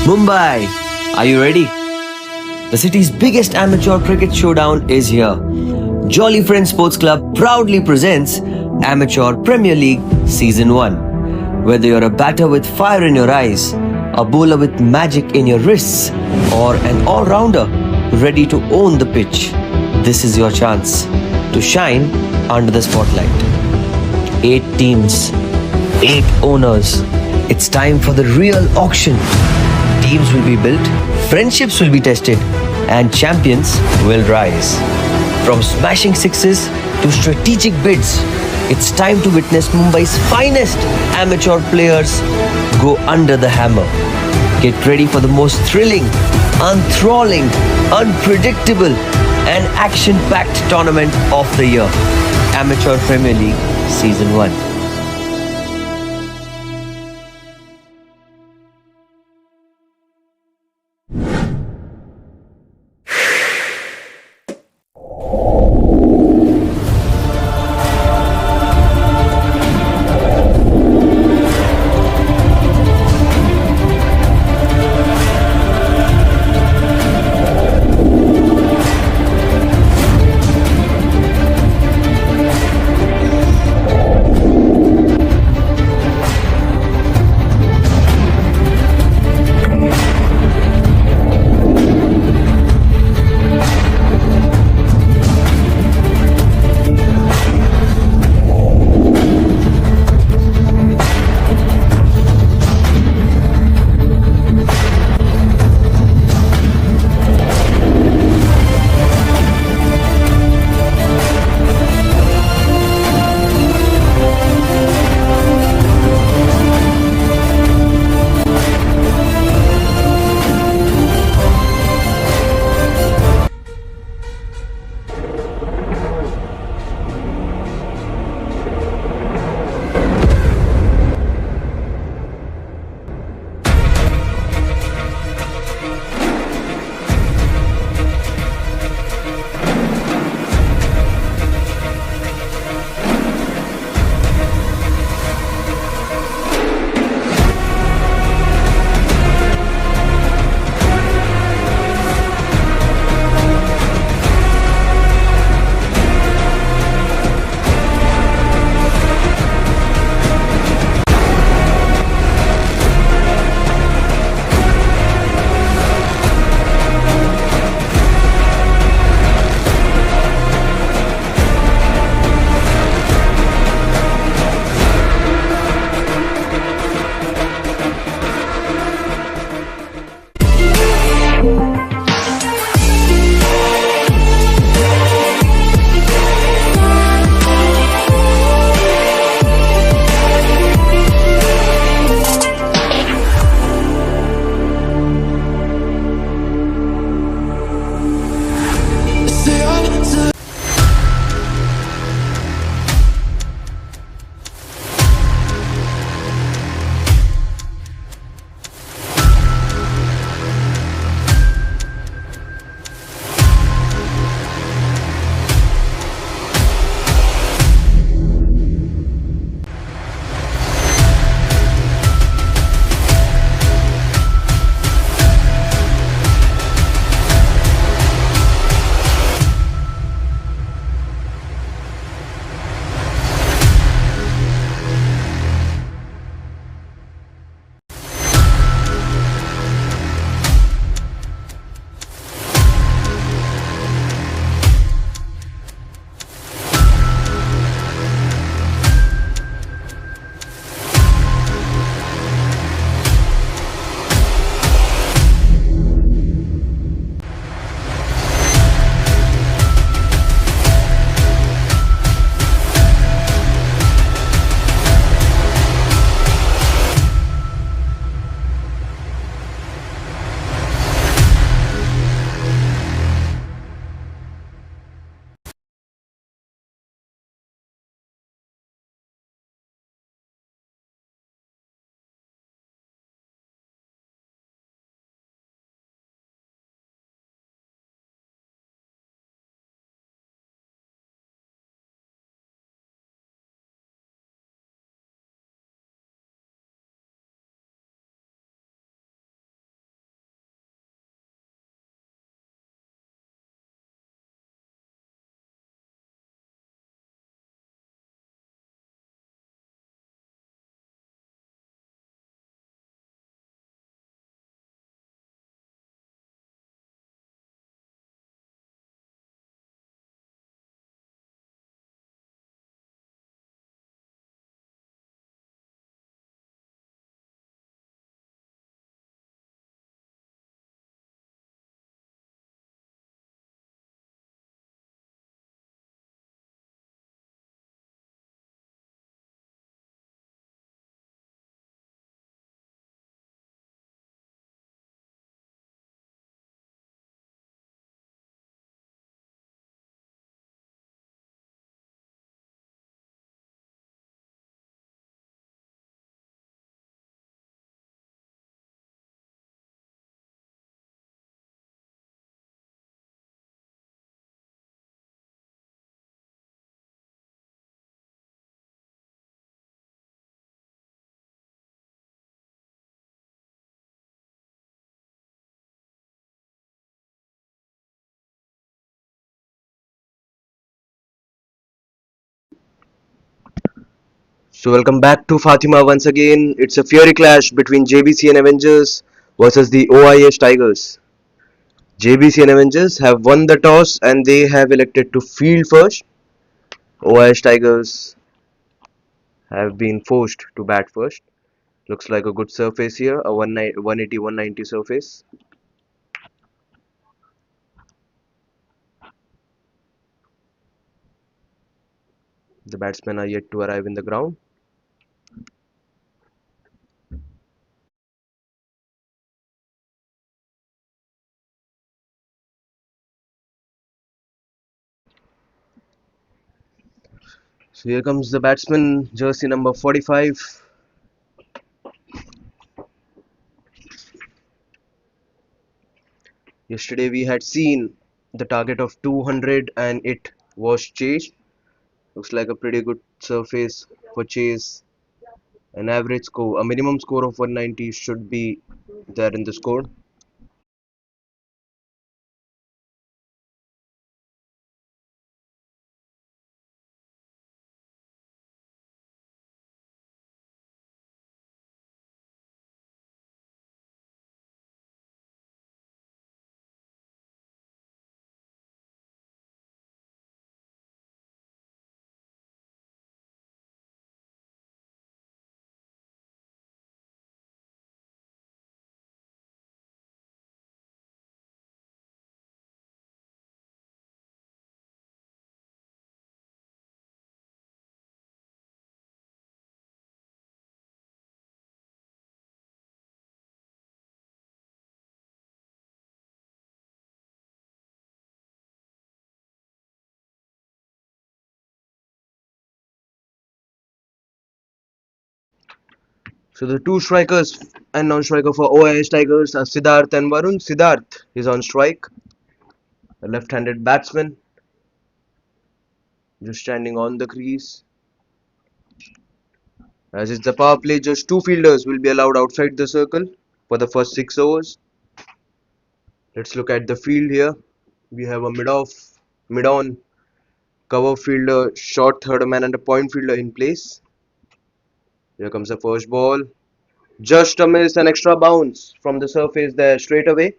Mumbai, are you ready? The city's biggest amateur cricket showdown is here. Jolly Friends Sports Club proudly presents Amateur Premier League Season 1. Whether you're a batter with fire in your eyes, a bowler with magic in your wrists, or an all-rounder ready to own the pitch, this is your chance to shine under the spotlight. 8 teams, 8 owners. It's time for the real auction. Teams will be built, friendships will be tested, and champions will rise. From smashing sixes to strategic bids, it's time to witness Mumbai's finest amateur players go under the hammer. Get ready for the most thrilling, enthralling, unpredictable, and action-packed tournament of the year. Amateur Premier League Season 1. So welcome back to Fatima once again. It's a fiery clash between Jbcn Avengers versus the OIS Tigers. Jbcn Avengers have won the toss and they have elected to field first. OIS Tigers have been forced to bat first. Looks like a good surface here, a 180-190 surface. The batsmen are yet to arrive in the ground. So here comes the batsman, jersey number 45. Yesterday we had seen the target of 200 and it was chased. Looks like a pretty good surface for chase. An average score, a minimum score of 190 should be there in the score. So the two strikers and non-striker for OIS Tigers are Siddharth and Varun. Siddharth is on strike, a left-handed batsman, just standing on the crease. As it's the power play, just two fielders will be allowed outside the circle for the first 6 overs. Let's look at the field here. We have a mid-on cover fielder, short third man, and a point fielder in place. Here comes the first ball. Just a miss, an extra bounce from the surface there straight away.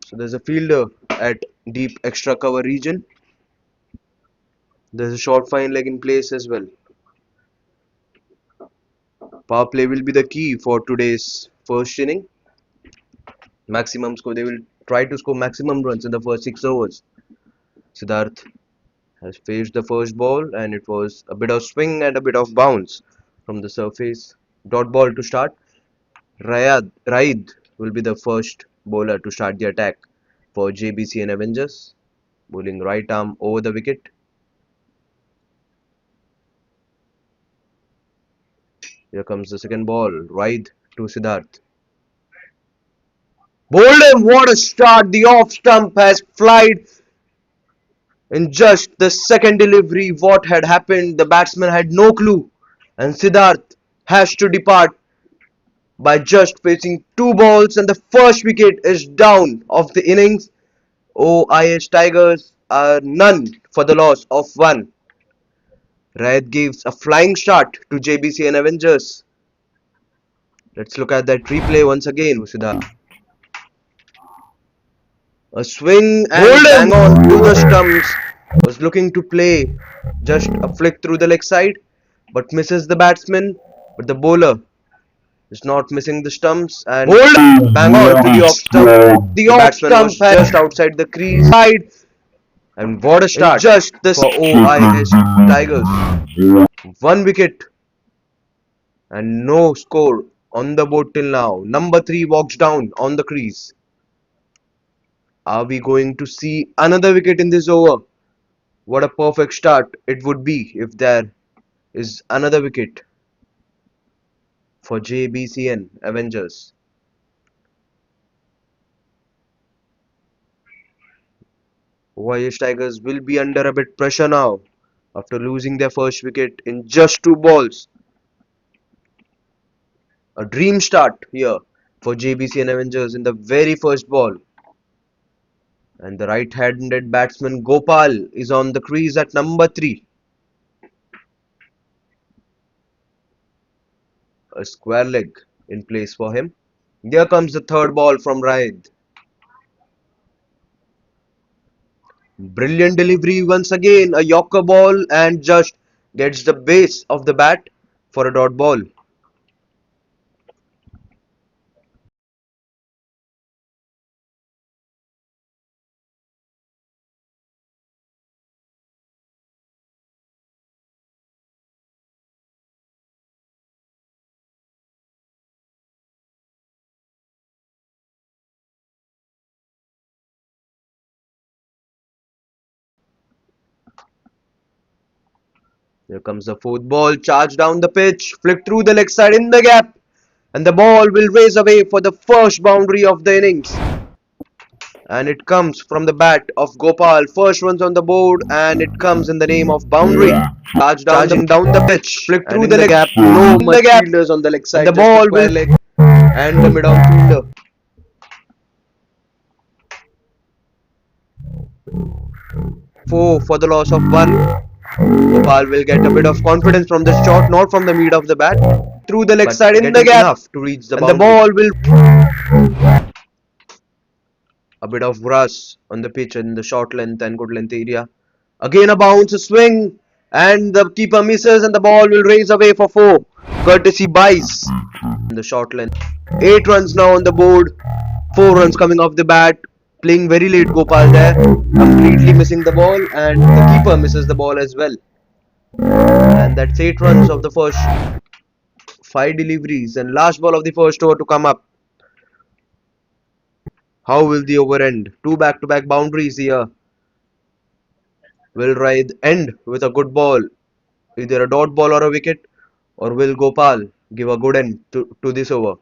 So there's a fielder at deep extra cover region. There's a short fine leg in place as well. Power play will be the key for today's first inning. Maximum score, they will try to score maximum runs in the first 6 overs. Siddharth has faced the first ball and it was a bit of swing and a bit of bounce from the surface. Dot ball to start. Raid will be the first bowler to start the attack for Jbcn Avengers, bowling right arm over the wicket. Here comes the second ball, Raid to Siddharth. Bowled him, what a start! The off stump has flied in just the second delivery. What had happened? The batsman had no clue, and Siddharth has to depart by just facing two balls, and the first wicket is down of the innings. OIS Tigers are none for the loss of one. Raid gives a flying start to Jbcn Avengers. Let's look at that replay once again. Siddharth. A swing and bang on to the stumps. Was looking to play just a flick through the leg side, but misses the batsman. But the bowler is not missing the stumps and bang on to the off stump. The batsman was just outside the crease. And what a start just this for OIS Tigers. One wicket and no score on the board till now. Number 3 walks down on the crease. Are we going to see another wicket in this over? What a perfect start it would be if there is another wicket for Jbcn Avengers. OIS Tigers will be under a bit pressure now after losing their first wicket in just two balls. A dream start here for Jbcn Avengers in the very first ball. And the right-handed batsman Gopal is on the crease at number 3. A square leg in place for him. Here comes the third ball from Raid. Brilliant delivery once again. A Yorker ball and just gets the base of the bat for a dot ball. Here comes the fourth ball. Charge down the pitch. Flick through the leg side in the gap. And the ball will race away for the first boundary of the innings. And it comes from the bat of Gopal. First runs on the board, and it comes in the name of boundary. Charging down the pitch, flick through the leg gap. No much fielders on the leg side. And the ball will leg and the mid-on fielder. 4 for the loss of 1. Gopal will get a bit of confidence from the shot, not from the mid of the bat. Through the leg side in the gap enough to reach the boundary. And the ball will a bit of rush on the pitch in the short length and good length area. Again a bounce, a swing, and the keeper misses, and the ball will race away for 4. Courtesy Bice in the short length. 8 runs now on the board. 4 runs coming off the bat. Playing very late Gopal there. Completely missing the ball, and the keeper misses the ball as well. And that's 8 runs of the first 5 deliveries. And last ball of the first over to come up. How will the over end? 2 back-to-back boundaries here. Will Raid end with a good ball, either a dot ball or a wicket, or will Gopal give a good end to this over?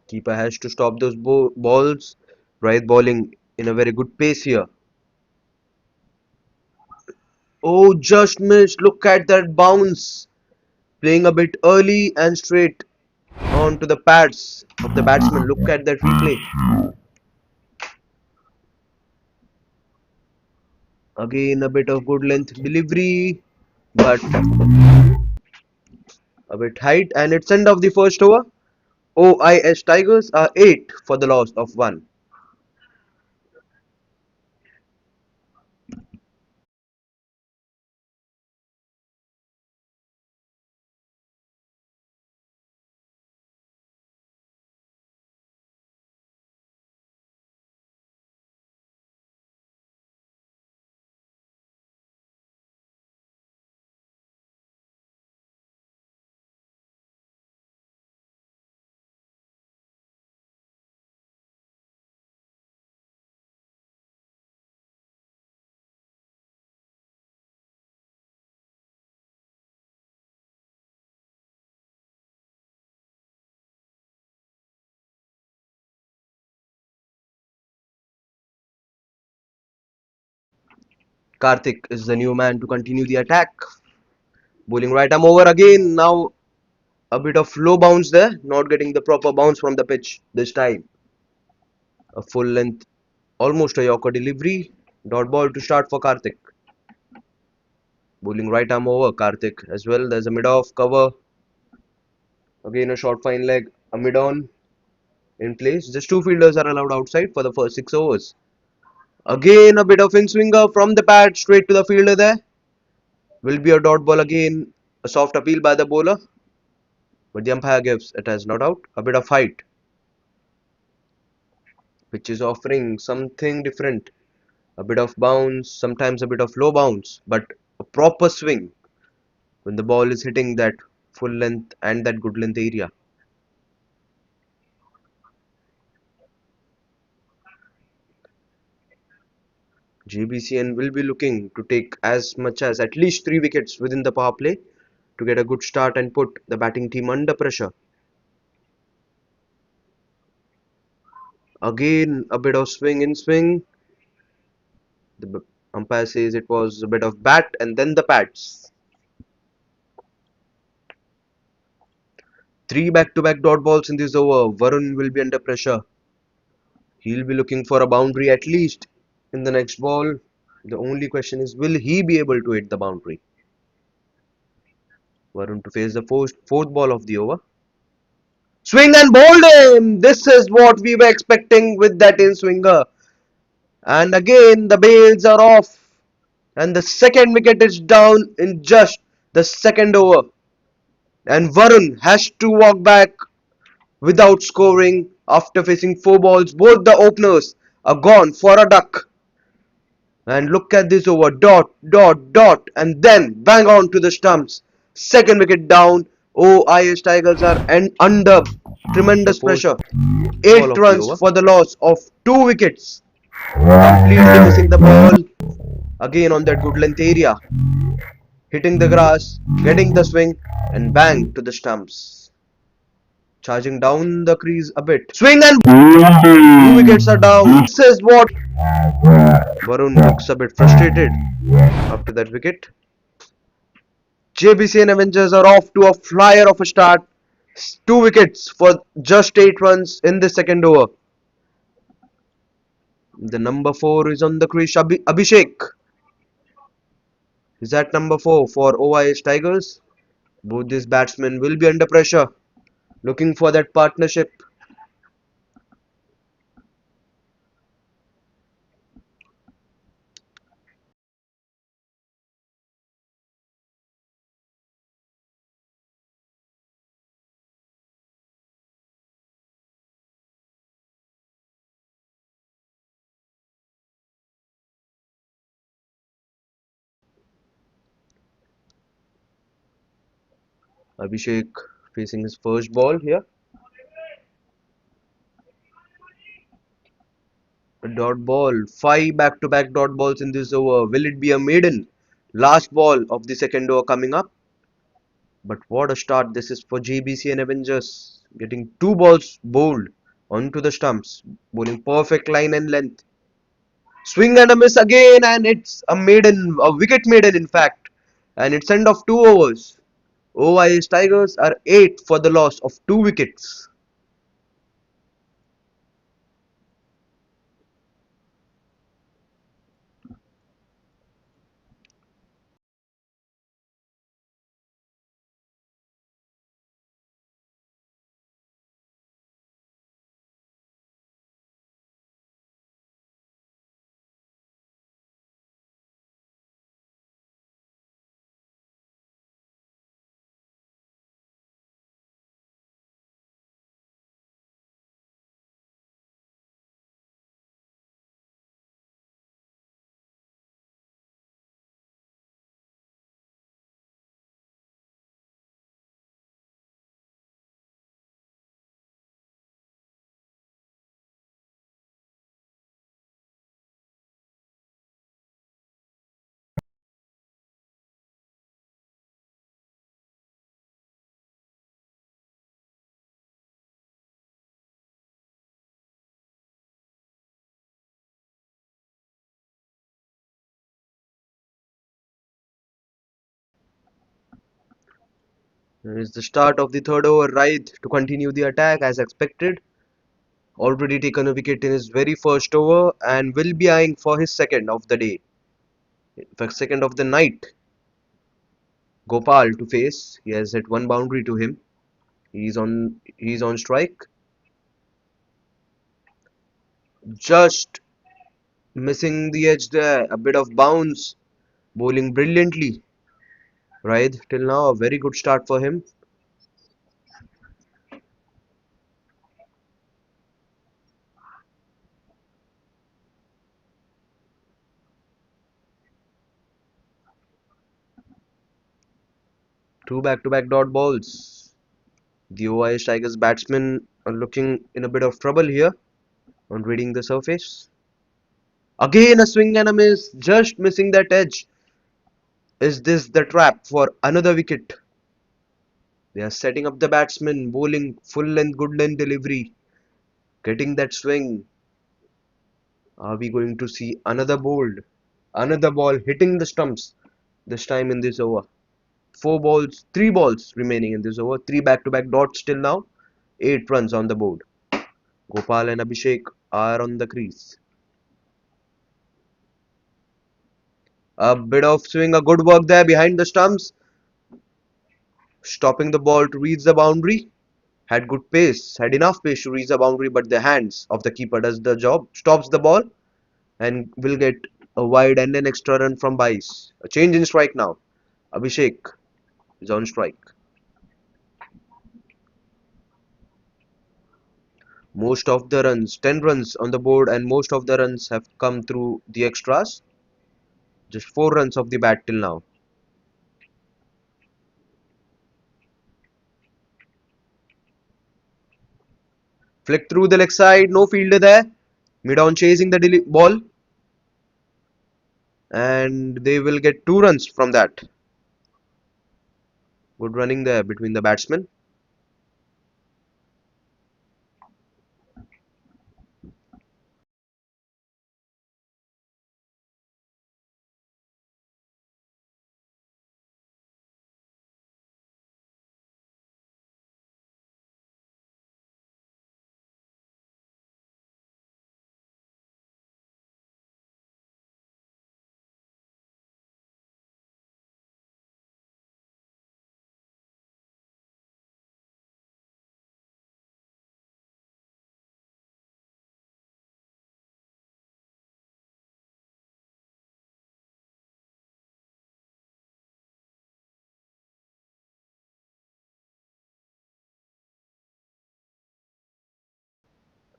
Keeper has to stop those balls. Raid bowling in a very good pace here. Oh, just missed. Look at that bounce. Playing a bit early and straight onto the pads of the batsman. Look at that replay. Again, a bit of good length delivery, but a bit height, and it's end of the first over. OIS Tigers are 8 for the loss of 1. Karthik is the new man to continue the attack. Bowling right arm over again. Now a bit of low bounce there. Not getting the proper bounce from the pitch this time. A full length, almost a Yorker delivery. Dot ball to start for Karthik. Bowling right arm over Karthik as well. There's a mid off cover. Again a short fine leg. A mid on in place. Just 2 fielders are allowed outside for the first 6 overs. Again a bit of in swinger from the pad straight to the fielder there. Will be a dot ball again. A soft appeal by the bowler. But the umpire gives it as not out. A bit of height, which is offering something different. A bit of bounce, sometimes a bit of low bounce, but a proper swing when the ball is hitting that full length and that good length area. JBCN will be looking to take as much as at least 3 wickets within the power play to get a good start and put the batting team under pressure. Again, a bit of swing in swing. The umpire says it was a bit of bat and then the pads. Three back-to-back dot balls in this over. Varun will be under pressure. He'll be looking for a boundary at least in the next ball. The only question is, will he be able to hit the boundary? Varun to face the fourth ball of the over. Swing and bowled him! This is what we were expecting with that in-swinger. And again, the bails are off. And the second wicket is down in just the second over. And Varun has to walk back without scoring after facing four balls. Both the openers are gone for a duck. And look at this over. Dot, dot, dot. And then bang on to the stumps. Second wicket down. IS Tigers are under tremendous pressure. 8 runs for the loss of 2 wickets. Completely missing the ball. Again on that good length area. Hitting the grass, getting the swing, and bang to the stumps. Charging down the crease a bit. Swing and 2 wickets are down. This is what Varun looks a bit frustrated after that wicket. Jbcn Avengers are off to a flyer of a start. 2 wickets for just 8 runs in the second over. The number 4 is on the crease. Abhishek is at number 4 for OIS Tigers. Both these batsmen will be under pressure, looking for that partnership. Abhishek facing his first ball here. A dot ball. 5 back-to-back dot balls in this over. Will it be a maiden? Last ball of the second over coming up. But what a start this is for Jbcn Avengers. Getting 2 balls bowled onto the stumps. Bowling perfect line and length. Swing and a miss again, and it's a maiden, a wicket maiden in fact. And it's end of 2 overs. OIS Tigers are 8 for the loss of 2 wickets. It's the start of the third over. Right to continue the attack as expected. Already taken a wicket in his very first over and will be eyeing for his second of the day. In fact, second of the night. Gopal to face. He has hit one boundary to him. He's on strike. Just missing the edge there. A bit of bounce. Bowling brilliantly. Right till now, a very good start for him. Two back-to-back dot balls. The OIS Tigers batsmen are looking in a bit of trouble here on reading the surface. Again a swing and a miss, just missing that edge. Is this the trap for another wicket? They are setting up the batsman, bowling full length, good length delivery, getting that swing. Are we going to see another bowled? Another ball hitting the stumps, this time in this over. Three balls remaining in this over. Three back-to-back dots till now. 8 runs on the board. Gopal and Abhishek are on the crease. A bit of swing, a good work there behind the stumps, stopping the ball to reach the boundary. Had good pace, had enough pace to reach the boundary, but the hands of the keeper does the job, stops the ball, and will get a wide and an extra run from Bice. A change in strike now. Abhishek is on strike. Most of the runs, 10 runs on the board, and most of the runs have come through the extras. Just 4 runs of the bat till now. Flick through the leg side, no fielder there. Mid on chasing the ball, and they will get 2 runs from that. Good running there between the batsmen.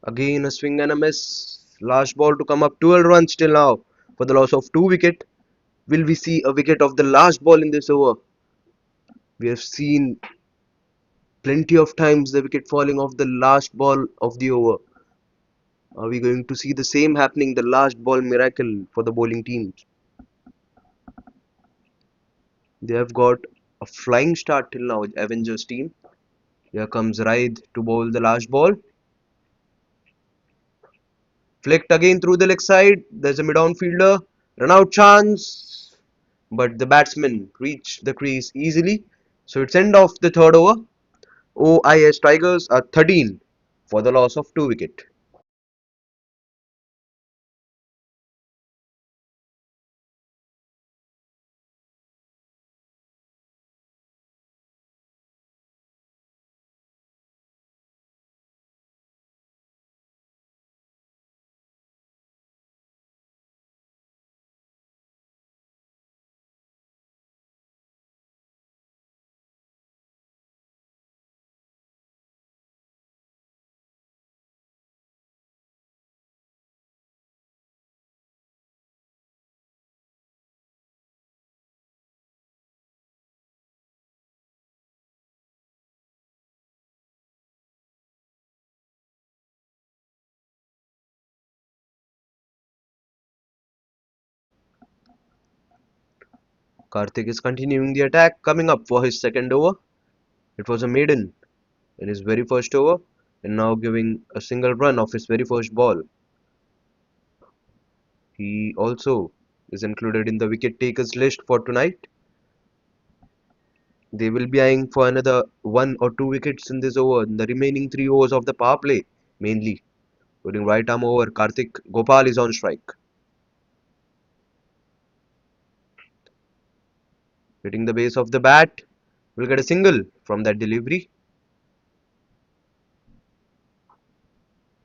Again a swing and a miss. Last ball to come up. 12 runs till now for the loss of 2 wicket. Will we see a wicket of the last ball in this over? We have seen plenty of times the wicket falling off the last ball of the over. Are we going to see the same happening, the last ball miracle for the bowling teams? They have got a flying start till now, Avengers team. Here comes Raid to bowl the last ball. Flicked again through the leg side. There's a mid-on fielder. Run out chance. But the batsmen reach the crease easily. So it's end of the third over. OIS Tigers are 13 for the loss of 2 wicket. Karthik is continuing the attack, coming up for his second over. It was a maiden in his very first over, and now giving a single run off his very first ball. He also is included in the wicket takers list for tonight. They will be eyeing for another 1 or 2 wickets in this over, in the remaining 3 overs of the power play, mainly. Putting right arm over, Karthik Gopal is on strike. Hitting the base of the bat, will get a single from that delivery.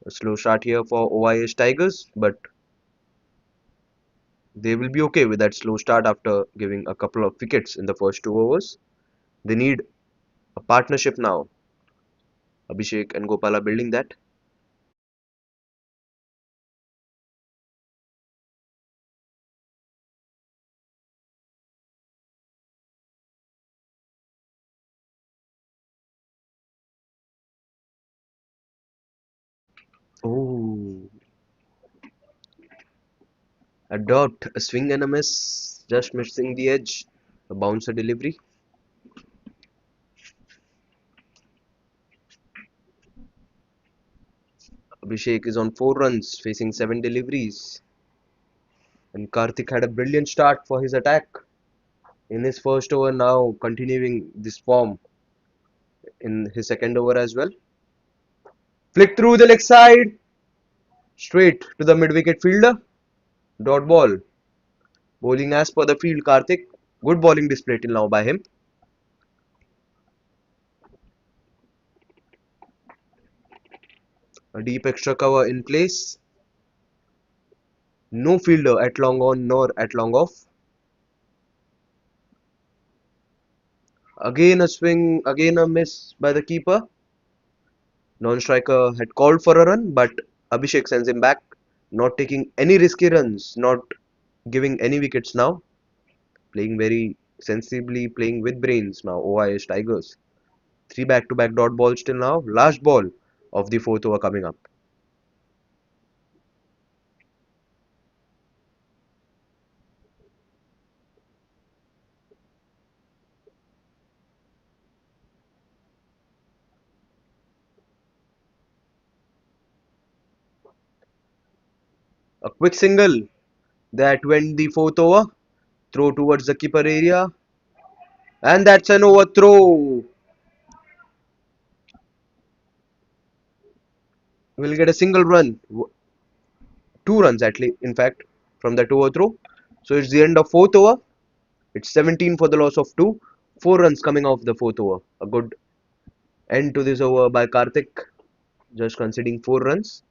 A slow start here for OIS Tigers, but they will be okay with that slow start after giving a couple of wickets in the first 2 overs. They need a partnership now. Abhishek and Gopal are building that. Oh, a dot, a swing and a miss, just missing the edge. A bouncer delivery. Abhishek is on 4 runs, facing 7 deliveries. And Karthik had a brilliant start for his attack. in his first over, now continuing this form in his second over as well. Flick through the leg side, straight to the mid wicket fielder. Dot ball. Bowling as per the field, Karthik. Good bowling display till now by him. A deep extra cover in place. No fielder at long on nor at long off. Again a swing, again a miss by the keeper. Non-striker had called for a run, but Abhishek sends him back, not taking any risky runs, not giving any wickets now. Playing very sensibly, playing with brains now. OIS Tigers. Three back-to-back dot balls till now. Last ball of the fourth over coming up. A quick single that went the fourth over. Throw towards the keeper area. And that's an overthrow. We'll get a single run. Two runs actually, in fact, from that overthrow. So it's the end of fourth over. It's 17 for the loss of two. Four runs coming off the fourth over. A good end to this over by Karthik. Just conceding four runs.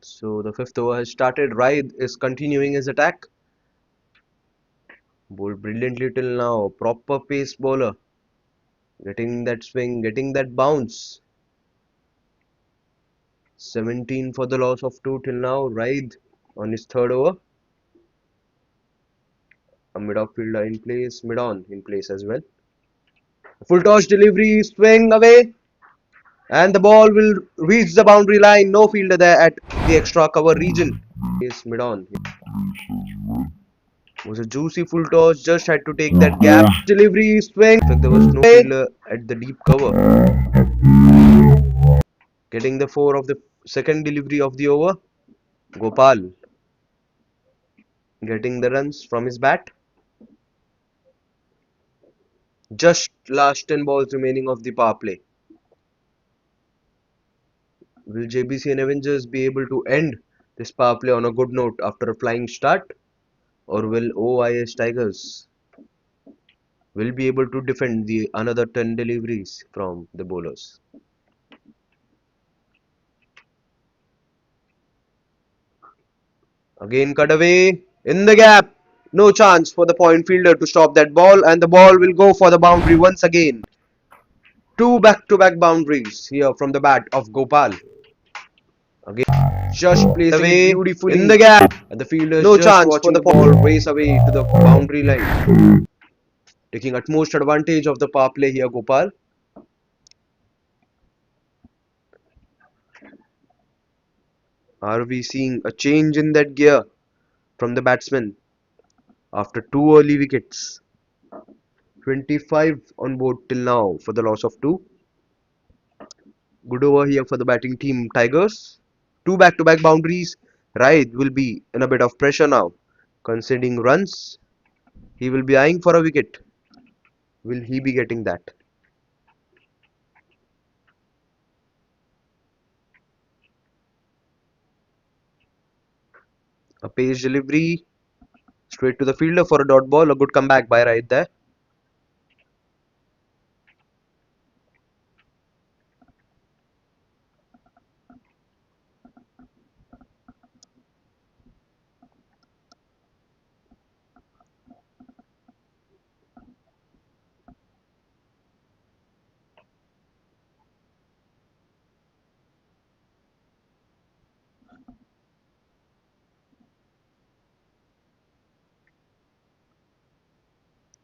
So the fifth over has started. Raid is continuing his attack. Bowled brilliantly till now. Proper pace bowler. Getting that swing, getting that bounce. 17 for the loss of two till now. Raid on his third over. A mid-off fielder in place, mid-on in place as well. Full toss delivery, swing away. And the ball will reach the boundary line. No fielder there at the extra cover region. Is mid-on. Was a juicy full toss. Just had to take that gap. Delivery, swing. In fact, there was no fielder at the deep cover. Getting the four of the second delivery of the over. Gopal getting the runs from his bat. Just last 10 balls remaining of the power play. Will Jbcn Avengers be able to end this power play on a good note after a flying start? Or will OIS Tigers will be able to defend the another 10 deliveries from the bowlers? Again cut away in the gap. No chance for the point fielder to stop that ball, and the ball will go for the boundary once again. Two back-to-back boundaries here from the bat of Gopal. Again, just placing away beautifully in the gap. And the fielders no just chance watching for the ball race away to the boundary line. Taking utmost advantage of the power play here, Gopal. Are we seeing a change in that gear from the batsman after two early wickets? 25 on board till now for the loss of two. Good over here for the batting team Tigers. Two back-to-back boundaries. Raid will be in a bit of pressure now. Conceding runs. He will be eyeing for a wicket. Will he be getting that? A pace delivery. Straight to the fielder for a dot ball. A good comeback by Raid there.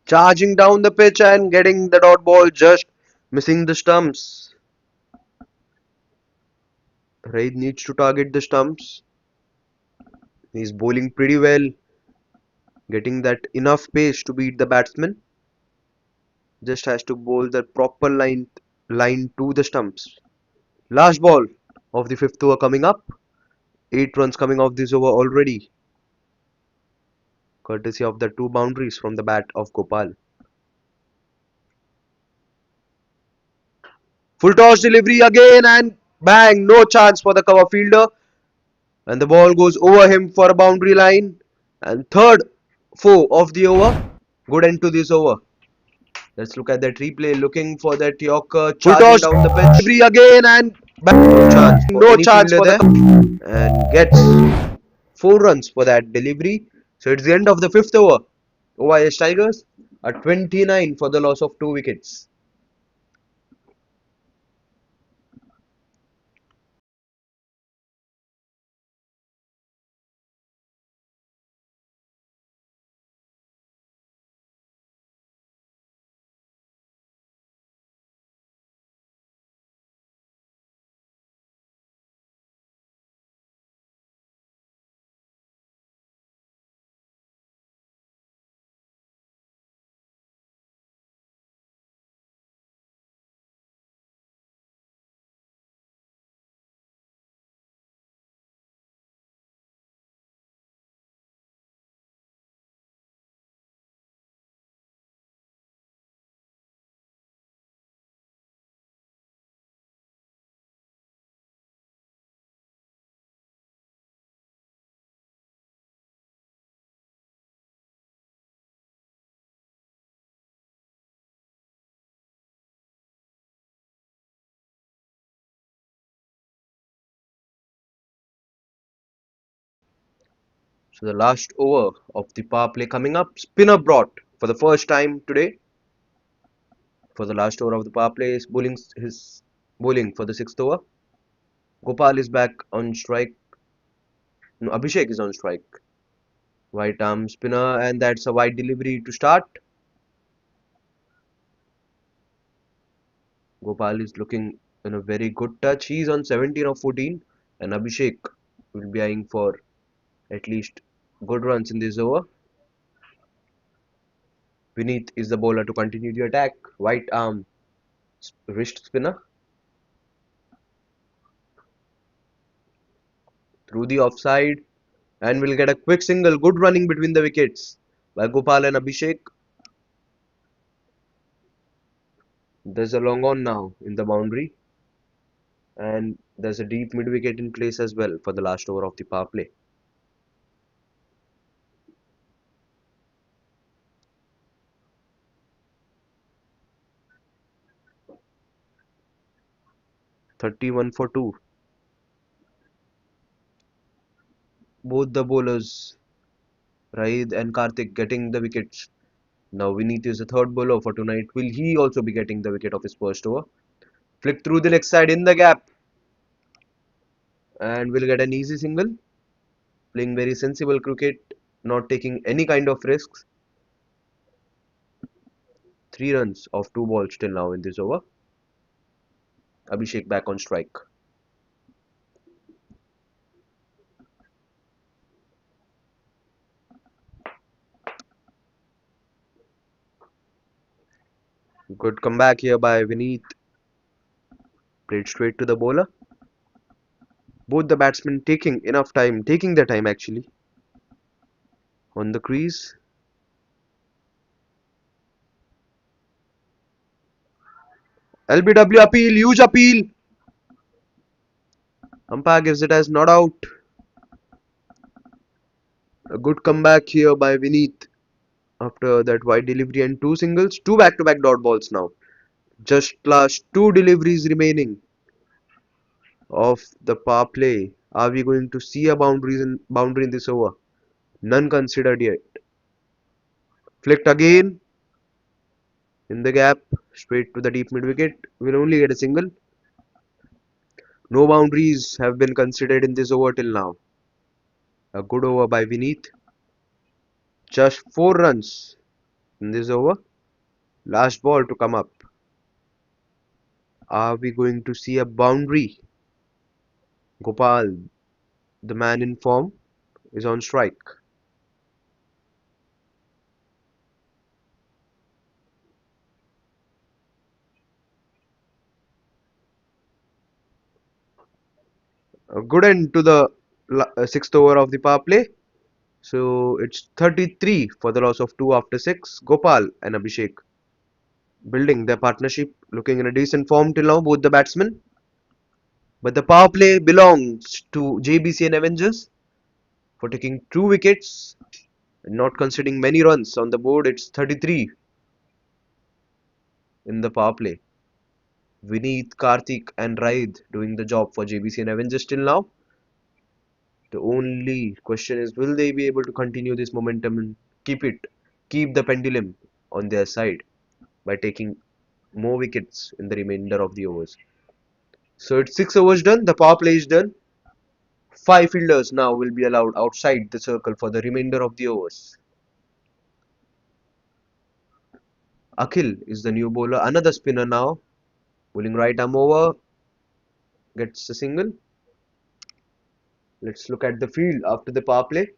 Charging down the pitch and getting the dot ball, just missing the stumps. Raid needs to target the stumps. He's bowling pretty well, getting that enough pace to beat the batsman. Just has to bowl the proper line to the stumps. Last ball of the fifth over coming up. 8 runs coming off this over already, courtesy of the two boundaries from the bat of Gopal. Full toss delivery again and bang, no chance for the cover fielder. And the ball goes over him for a boundary line. And third four of the over. Good end to this over. Let's look at that replay, looking for that Yorker charging down the pitch. Delivery again and bang, no chance for the there. And gets 4 runs for that delivery. So it's the end of the fifth over. OIS Tigers are 29 for the loss of 2 wickets. So the last over of the power play coming up. Spinner brought for the first time today. For the last over of the power play is bowling his bowling for the sixth over. Gopal is back on strike. No, Abhishek is on strike. White arm spinner, and that's a wide delivery to start. Gopal is looking in a very good touch. He's on 17 of 14, and Abhishek will be eyeing for at least good runs in this over. Vineet is the bowler to continue the attack. White arm wrist spinner through the offside, and will get a quick single. Good running between the wickets by Gopal and Abhishek. There's a long on now in the boundary, and there's a deep mid wicket in place as well for the last over of the power play. Thirty-one for two. Both the bowlers, Raid and Karthik, getting the wickets. Now Vineet is the third bowler for tonight. Will he also be getting the wicket of his first over? Flick through the leg side in the gap, and will get an easy single. Playing very sensible cricket, not taking any kind of risks. 3 runs off 2 balls till now in this over. Abhishek back on strike. Good comeback here by Vineet. Played straight to the bowler. Both the batsmen taking enough time, taking their time actually, on the crease. LBW appeal, huge appeal. Umpire gives it as not out. A good comeback here by Vineet after that wide delivery and 2 singles. 2 back-to-back dot balls now. Just last 2 deliveries remaining of the power play. Are we going to see a boundary in this over? None considered yet. Flicked again in the gap, straight to the deep mid wicket. Will only get a single. No boundaries have been considered in this over till now. A good over by Vineet. Just 4 runs in this over. Last ball to come up. Are we going to see a boundary? Gopal, the man in form, is on strike. A good end to the sixth over of the power play. So it's 33 for the loss of 2 after 6. Gopal and Abhishek building their partnership, looking in a decent form till now, both the batsmen. But the power play belongs to Jbcn Avengers for taking 2 wickets and not conceding many runs on the board. It's 33 in the power play. Vineet, Karthik, and Raid doing the job for Jbcn Avengers till now. The only question is, will they be able to continue this momentum and keep the pendulum on their side by taking more wickets in the remainder of the overs? So it's 6 overs done, the power play is done. 5 fielders now will be allowed outside the circle for the remainder of the overs. Akhil is the new bowler, another spinner now, bowling right arm over, gets a single. Let's look at the field after the power play.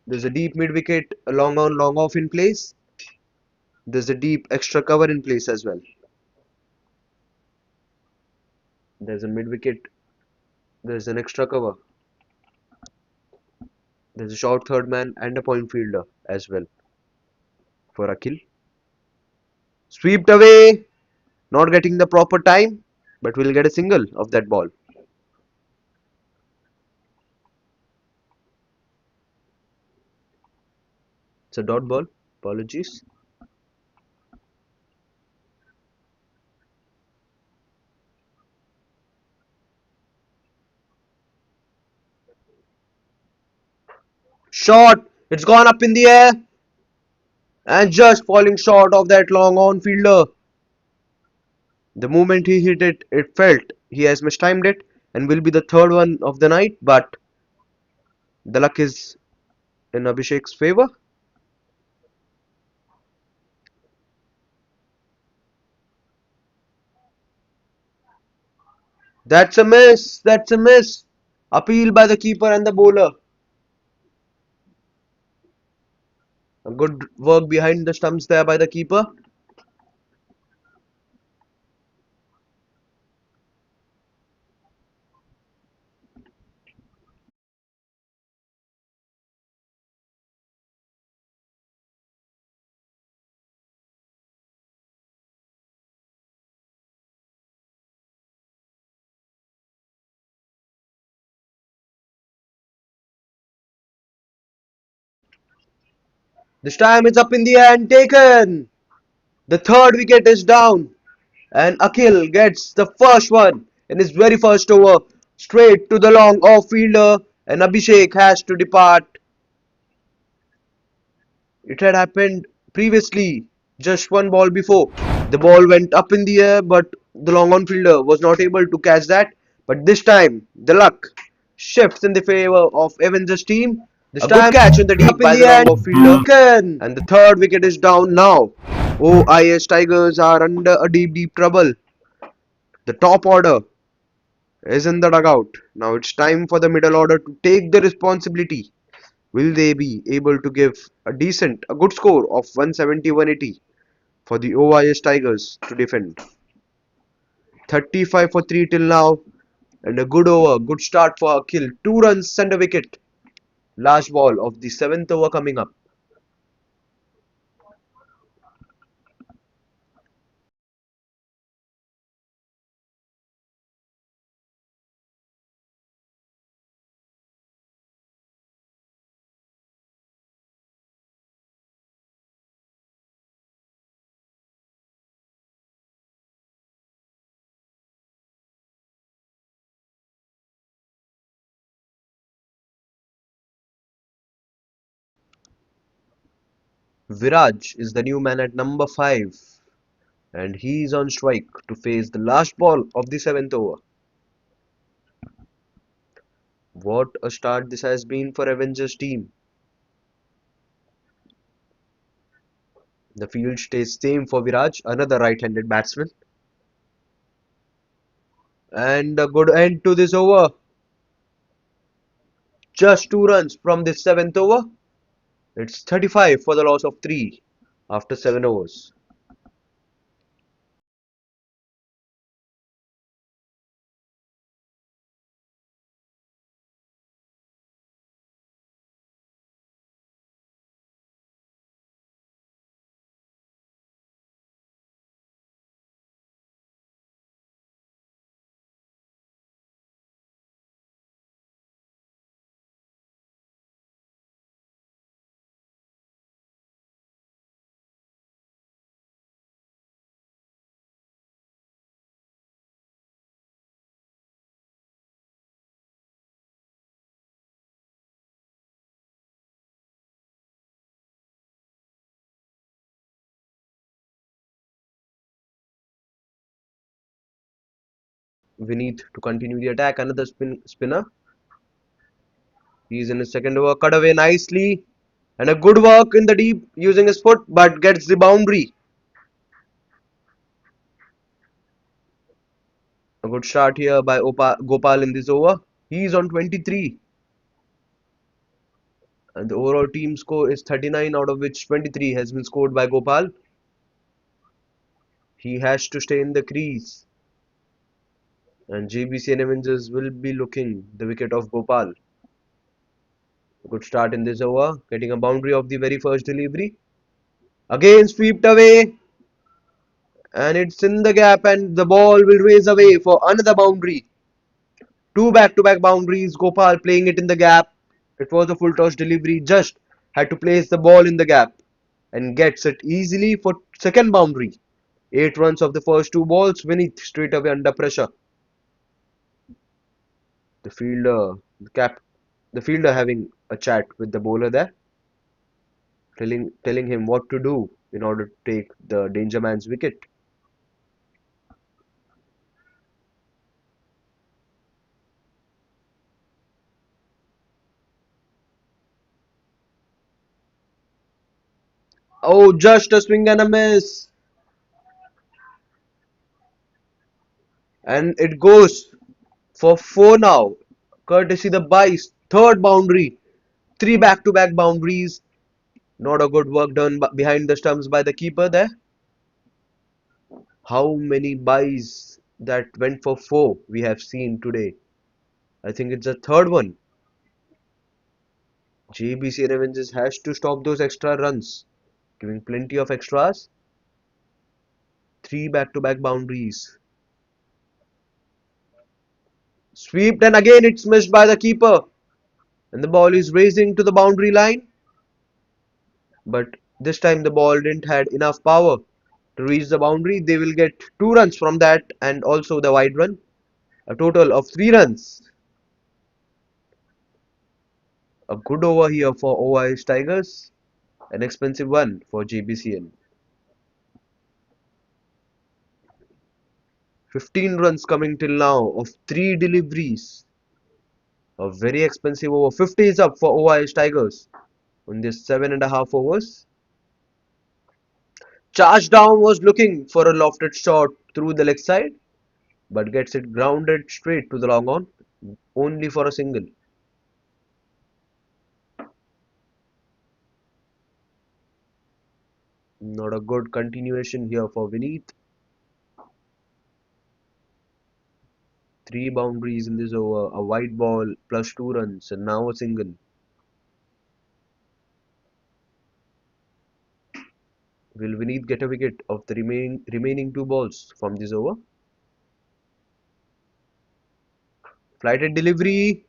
There's a deep mid wicket, a long on, long off in place. There's a deep extra cover in place as well. There's a mid wicket, there's an extra cover. There's a short third man and a point fielder as well for Akhil. Swept away, not getting the proper time, but we'll get a single of that ball. It's a dot ball. Apologies. Shot. It's gone up in the air and just falling short of that long on fielder. The moment he hit it, it felt he has mistimed it and will be the third one of the night. But the luck is in Abhishek's favor. That's a miss. That's a miss. Appeal by the keeper and the bowler. A good work behind the stumps there by the keeper. This time it's up in the air and taken. The third wicket is down. And Akhil gets the first one in his very first over. Straight to the long off fielder. And Abhishek has to depart. It had happened previously, just one ball before. The ball went up in the air, but the long on fielder was not able to catch that. But this time, the luck shifts in the favor of Avengers team. This a good catch in the deep by the long off fielder. And the third wicket is down now. OIS Tigers are under a deep trouble. The top order is in the dugout. Now it's time for the middle order to take the responsibility. Will they be able to give a good score of 170-180 for the OIS Tigers to defend? 35 for 3 till now, and a good over, good start for Akhil. 2 runs and a wicket. Last ball of the 7th over coming up. Viraj is the new man at number 5, and he is on strike to face the last ball of the 7th over. What a start this has been for Avengers team. The field stays same for Viraj, another right-handed batsman. And a good end to this over. Just 2 runs from this seventh over. It's 35 for the loss of 3 after 7 overs. We need to continue the attack. Another spinner. He's in his second over. Cut away nicely. And a good work in the deep using his foot, but gets the boundary. A good shot here by Gopal in this over. He's on 23. And the overall team score is 39, out of which 23 has been scored by Gopal. He has to stay in the crease. And Jbcn Avengers will be looking the wicket of Gopal. A good start in this over, getting a boundary of the very first delivery. Again swept away. And it's in the gap, and the ball will raise away for another boundary. Two back-to-back boundaries. Gopal playing it in the gap. It was a full toss delivery. Just had to place the ball in the gap and gets it easily for second boundary. 8 runs of the first 2 balls. Vinith straight away under pressure. The fielder, the fielder having a chat with the bowler there, telling him what to do in order to take the danger man's wicket. Oh, just a swing and a miss. And it goes for 4 now. Courtesy the Bice. Third boundary. 3 back-to-back boundaries. Not a good work done behind the stumps by the keeper there. How many buys that went for 4 we have seen today? I think it's the third one. Jbcn Avengers has to stop those extra runs, giving plenty of extras. 3 back-to-back boundaries. Swept, and again it's missed by the keeper. And the ball is racing to the boundary line. But this time the ball didn't had enough power to reach the boundary. They will get 2 runs from that and also the wide run. A total of 3 runs. A good over here for OIS Tigers. An expensive one for JBCN. 15 runs coming till now of 3 deliveries. A very expensive over. 50 is up for OIS Tigers on this 7.5 overs. Charge down was looking for a lofted shot through the leg side, but gets it grounded straight to the long on, only for a single. Not a good continuation here for Vinith. 3 boundaries in this over, a white ball plus 2 runs, and now a single. Will Vinith get a wicket of the remaining 2 balls from this over? Flighted delivery,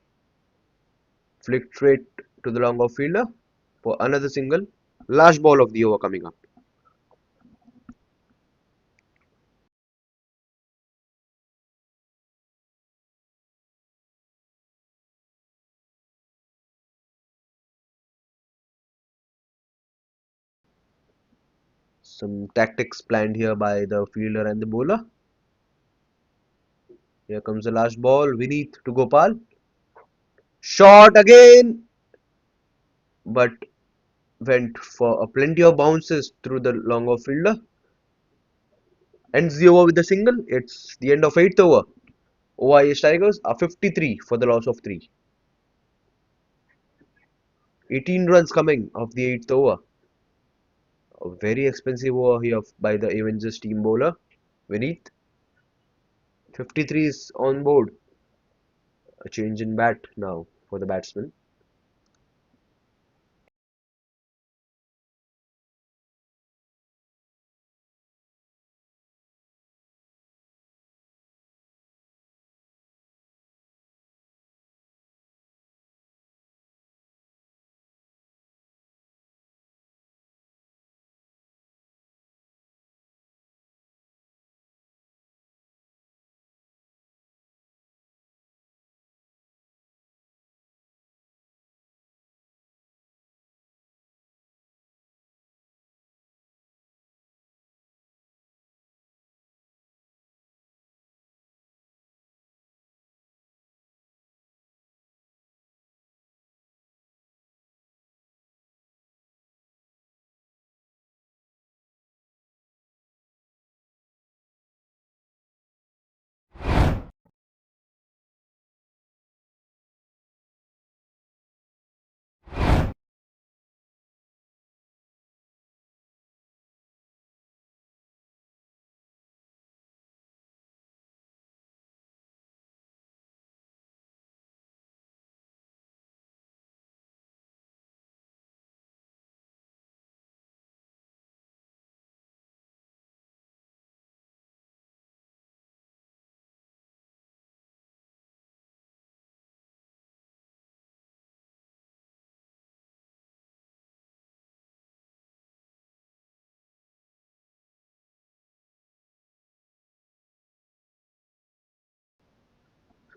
flicked straight to the long off fielder for another single. Last ball of the over coming up. Some tactics planned here by the fielder and the bowler. Here comes the last ball. Vinith to Gopal. Shot again, but went for a plenty of bounces through the long off fielder. Ends the over with a single. It's the end of 8th over. OIS Tigers are 53 for the loss of 3. 18 runs coming off the 8th over. A very expensive over here by the Avengers team bowler, Vineet. 53 is on board. A change in bat now for the batsman.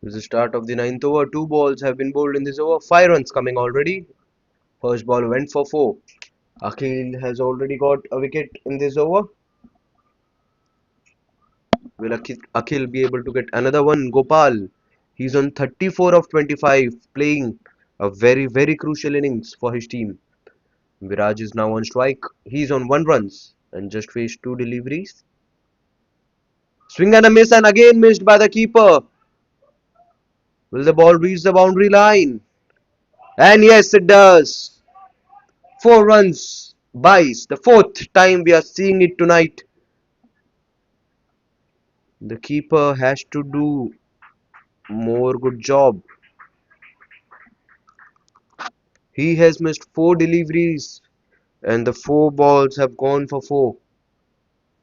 It's the start of the 9th over. 2 balls have been bowled in this over. 5 runs coming already. First ball went for 4. Akhil has already got a wicket in this over. Will Akhil be able to get another one? Gopal. He's on 34 of 25, playing a very crucial innings for his team. Viraj is now on strike. He's on 1 runs and just faced 2 deliveries. Swing and a miss, and again missed by the keeper. Will the ball reach the boundary line? And yes, it does. 4 runs buys. The 4th time we are seeing it tonight. The keeper has to do more good job. He has missed 4 deliveries and the 4 balls have gone for 4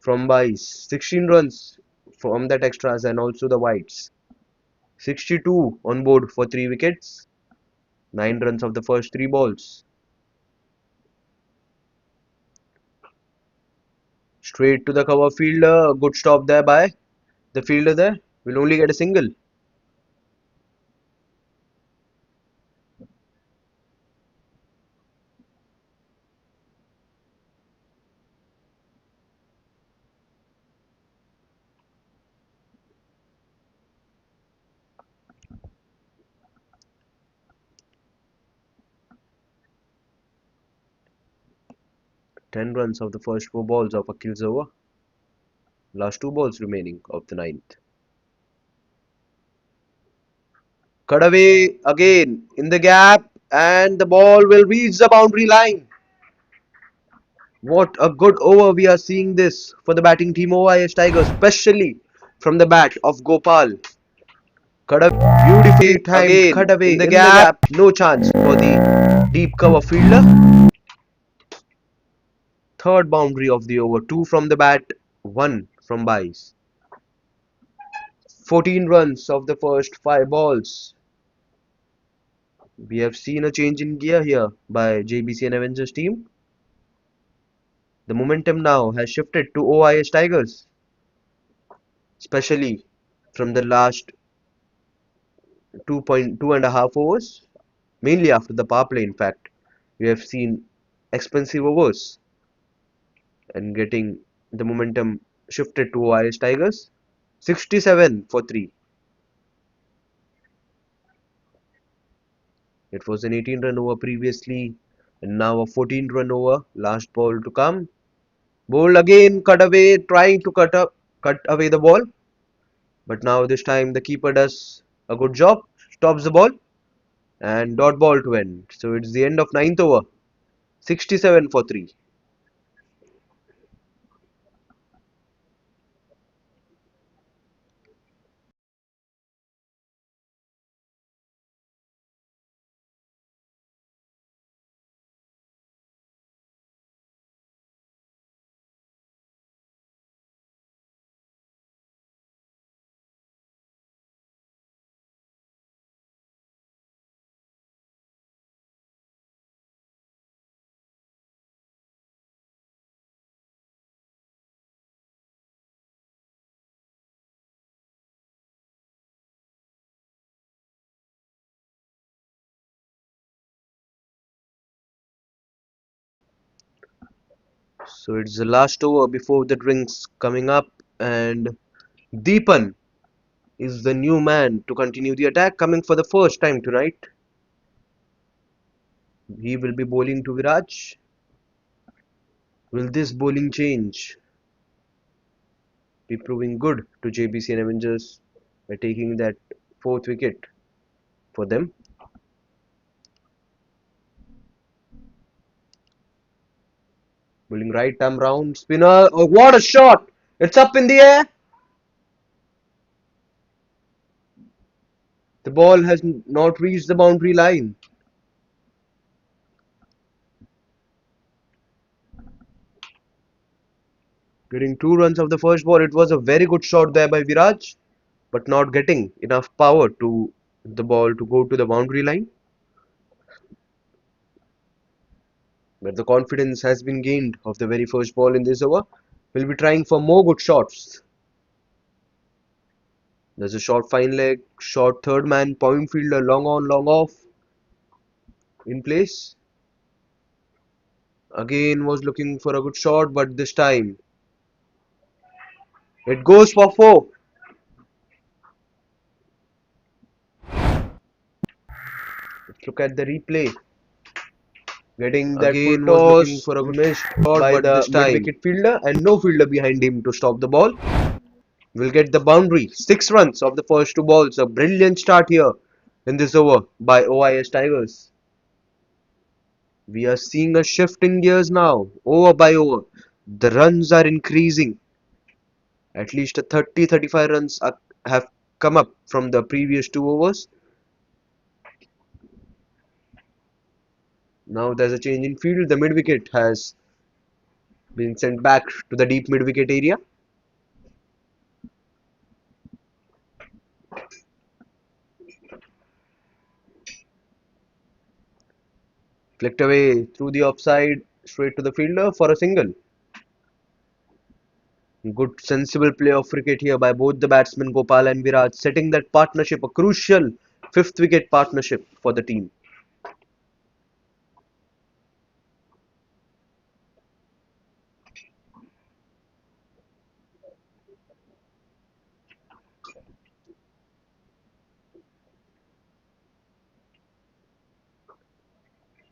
from buys. 16 runs from that extras and also the wides. 62 on board for 3 wickets. 9 runs of the first 3 balls. Straight to the cover fielder. Good stop there by the fielder there. Will only get a single. 10 runs of the first 4 balls of Akhil's over. Last 2 balls remaining of the ninth. Cut away again in the gap and the ball will reach the boundary line. What a good over we are seeing this for the batting team OIS Tigers, especially from the bat of Gopal. Cut away, beautifully timed again cut away in the gap. No chance for the deep cover fielder. Third boundary of the over. 2 from the bat, 1 from byes. 14 runs of the first 5 balls. We have seen a change in gear here by Jbcn Avengers team. The momentum now has shifted to OIS Tigers, especially from the last 2.2 and a half overs, mainly after the power play. In fact, we have seen expensive overs and getting the momentum shifted to OIS Tigers. 67 for 3. It was an 18 run over previously. And now a 14-run over. Last ball to come. Ball again cut away, trying to cut away the ball. But now this time the keeper does a good job, stops the ball, and dot ball to end. So it's the end of ninth over. 67 for 3. So it's the last over before the drinks coming up, and Deepan is the new man to continue the attack, coming for the first time tonight. He will be bowling to Viraj. Will this bowling change be proving good to Jbcn Avengers by taking that fourth wicket for them? Bowling right arm round spinner. Oh, what a shot! It's up in the air. The ball has not reached the boundary line. Getting 2 runs off the first ball. It was a very good shot there by Viraj, but not getting enough power to the ball to go to the boundary line. But the confidence has been gained of the very first ball in this over. We'll be trying for more good shots. There's a short fine leg, short third man, point fielder, long on, long off in place. Again was looking for a good shot, but this time it goes for 4. Let's look at the replay. Getting that again was looking for a good missed shot by the mid-wicket fielder and no fielder behind him to stop the ball. Will get the boundary. 6 runs of the first 2 balls. A brilliant start here in this over by OIS Tigers. We are seeing a shift in gears now, over by over. The runs are increasing. At least a 30-35 runs have come up from the previous 2 overs. Now there's a change in field. The mid wicket has been sent back to the deep mid wicket area. Flicked away through the offside, straight to the fielder for a single. Good sensible play of cricket here by both the batsmen Gopal and Viraj, setting that partnership, a crucial 5th wicket partnership for the team.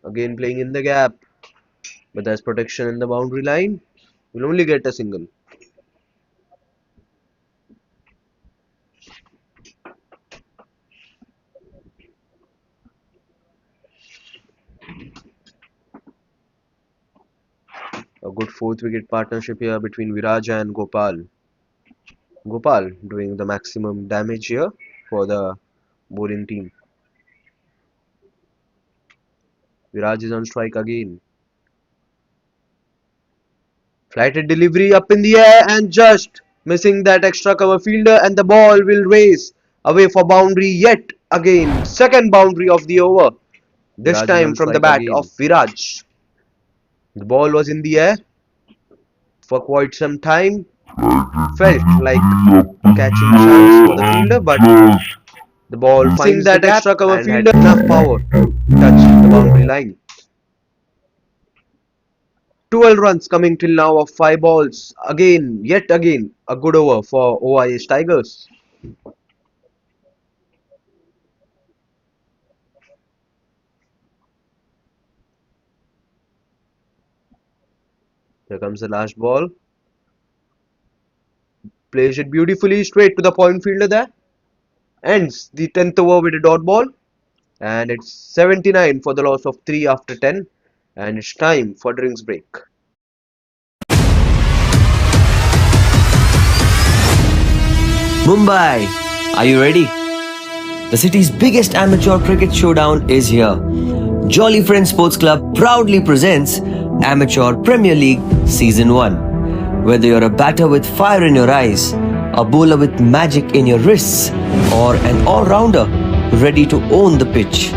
Again playing in the gap, but there's protection in the boundary line. Will only get a single. A good 4th wicket partnership here between Viraj and Gopal. Gopal doing the maximum damage here for the bowling team. Viraj is on strike again. Flighted delivery up in the air and just missing that extra cover fielder, and the ball will race away for boundary yet again. Second boundary of the over. This time from the bat of Viraj. The ball was in the air for quite some time. Felt like catching chance for the fielder, but the ball finds that extra cover fielder enough power to touch the boundary line. 12 runs coming till now of 5 balls. Again, yet again, a good over for OIS Tigers. Here comes the last ball. Plays it beautifully straight to the point fielder there. Ends the 10th over with a dot ball. And it's 79 for the loss of 3 after 10. And it's time for drinks break. Mumbai, are you ready? The city's biggest amateur cricket showdown is here. Jolly Friends Sports Club proudly presents Amateur Premier League Season 1. Whether you're a batter with fire in your eyes, a bowler with magic in your wrists, or an all-rounder ready to own the pitch,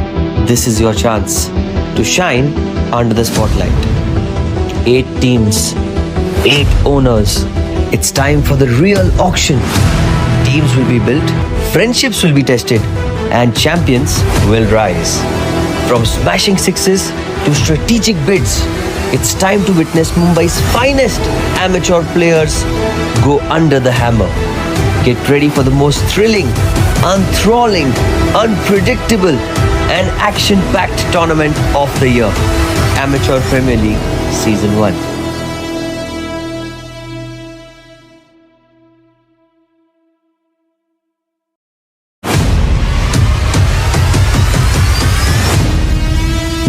this is your chance to shine under the spotlight. 8 teams, 8 owners. It's time for the real auction. Teams will be built, friendships will be tested, and champions will rise. From smashing sixes to strategic bids, it's time to witness Mumbai's finest amateur players go under the hammer. Get ready for the most thrilling, enthralling, unpredictable, and action-packed tournament of the year. Amateur Premier League Season 1.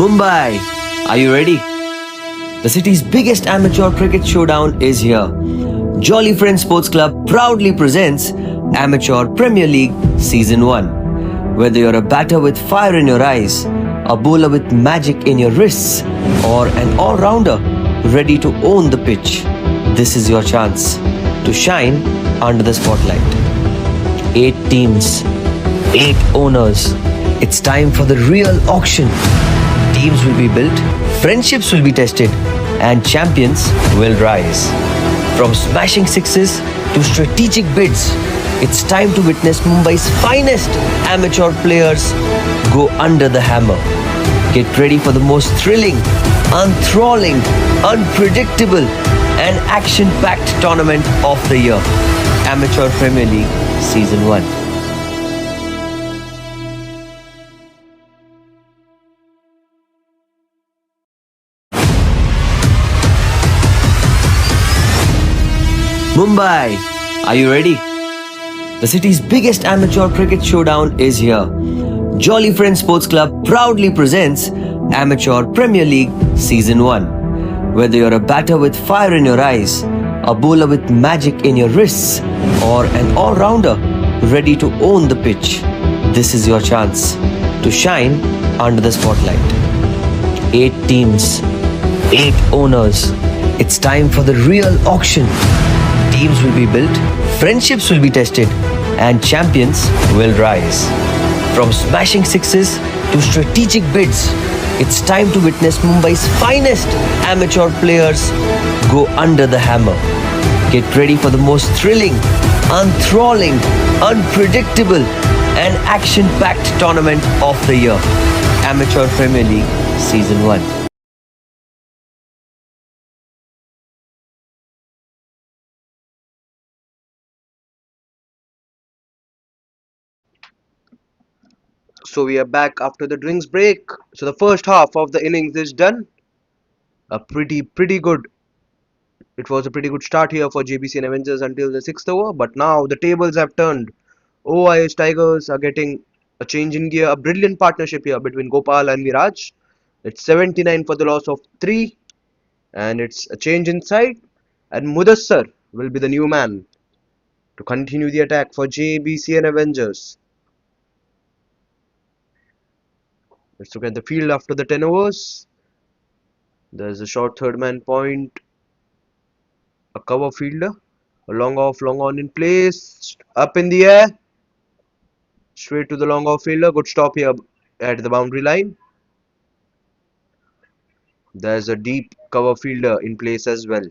Mumbai, are you ready? The city's biggest amateur cricket showdown is here. Jolly Friends Sports Club proudly presents Amateur Premier League Season 1. Whether you're a batter with fire in your eyes, a bowler with magic in your wrists, or an all-rounder ready to own the pitch, this is your chance to shine under the spotlight. 8 teams, 8 owners. It's time for the real auction. Teams will be built, friendships will be tested, and champions will rise. From smashing sixes to strategic bids, it's time to witness Mumbai's finest amateur players go under the hammer. Get ready for the most thrilling, enthralling, unpredictable, and action-packed tournament of the year. Amateur Premier League Season 1. Mumbai, are you ready? The city's biggest amateur cricket showdown is here. Jolly Friends Sports Club proudly presents Amateur Premier League Season 1. Whether you're a batter with fire in your eyes, a bowler with magic in your wrists, or an all-rounder ready to own the pitch, this is your chance to shine under the spotlight. 8 teams, 8 owners. It's time for the real auction. Teams will be built, friendships will be tested, and champions will rise. From smashing sixes to strategic bids, it's time to witness Mumbai's finest amateur players go under the hammer. Get ready for the most thrilling, enthralling, unpredictable, and action-packed tournament of the year. Amateur Premier League Season 1. So we are back after the drinks break. So the first half of the innings is done. A pretty good. It was a pretty good start here for Jbcn Avengers until the 6th over. But now the tables have turned. OIS Tigers are getting a change in gear. A brilliant partnership here between Gopal and Viraj. It's 79 for the loss of 3. And it's a change inside. And Mudassar will be the new man to continue the attack for Jbcn Avengers. Let's look at the field after the 10 overs. There's a short third man point, a cover fielder, a long off, long on in place, up in the air, straight to the long off fielder. Good stop here at the boundary line. There's a deep cover fielder in place as well.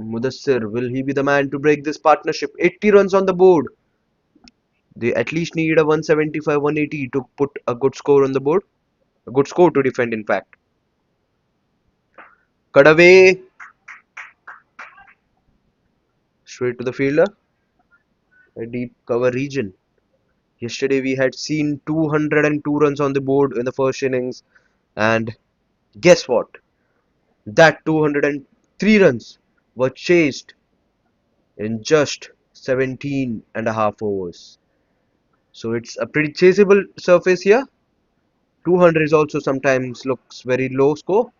Mudassir, will he be the man to break this partnership? 80 runs on the board. They at least need a 175, 180 to put a good score on the board. A good score to defend, in fact. Cut away. Straight to the fielder. A deep cover region. Yesterday we had seen 202 runs on the board in the first innings. And guess what? That 203 runs were chased in just 17 and a half overs. So it's a pretty chaseable surface here. 200 is also sometimes looks very low score.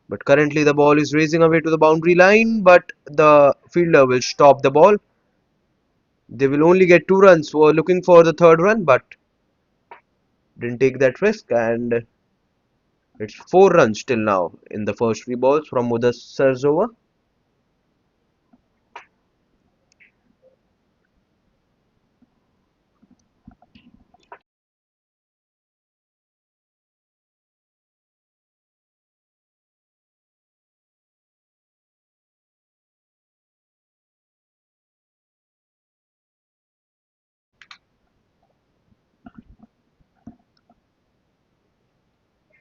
But currently the ball is racing away to the boundary line, but the fielder will stop the ball. They will only get 2 runs. Were looking for the third run, but didn't take that risk, and it's 4 runs till now in the first 3 balls from Mudassar's over.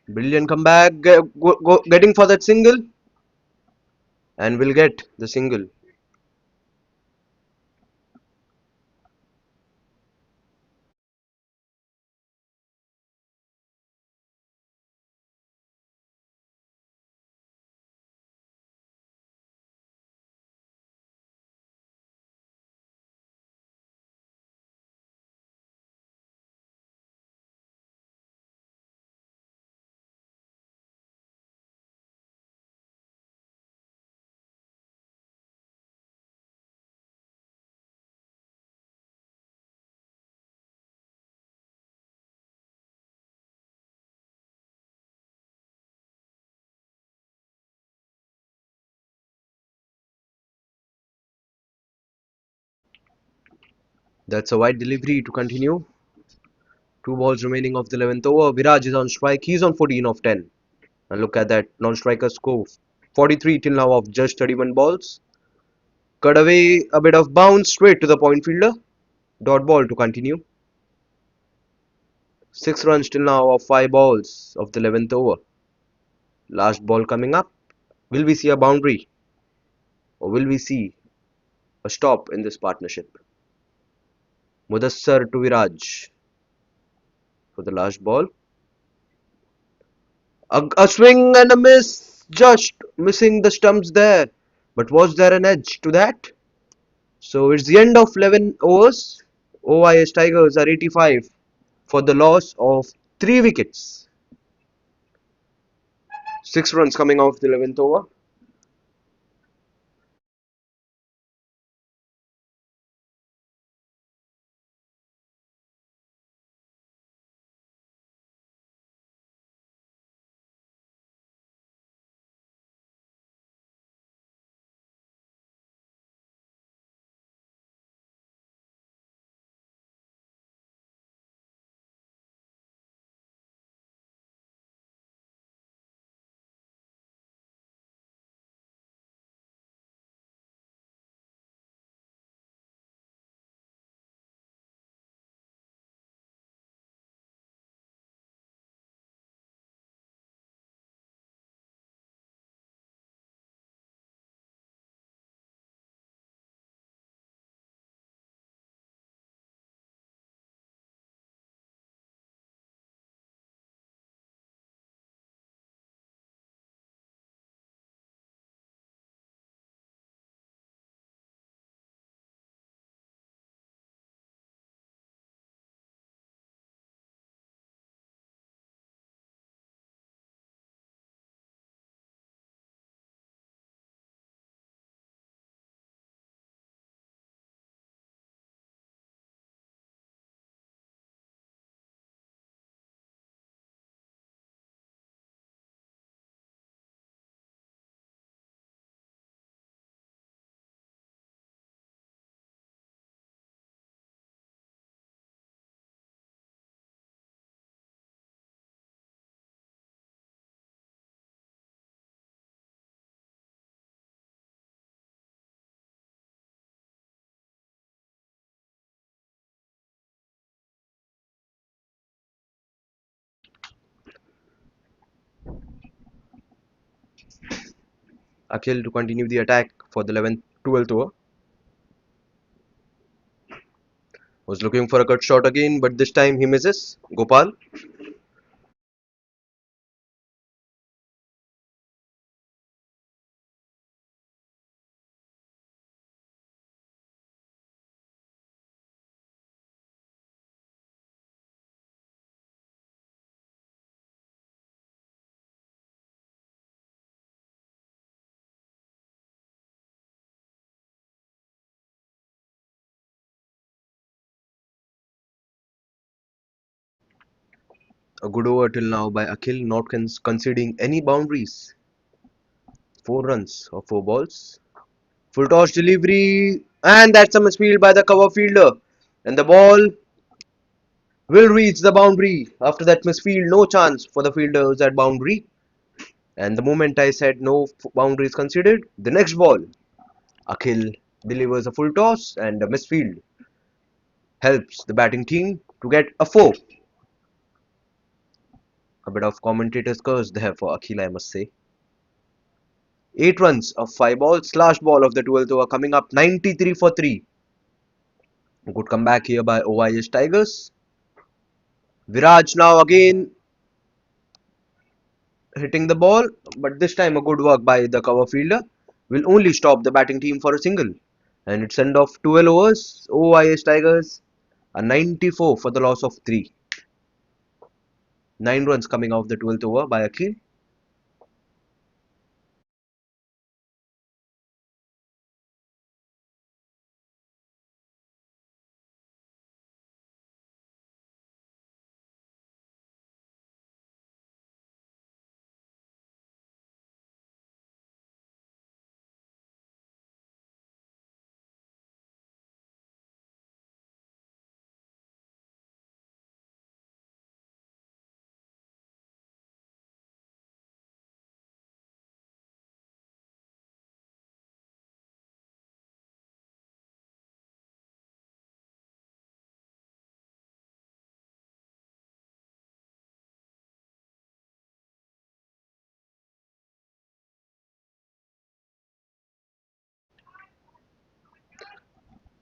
Brilliant comeback, getting for that single, and will get the single. That's a wide delivery to continue. 2 balls remaining of the 11th over. Viraj is on strike. He's on 14 of 10. And look at that non-striker score. 43 till now of just 31 balls. Cut away a bit of bounce straight to the point fielder. Dot ball to continue. 6 runs till now of 5 balls of the 11th over. Last ball coming up. Will we see a boundary or will we see a stop in this partnership? Mudassar to Viraj for the last ball. A swing and a miss. Just missing the stumps there. But was there an edge to that? So it's the end of 11 overs. OIS Tigers are 85 for the loss of 3 wickets. 6 runs coming off the 11th over. Akhil to continue the attack for the 11th, 12th over. Was looking for a cut shot again, but this time he misses. Gopal A good over till now by Akhil, not conceding any boundaries. 4 runs or 4 balls. Full toss delivery, and that's a misfield by the cover fielder. And the ball will reach the boundary. After that misfield, no chance for the fielders at boundary. And the moment I said no boundaries considered, the next ball, Akhil delivers a full toss and a misfield helps the batting team to get a 4. A bit of commentator's curse there for Akhil, I must say. 8 runs of 5 balls, last ball of the 12th over coming up 93 for 3. Good comeback here by OIS Tigers. Viraj now again hitting the ball, but this time a good work by the cover fielder will only stop the batting team for a single. And it's end of 12 overs. OIS Tigers a 94 for the loss of 3. 9 runs coming off the 12th over by Akhil.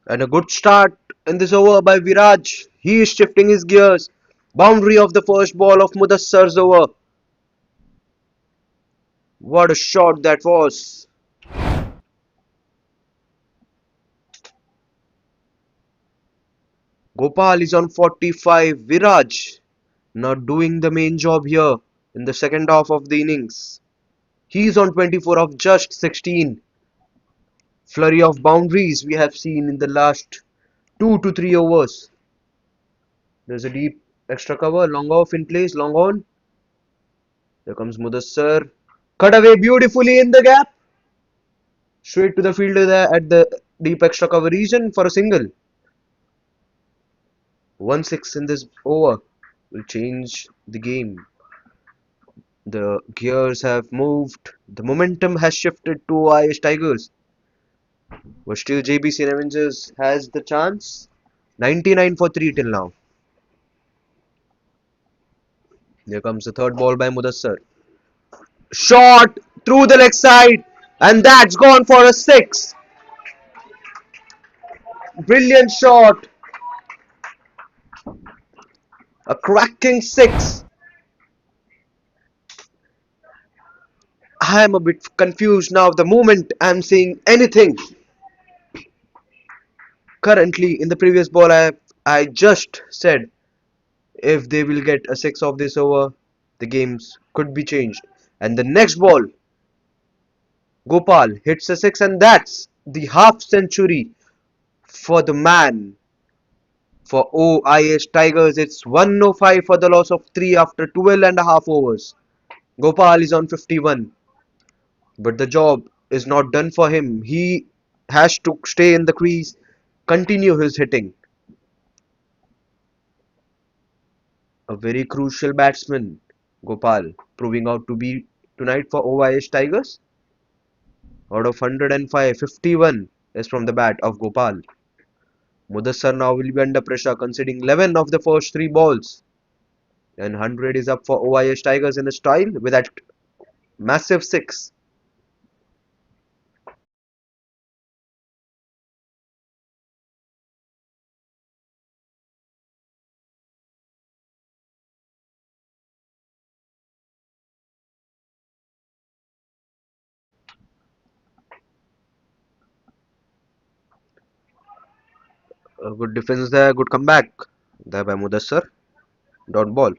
And a good start in this over by Viraj. He is shifting his gears. Boundary of the first ball of Mudassar's over. What a shot that was. Gopal is on 45. Viraj not doing the main job here in the second half of the innings. He is on 24 of just 16. Flurry of boundaries we have seen in the last 2 to 3 overs. There's a deep extra cover, long off in place, long on. Here comes Mudassar. Cut away beautifully in the gap. Straight to the fielder there at the deep extra cover region for a single. 1-6 in this over will change the game. The gears have moved. The momentum has shifted to IS Tigers. But still Jbcn Avengers has the chance. 99 for 3 till now. Here comes the third ball by Mudassar. Shot through the leg side, and that's gone for a 6. Brilliant shot. A cracking 6. I am a bit confused now. The moment I'm seeing anything currently in the previous ball, I just said if they will get a 6 of this over, the games could be changed. And the next ball, Gopal hits a 6, and that's the half century for the man. For OIS Tigers, it's 105 for the loss of 3 after 12 and a half overs. Gopal is on 51, but the job is not done for him. He has to stay in the crease, continue his hitting. A very crucial batsman, Gopal, proving out to be tonight for OIS Tigers. Out of 105, 51 is from the bat of Gopal. Mudassar now will be under pressure, conceding 11 of the first 3 balls. And 100 is up for OIS Tigers in a style with that massive 6. A good defense there, good comeback there by Mudassar. Dot ball.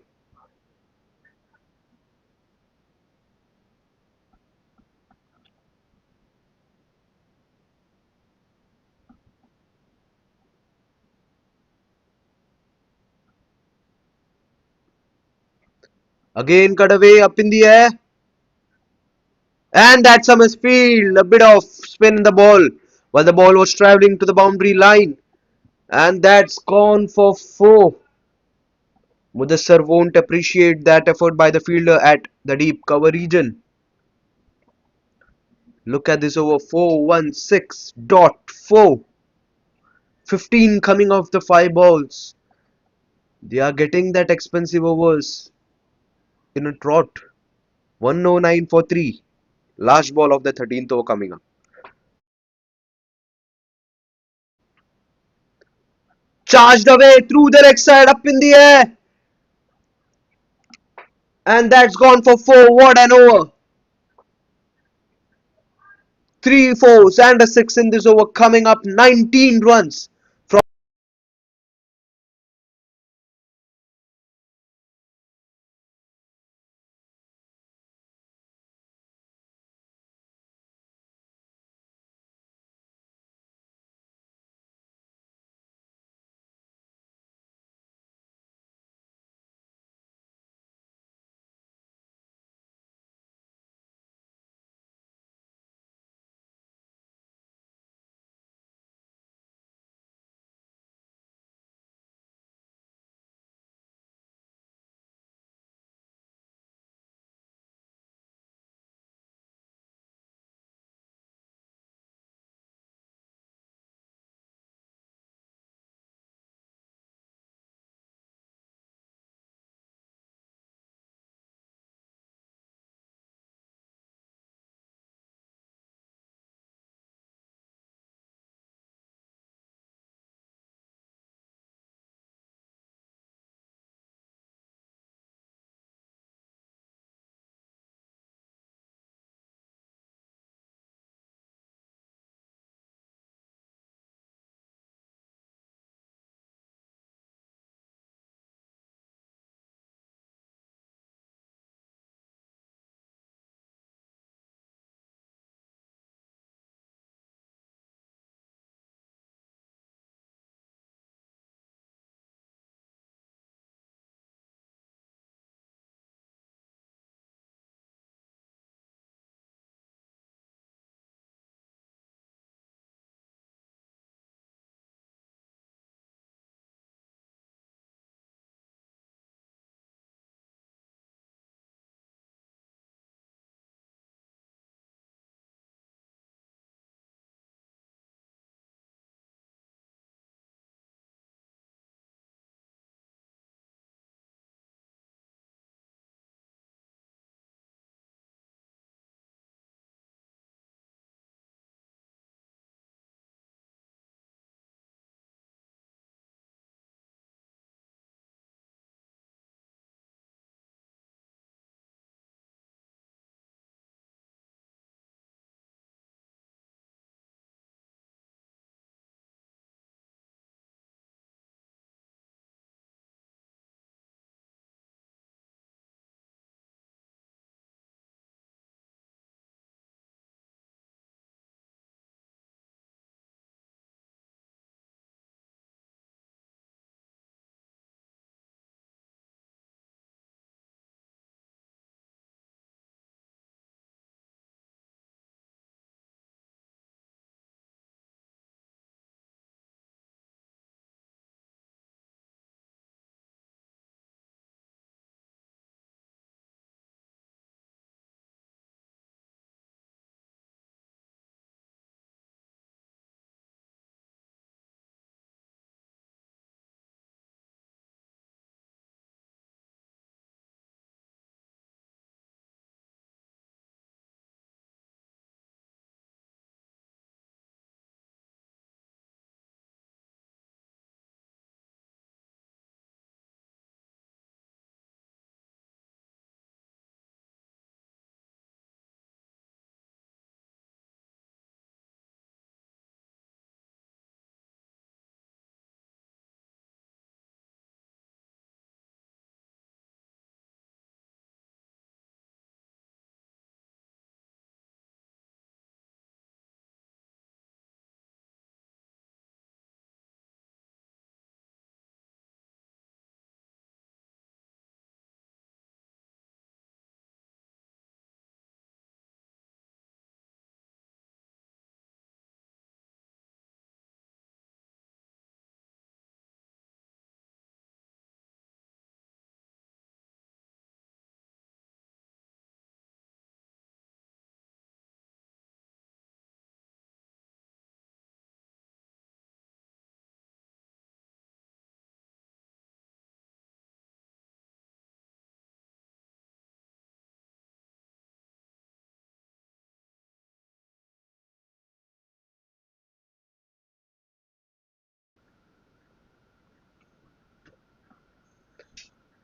Again cut away up in the air. And that's a misfield. A bit of spin in the ball while the ball was traveling to the boundary line. And that's gone for 4. Mudassar won't appreciate that effort by the fielder at the deep cover region. Look at this over 416.4. 15 coming off the 5 balls. They are getting that expensive overs in a trot. 109 for 3. Last ball of the 13th over coming up. Charged away through the leg side up in the air. And that's gone for 4. What an over. 3 fours and a 6 in this over coming up 19 runs.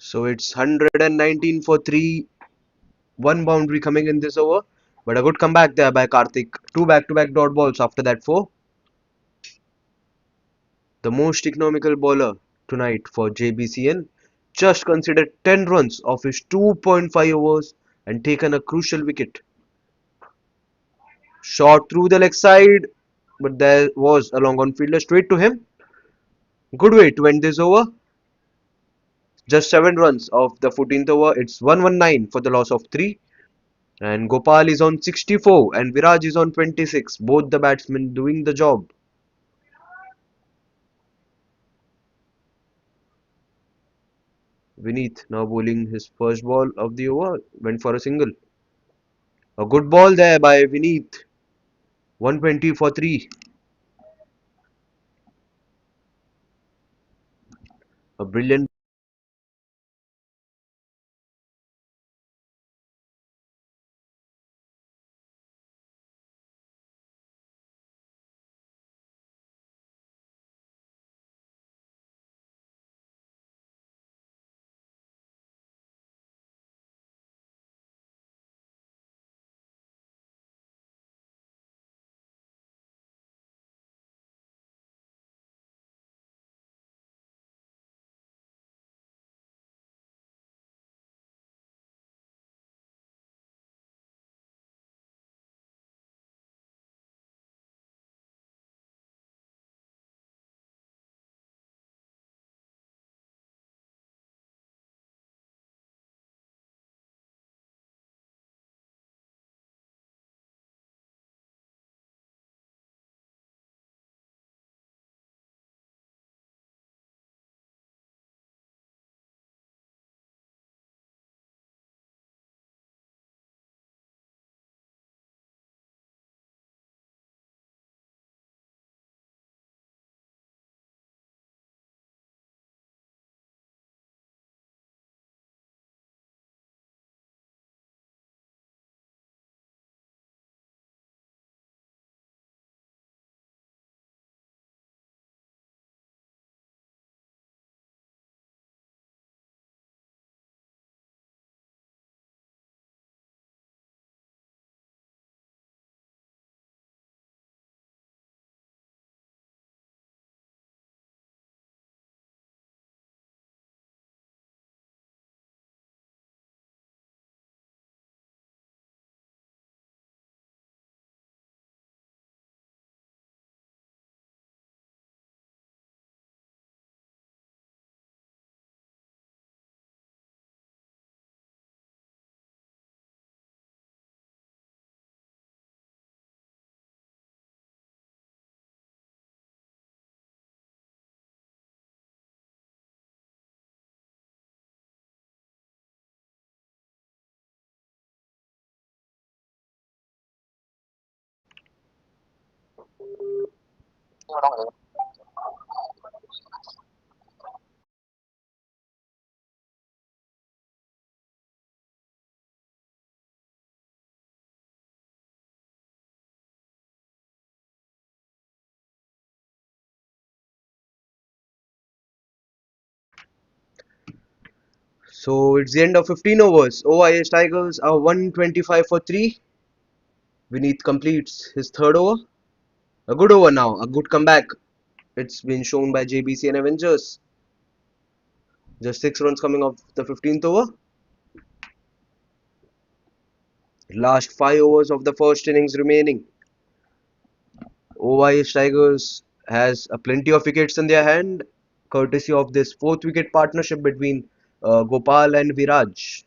So it's 119 for 3, one boundary coming in this over. But a good comeback there by Karthik. Two back-to-back dot balls after that four. The most economical bowler tonight for JBCN just considered 10 runs of his 2.5 overs and taken a crucial wicket. Shot through the leg side, but there was a long on fielder straight to him. Good way to end this over. Just 7 runs of the 14th over. It's 119 for the loss of 3. And Gopal is on 64 and Viraj is on 26. Both the batsmen doing the job. Vineet now bowling his first ball of the over. Went for a single. A good ball there by Vineet. 120 for 3. A brilliant. So it's the end of 15 overs. OIS Tigers are 125 for 3. Vineet completes his third over. A good over now. A good comeback. It's been shown by JBCN Avengers. Just 6 runs coming off the 15th over. Last 5 overs of the first innings remaining. OIS Tigers has a plenty of wickets in their hand, courtesy of this fourth wicket partnership between Gopal and Viraj.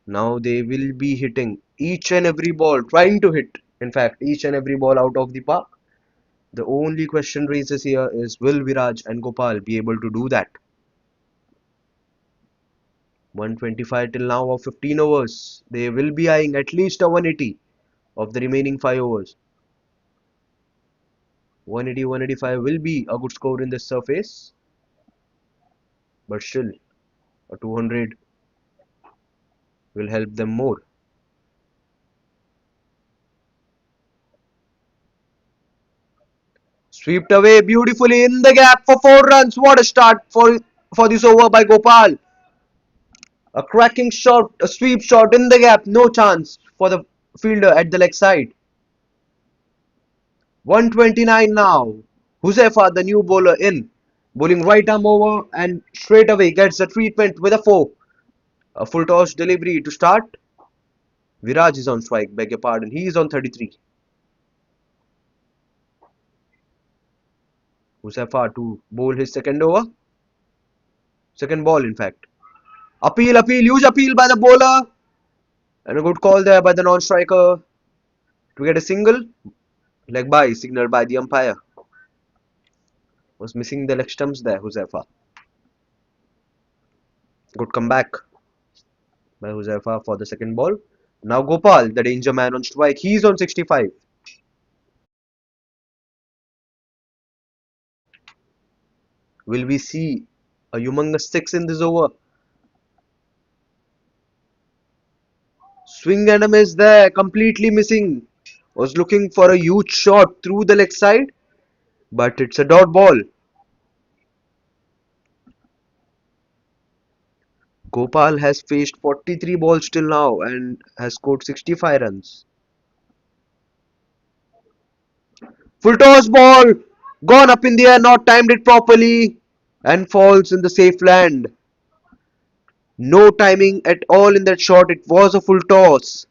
Now they will be hitting each and every ball, trying to hit, in fact, each and every ball out of the park. The only question raises here is, will Viraj and Gopal be able to do that? 125 till now of 15 overs. They will be eyeing at least a 180 of the remaining 5 overs. 180, 185 will be a good score in this surface, but still, a 200 will help them more. Swept away beautifully in the gap for 4 runs. What a start for for this over by Gopal. A cracking shot, a sweep shot in the gap. No chance for the fielder at the leg side. 129 now. Huzefa, the new bowler, in. Bowling right arm over and straight away gets the treatment with a 4. A full toss delivery to start. Viraj is on strike, beg your pardon. He is on 33. Huzefa to bowl his second over. Second ball, in fact. Huge appeal by the bowler. And a good call there by the non-striker to get a single. Leg by, signaled by the umpire. Was missing the leg stumps there, Huzefa. Good comeback by Huzefa for the second ball. Now Gopal, the danger man on strike. He's on 65. Will we see a humongous 6 in this over? Swing and a miss there, completely missing. Was looking for a huge shot through the leg side, but it's a dot ball. Gopal has faced 43 balls till now and has scored 65 runs. Full toss ball, gone up in the air, not timed it properly, and falls in the safe land. No timing at all in that shot. It was a full toss.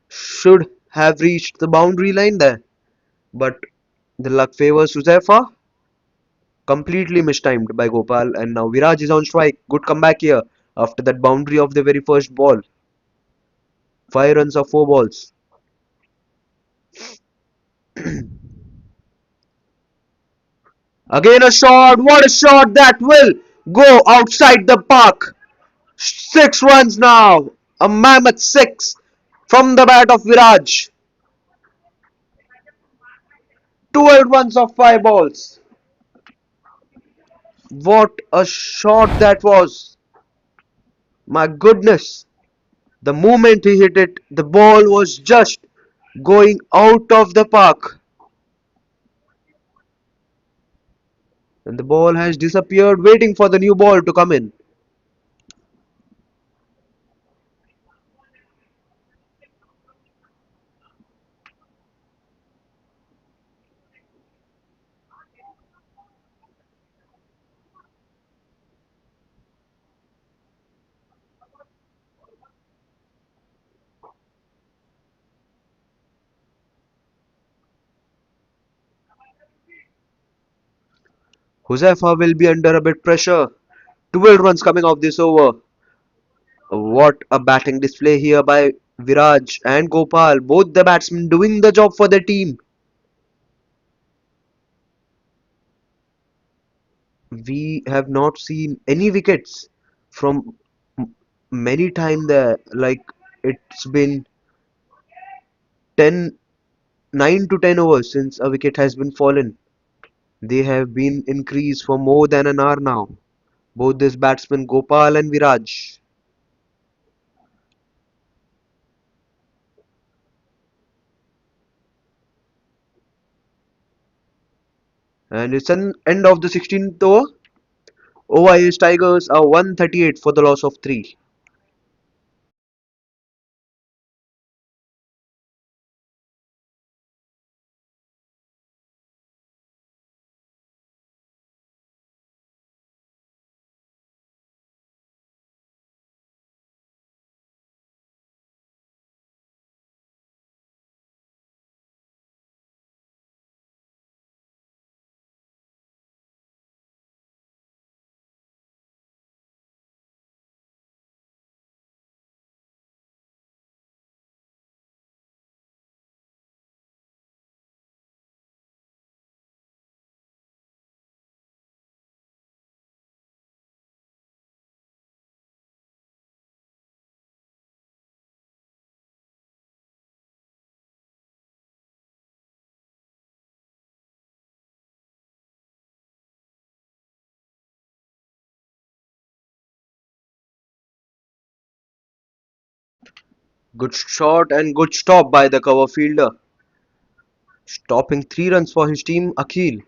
Should have reached the boundary line there, but the luck favors Huzefa. Completely mistimed by Gopal, and now Viraj is on strike. Good comeback here after that boundary of the very first ball. 5 runs of 4 balls. Again a shot. What a shot that will go outside the park. 6 runs now. A mammoth 6 from the bat of Viraj. 12 runs of 5 balls. What a shot that was. My goodness. The moment he hit it, the ball was just going out of the park. And the ball has disappeared, waiting for the new ball to come in. Josefa will be under a bit pressure. 12 runs coming off this over. What a batting display here by Viraj and Gopal. Both the batsmen doing the job for their team. We have not seen any wickets from many time there. Like it's been 10, 9 to 10 overs since a wicket has been fallen. They have been in crease for more than an hour now. Both these batsmen Gopal and Viraj. And it's an end of the 16th over. OIS Tigers are 138 for the loss of 3. Good shot and good stop by the cover fielder. Stopping 3 runs for his team, Akhil.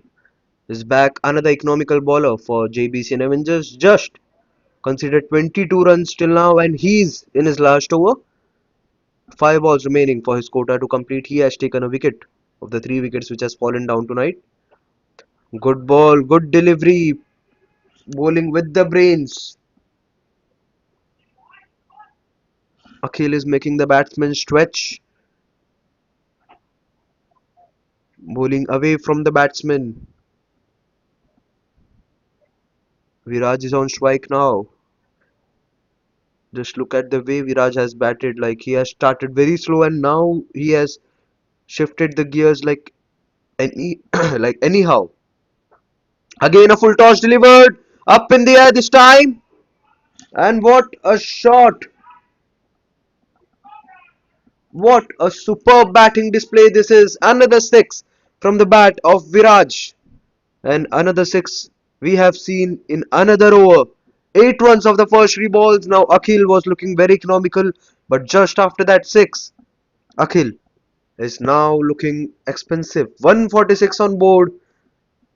is back. Another economical bowler for Jbcn Avengers. Just considered 22 runs till now, and he's in his last over. 5 balls remaining for his quota to complete. He has taken a wicket of the 3 wickets which has fallen down tonight. Good ball, good delivery, bowling with the brains. Akhil is making the batsman stretch, bowling away from the batsman. Viraj is on strike now. Just look at the way Viraj has batted. Like he has started very slow and now he has shifted the gears like any like anyhow. Again a full toss delivered up in the air this time. And what a shot! What a superb batting display this is. Another six from the bat of Viraj. And another six we have seen in another over. 8 runs of the first 3 balls. Now Akhil was looking very economical, but just after that six, Akhil is now looking expensive. 146 on board.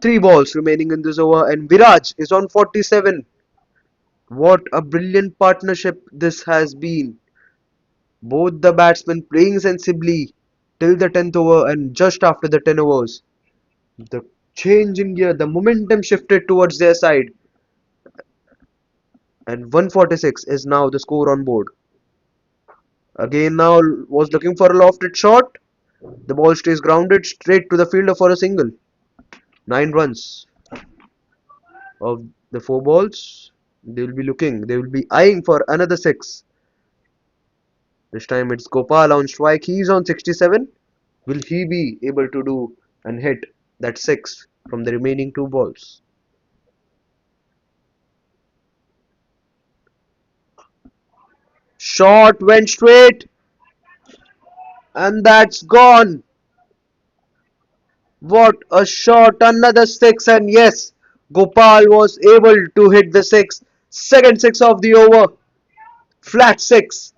3 balls remaining in this over, and Viraj is on 47. What a brilliant partnership this has been. Both the batsmen playing sensibly till the 10th over, and just after the 10 overs, the change in gear, the momentum shifted towards their side, and 146 is now the score on board. Again, now was looking for a lofted shot. The ball stays grounded straight to the fielder for a single. 9 runs of the 4 balls. They will be eyeing for another six. This time it's Gopal on strike. He's on 67. Will he be able to do and hit that six from the remaining 2 balls? Shot went straight and that's gone. What a shot! Another six, and yes, Gopal was able to hit the six. Second six of the over. Flat six.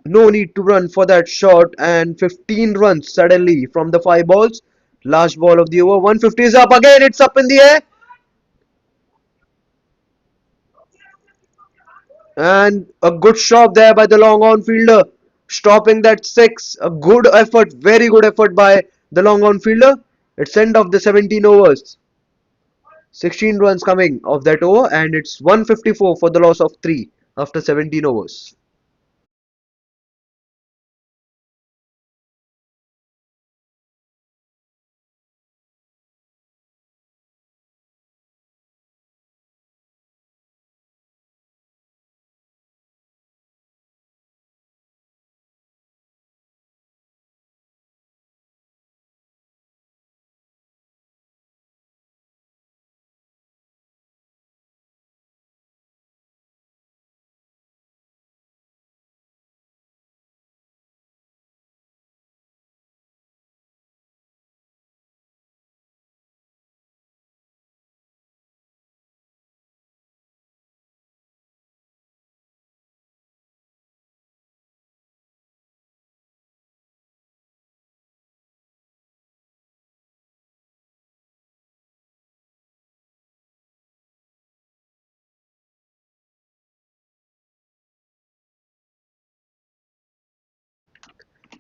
No need to run for that shot, and 15 runs suddenly from the 5 balls. Last ball of the over. 150 is up again. It's up in the air. And a good shot there by the long on fielder, stopping that six. A good effort, very good effort by the long on fielder. It's end of the 17 overs. 16 runs coming off that over, and it's 154 for the loss of 3 after 17 overs.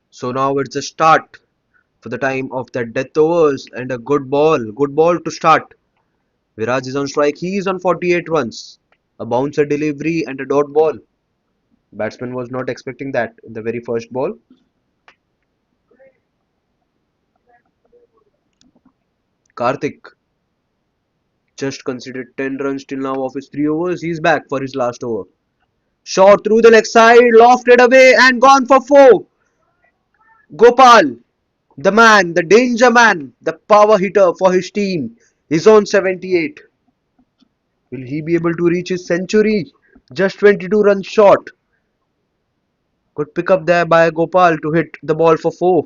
So now it's a start for the time of the death overs and a good ball to start. Viraj is on strike. He is on 48 runs. A bouncer delivery and a dot ball. Batsman was not expecting that in the very first ball. Karthik just considered 10 runs till now of his 3 overs. He's back for his last over. Shot through the leg side, lofted away and gone for 4. Gopal, the man, the danger man, the power hitter for his team, is on 78. Will he be able to reach his century? Just 22 runs short. Good pick up there by Gopal to hit the ball for 4.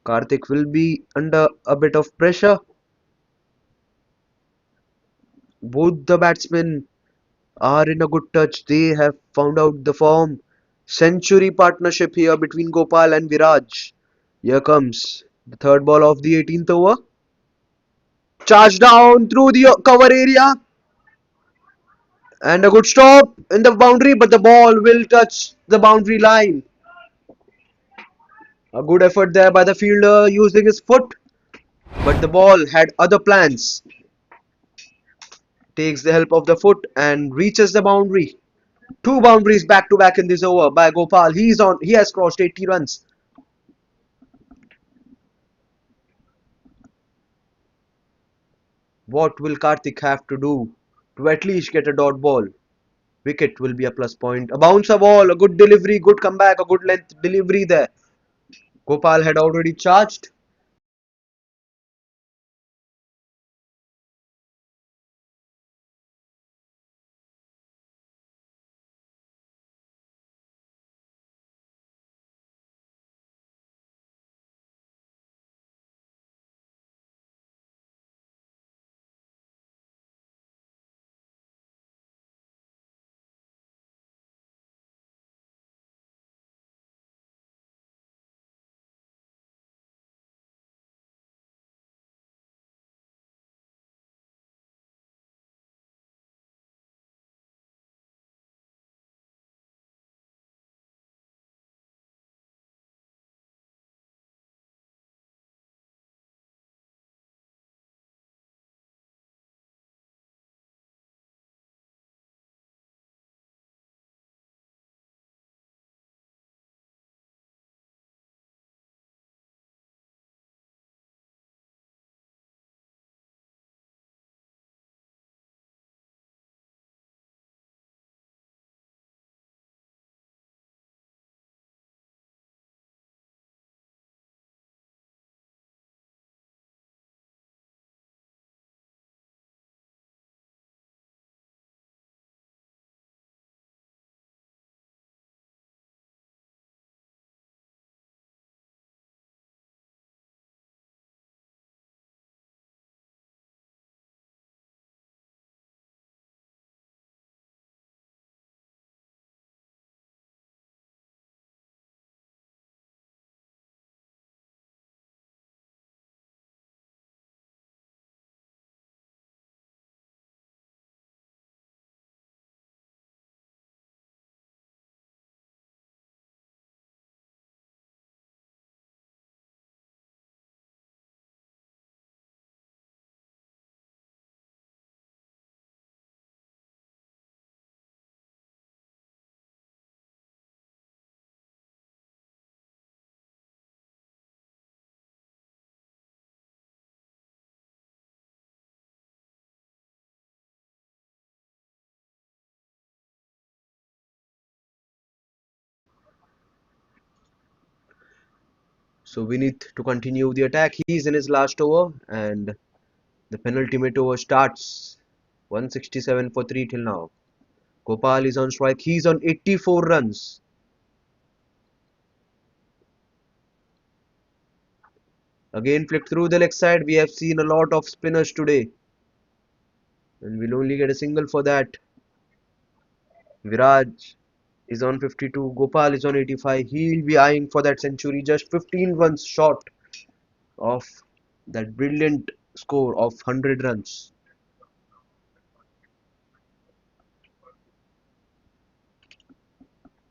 Karthik will be under a bit of pressure. Both the batsmen are in a good touch. They have found out the form. Century partnership here between Gopal and Viraj. Here comes the third ball of the 18th over. Charge down through the cover area. And a good stop in the boundary, but the ball will touch the boundary line. A good effort there by the fielder using his foot, but the ball had other plans. Takes the help of the foot and reaches the boundary. Two boundaries back to back in this over by Gopal. He has crossed 80 runs. What will Karthik have to do to at least get a dot ball? Wicket will be a plus point. A bouncer ball, a good delivery, good comeback, a good length delivery there. Gopal had already charged. So we need to continue the attack. He's in his last over and the penultimate over starts. 167 for 3 till now. Gopal is on strike. He's on 84 runs. Again flicked through the leg side. We have seen a lot of spinners today. And we'll only get a single for that. Viraj is on 52. Gopal is on 85. He'll be eyeing for that century. Just 15 runs short of that brilliant score of 100 runs.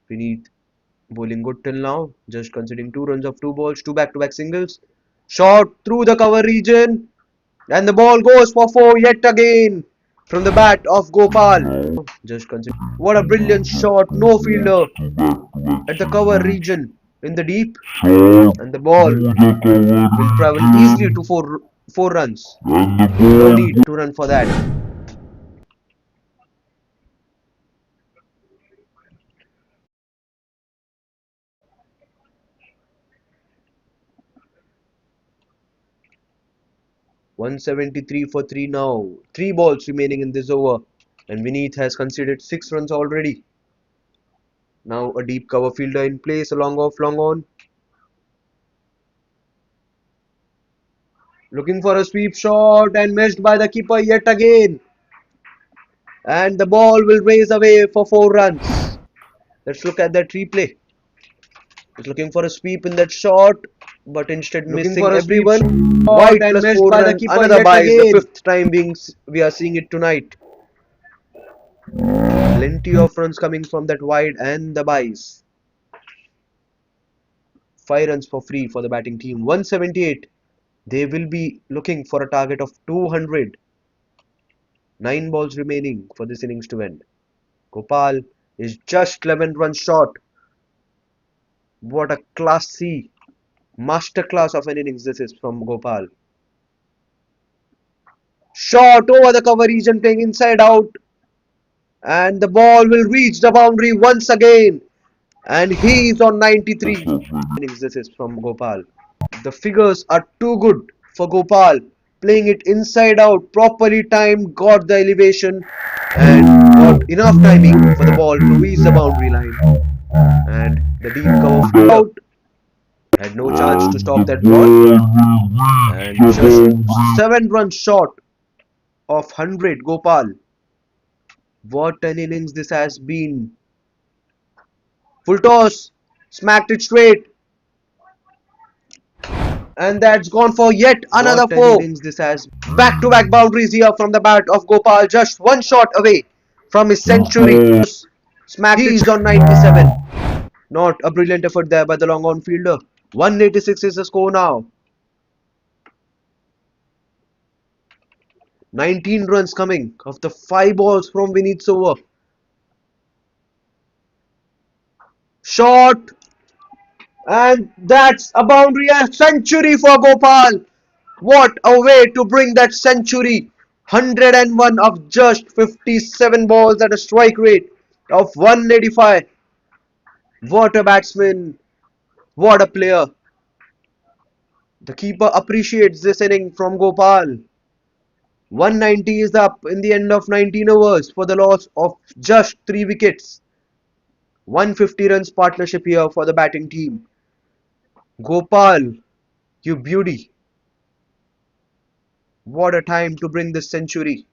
Beneath bowling good till now. Just conceding 2 runs of 2 balls. Two back-to-back singles. Shot through the cover region. And the ball goes for 4 yet again from the bat of Gopal. Just consider what a brilliant shot, no fielder at the cover region in the deep, and the ball will travel easily to four runs. No need to run for that. 173 for 3 now. 3 balls remaining in this over, and Vineeth has conceded 6 runs already. Now a deep cover fielder in place, a long off, long on. Looking for a sweep shot and missed by the keeper yet again. And the ball will race away for 4 runs. Let's look at that replay. He's looking for a sweep in that shot, but instead missing everyone. Wide And plus missed 4 by the run. keeper Another yet bye is the again. fifth time we are seeing it tonight. Plenty of runs coming from that wide and the byes. 5 runs for free for the batting team. 178. They will be looking for a target of 200. 9 balls remaining for this innings to end. Gopal is just 11 runs short. What a classy masterclass of an innings this is from Gopal. Shot over the cover region playing inside out. And the ball will reach the boundary once again. And he's on 93. Innings this is from Gopal. The figures are too good for Gopal. Playing it inside out, properly timed, got the elevation and got enough timing for the ball to reach the boundary line. And the deep cover fielder had no chance to stop that ball. And just 7 runs short of 100, Gopal. What an innings this has been. Full toss, smacked it straight, and that's gone for yet another What an 4. innings this has. Back-to-back boundaries here from the bat of Gopal, just one shot away from his century. Smacked He's on 97. Not a brilliant effort there by the long-on fielder. 186 is the score now. 19 runs coming of the 5 balls from Vinith's over. Shot, and that's a boundary, a century for Gopal. What a way to bring that century. 101 of just 57 balls at a strike rate of 185. What a batsman. What a player. The keeper appreciates this inning from Gopal. 190 is up in the end of 19 overs for the loss of just 3 wickets. 150 runs partnership here for the batting team. Gopal, you beauty. What a time to bring this century.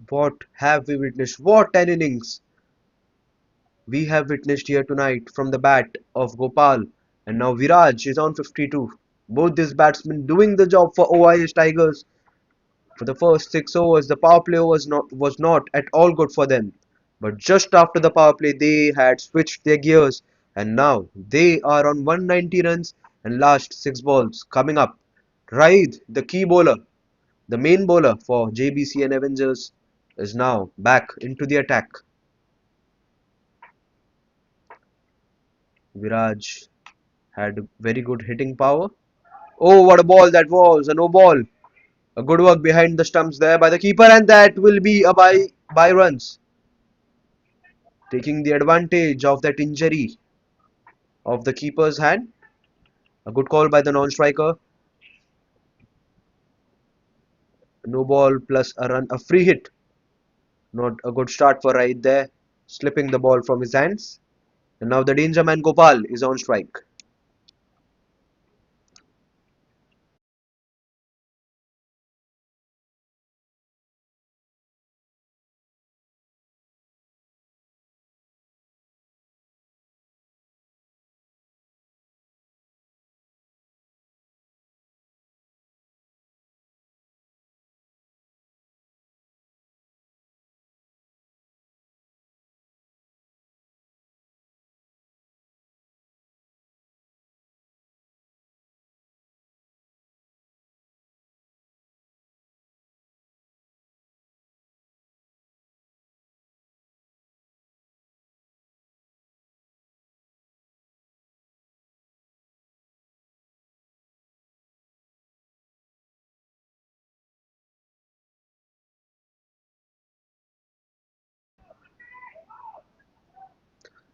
What have we witnessed? What an innings we have witnessed here tonight from the bat of Gopal. And now Viraj is on 52. Both these batsmen doing the job for OIS Tigers. For the first 6 overs, the power play was not at all good for them. But just after the power play, they had switched their gears, and now they are on 190 runs and last 6 balls coming up. Raid, the key bowler, the main bowler for Jbcn Avengers, is now back into the attack. Viraj had very good hitting power. Oh, what a ball that was! A no ball. A good work behind the stumps there by the keeper, and that will be a by runs. Taking the advantage of that injury of the keeper's hand. A good call by the non-striker. No ball plus a run, a free hit. Not a good start for right there. Slipping the ball from his hands. And now the danger man Gopal is on strike.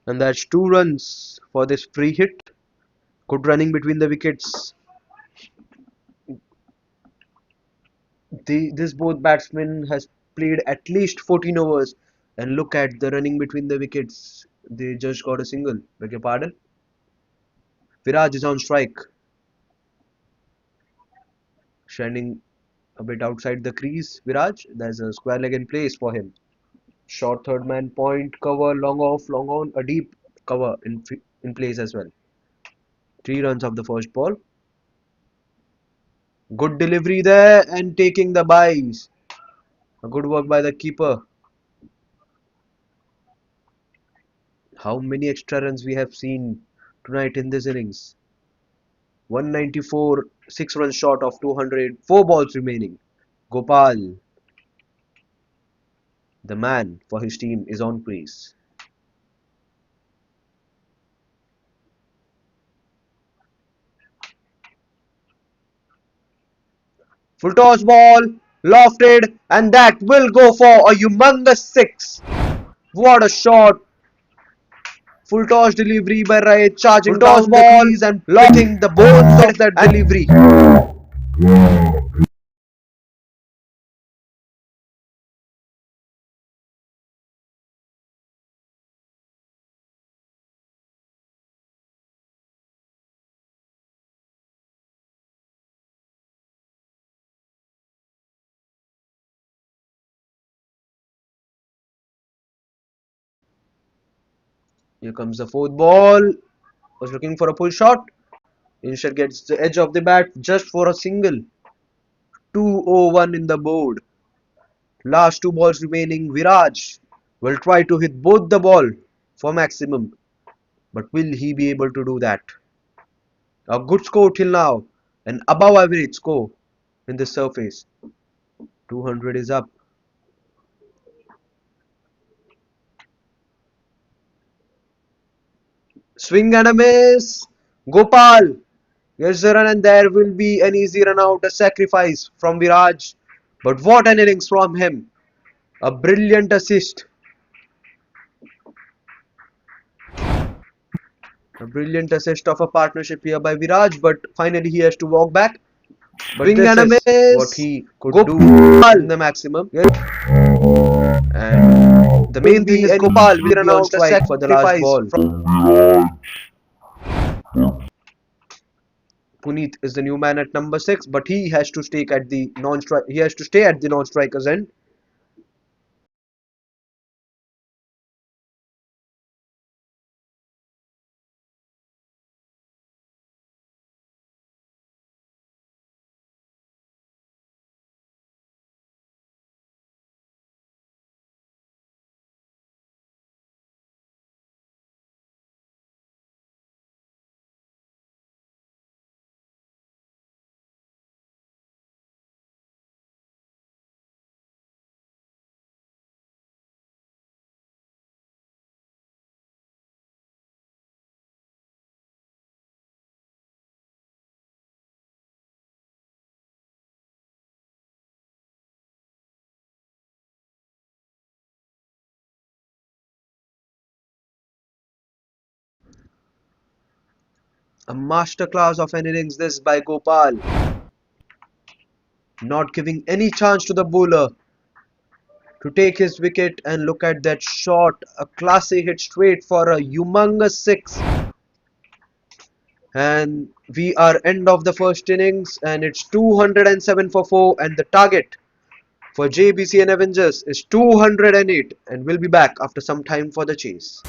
And that's 2 runs for this free hit. Good running between the wickets. This both batsmen has played at least 14 overs. And look at the running between the wickets. They just got a single. Beg your pardon. Viraj is on strike. standing a bit outside the crease. Viraj, there's a square leg in place for him. Short third man point cover, long off, long on, a deep cover in place as well. 3 runs of the first ball. Good delivery there and taking the byes. A good work by the keeper. How many extra runs we have seen tonight in this innings? 194, 6 runs short of 200, 4 balls remaining. Gopal, the man for his team, is on crease. Full toss ball, lofted, and that will go for a humongous 6. What a shot! Full toss delivery by Rai, charging down the crease and hitting the bones of that delivery. Here comes the fourth ball. Was looking for a pull shot. Instead gets the edge of the bat just for a single. 201 in the board. Last 2 balls remaining. Viraj will try to hit both the ball for maximum. But will he be able to do that? A good score till now. An above average score in the surface. 200 is up. Swing and a miss. Gopal gets the run and there will be an easy run out. A sacrifice from Viraj. But what an innings from him. A brilliant assist. A brilliant assist of a partnership here by Viraj, but finally he has to walk back. But swing and a miss. What he could do in the maximum. And the main thing is Gopal will run out a strike for the last ball. Puneet is the new man at number 6, but he has to stay at the non-strike. He has to stay at the non-striker's end. A masterclass of an innings this by Gopal. Not giving any chance to the bowler to take his wicket, and look at that shot. A classy hit straight for a humongous 6. And we are end of the first innings and it's 207 for 4 and the target for Jbcn Avengers is 208 and we'll be back after some time for the chase.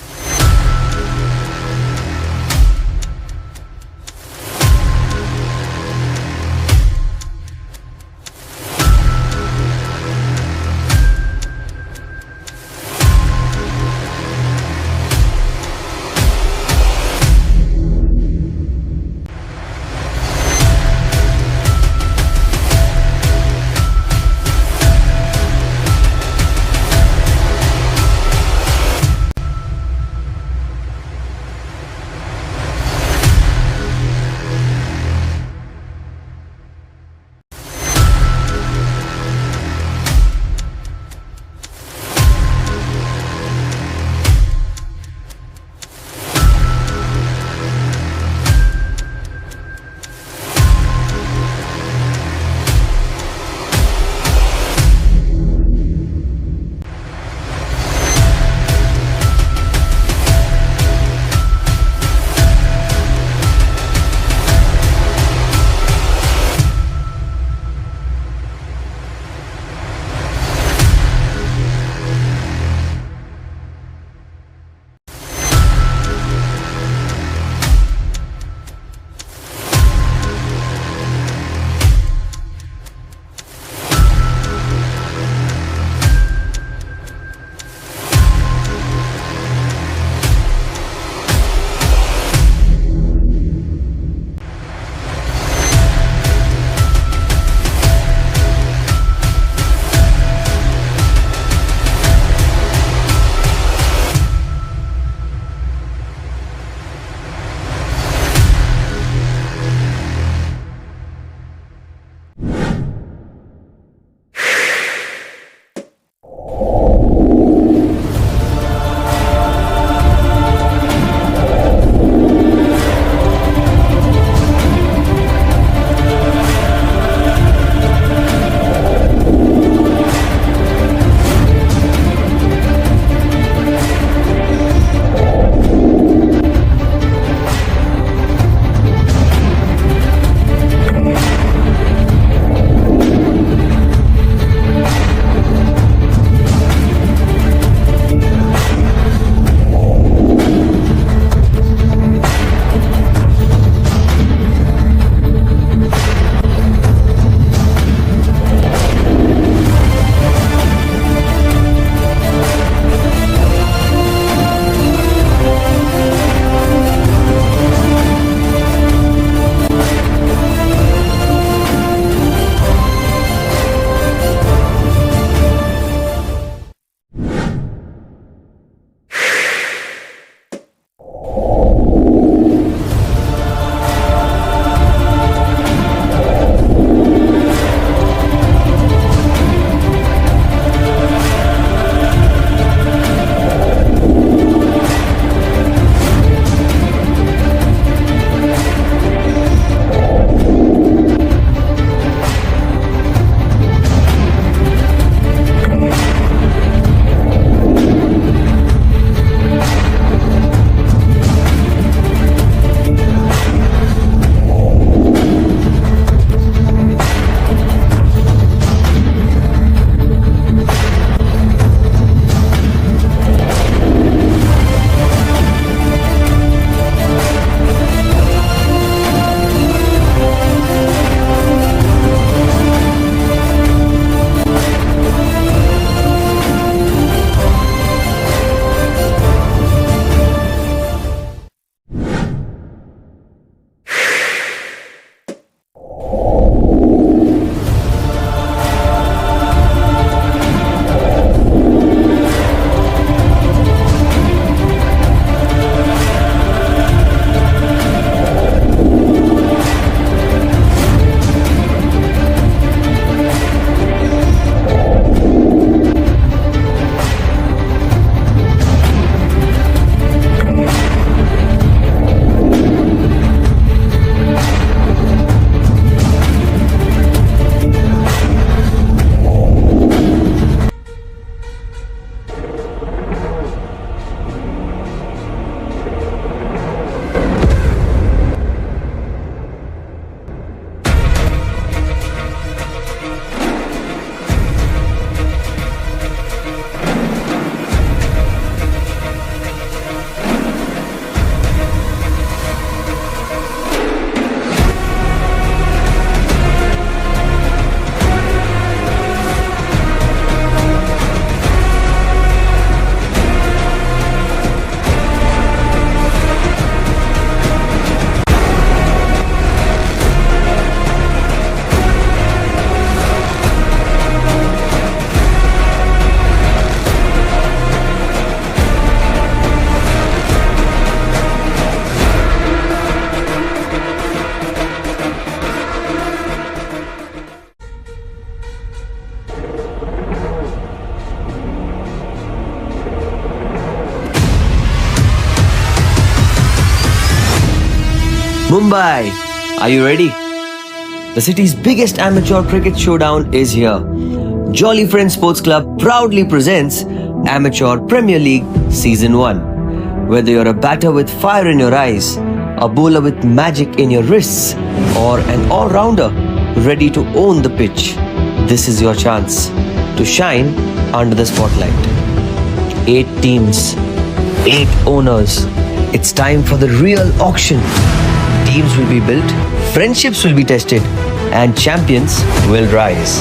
Mumbai, are you ready? The city's biggest amateur cricket showdown is here. Jolly Friends Sports Club proudly presents Amateur Premier League Season 1. Whether you're a batter with fire in your eyes, a bowler with magic in your wrists, or an all-rounder ready to own the pitch, this is your chance to shine under the spotlight. 8 teams, 8 owners. It's time for the real auction. Teams will be built, friendships will be tested, and champions will rise.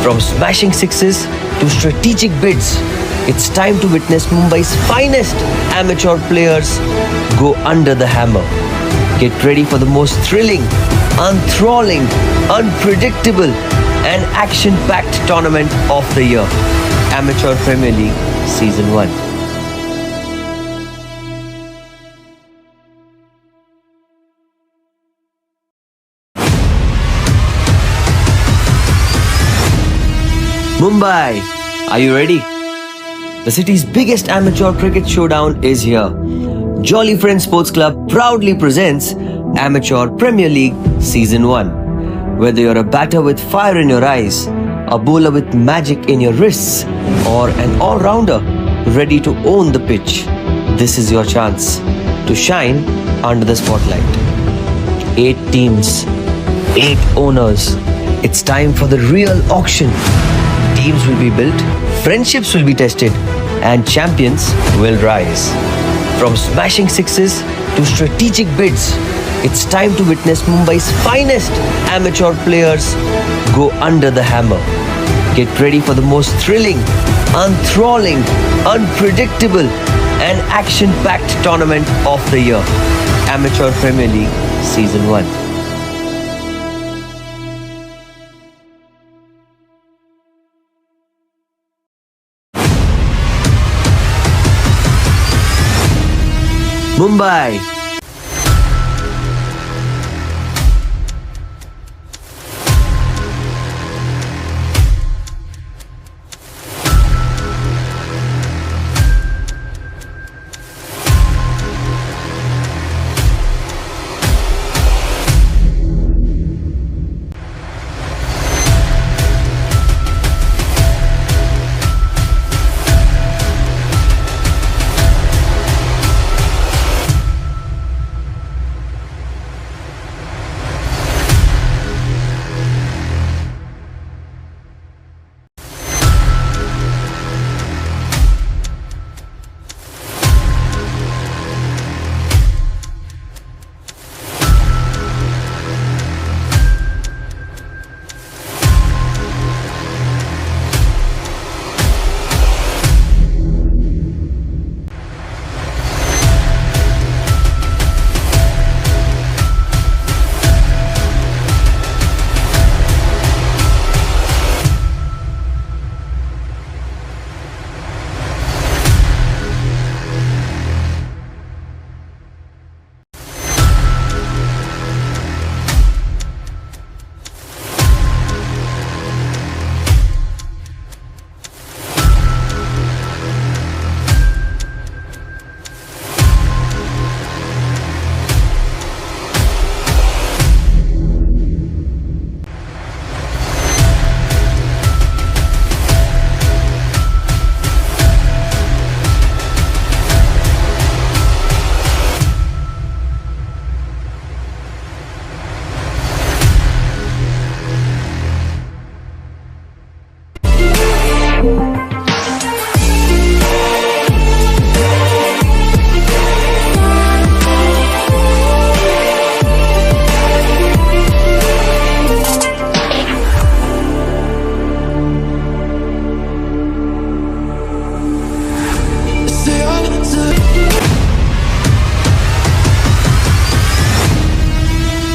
From smashing sixes to strategic bids, it's time to witness Mumbai's finest amateur players go under the hammer. Get ready for the most thrilling, enthralling, unpredictable, and action-packed tournament of the year. Amateur Premier League Season 1. Mumbai, are you ready? The city's biggest amateur cricket showdown is here. Jolly Friends Sports Club proudly presents Amateur Premier League Season 1. Whether you're a batter with fire in your eyes, a bowler with magic in your wrists, or an all-rounder ready to own the pitch, this is your chance to shine under the spotlight. 8 teams, 8 owners. It's time for the real auction. Teams will be built, friendships will be tested, and champions will rise. From smashing sixes to strategic bids, it's time to witness Mumbai's finest amateur players go under the hammer. Get ready for the most thrilling, enthralling, unpredictable, and action-packed tournament of the year. Amateur Premier League Season 1. Mumbai.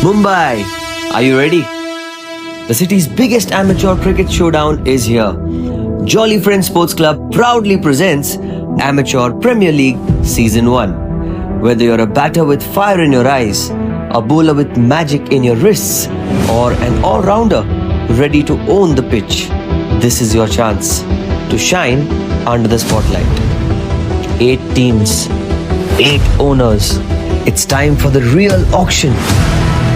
Mumbai, are you ready? The city's biggest amateur cricket showdown is here. Jolly Friends Sports Club proudly presents Amateur Premier League Season 1. Whether you're a batter with fire in your eyes, a bowler with magic in your wrists, or an all-rounder ready to own the pitch, this is your chance to shine under the spotlight. 8 teams, 8 owners. It's time for the real auction.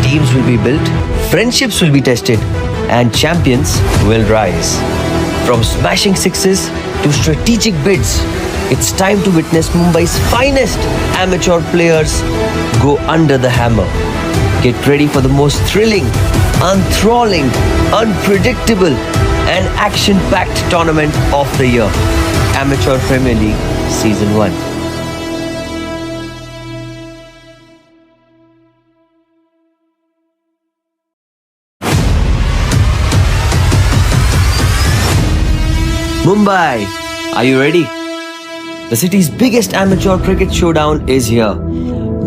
Teams will be built, friendships will be tested, and champions will rise. From smashing sixes to strategic bids, it's time to witness Mumbai's finest amateur players go under the hammer. Get ready for the most thrilling, enthralling, unpredictable, and action-packed tournament of the year. Amateur Premier League Season 1. Mumbai, are you ready? The city's biggest amateur cricket showdown is here.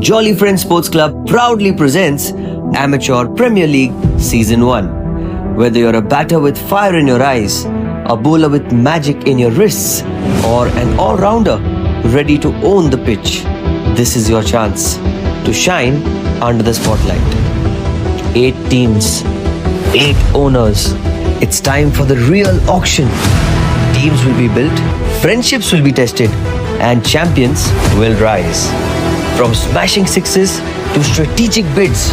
Jolly Friends Sports Club proudly presents Amateur Premier League Season 1. Whether you're a batter with fire in your eyes, a bowler with magic in your wrists, or an all-rounder ready to own the pitch, this is your chance to shine under the spotlight. 8 teams, 8 owners. It's time for the real auction. Teams will be built, friendships will be tested, and champions will rise. From smashing sixes to strategic bids,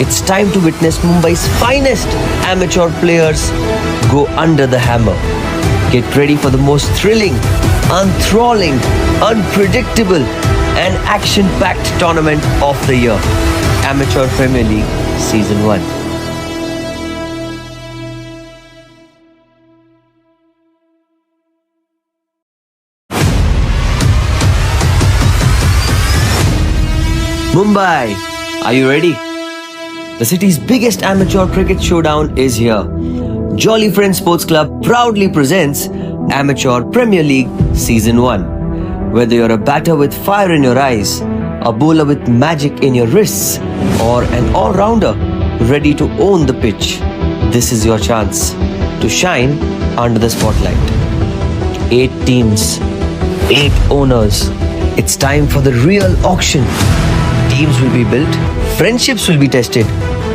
it's time to witness Mumbai's finest amateur players go under the hammer. Get ready for the most thrilling, enthralling, unpredictable, and action-packed tournament of the year. Amateur Premier League Season 1. Mumbai, are you ready? The city's biggest amateur cricket showdown is here. Jolly Friends Sports Club proudly presents Amateur Premier League Season 1. Whether you're a batter with fire in your eyes, a bowler with magic in your wrists, or an all-rounder ready to own the pitch, this is your chance to shine under the spotlight. 8 teams, 8 owners. It's time for the real auction. Teams will be built, friendships will be tested,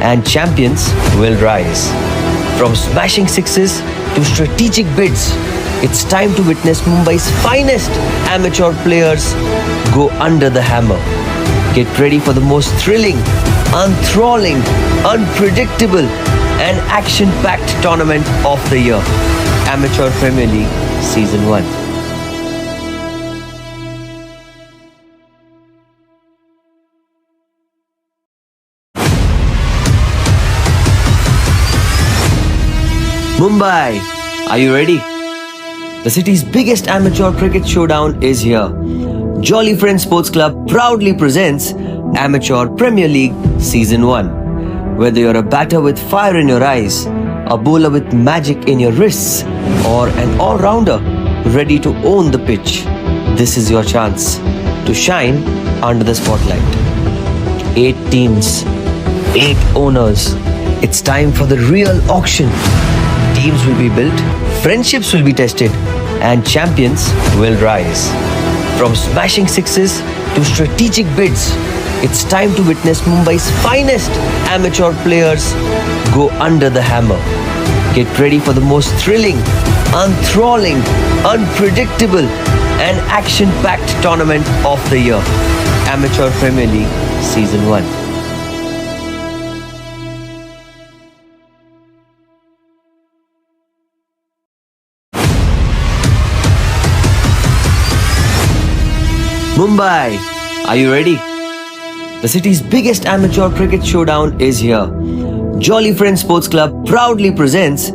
and champions will rise. From smashing sixes to strategic bids, it's time to witness Mumbai's finest amateur players go under the hammer. Get ready for the most thrilling, enthralling, unpredictable, and action-packed tournament of the year. Amateur Premier League Season 1. Mumbai, are you ready? The city's biggest amateur cricket showdown is here. Jolly Friends Sports Club proudly presents Amateur Premier League Season 1. Whether you're a batter with fire in your eyes, a bowler with magic in your wrists, or an all-rounder ready to own the pitch, this is your chance to shine under the spotlight. 8 teams, 8 owners. It's time for the real auction. Teams will be built, friendships will be tested, and champions will rise. From smashing sixes to strategic bids, it's time to witness Mumbai's finest amateur players go under the hammer. Get ready for the most thrilling, enthralling, unpredictable, and action-packed tournament of the year. Amateur Premier League Season 1. Mumbai, are you ready? The city's biggest amateur cricket showdown is here. Jolly Friends Sports Club proudly presents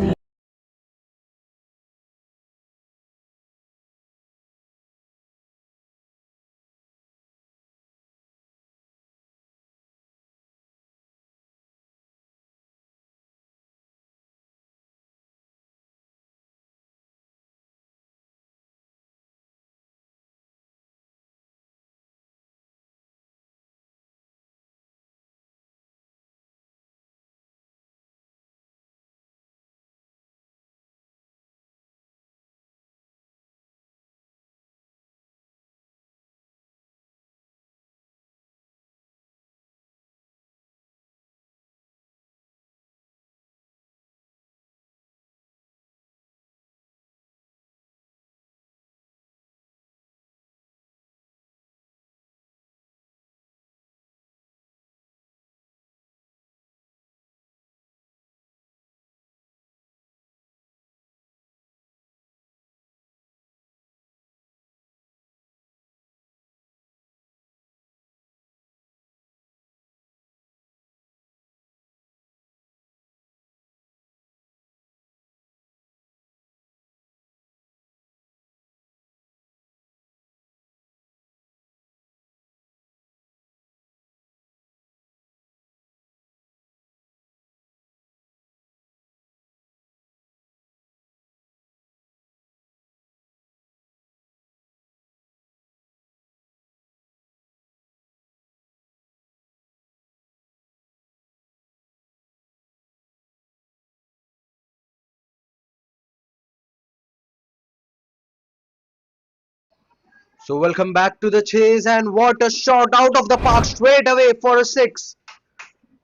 So welcome back to the chase, and what a shot out of the park straight away for a six.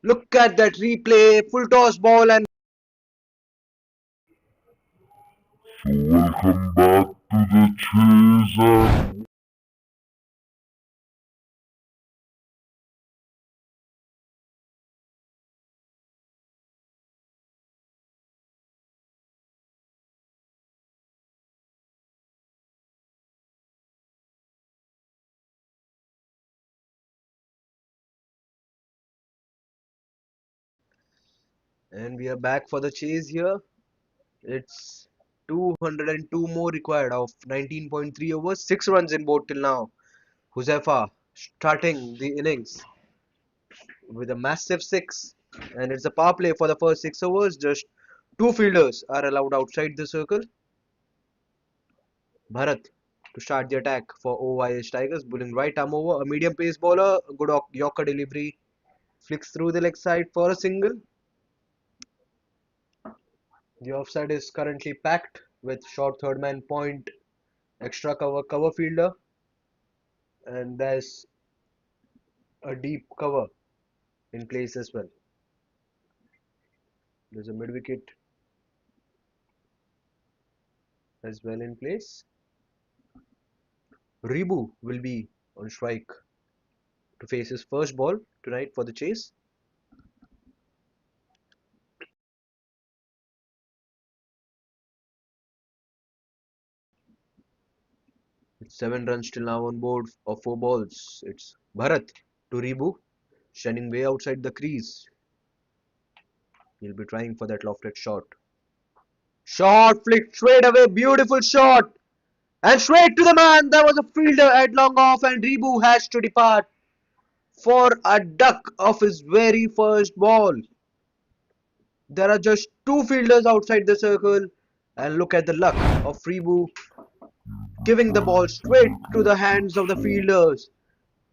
Look at that replay, full toss ball, and So welcome back to the chase we are back for the chase here. It's 202 more required of 19.3 overs, 6 runs in both till now. Huzefa starting the innings with a massive 6, and it's a power play for the first 6 overs. Just 2 fielders are allowed outside the circle. Bharat to start the attack for OYS Tigers, bowling right arm over, a medium pace bowler, a good Yorker delivery, flicks through the leg side for a single. The offside is currently packed with short third man point, extra cover fielder, and there's a deep cover in place as well. There's a mid wicket as well in place. Ribu will be on strike to face his first ball tonight for the chase. It's 7 runs till now on board of 4 balls. It's Bharat to Ribu, standing way outside the crease. He'll be trying for that lofted shot. Shot flicked straight away, beautiful shot. And straight to the man, there was a fielder at long off, and Ribu has to depart for a duck of his very first ball. There are just 2 fielders outside the circle, and look at the luck of Ribu giving the ball straight to the hands of the fielders.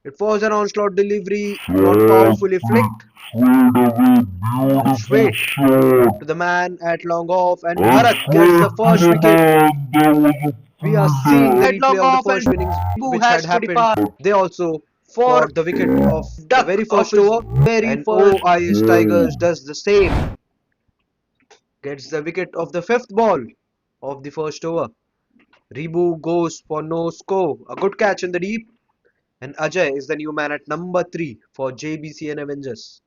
It was an onslaught delivery, not shot powerfully flick flicked, straight away, and beautiful straight shot. to the man at long off, and And Bharat gets the straight to first the wicket. man, there was a We are seeing the fielder. replay of the first innings which had happened. They also got the wicket of the very first over, and OIS Tigers Wow. does the same. Gets the wicket of the fifth ball of the first over. Ribu goes for no score. A good catch in the deep. And Ajay is the new man at number 3 for Jbcn Avengers.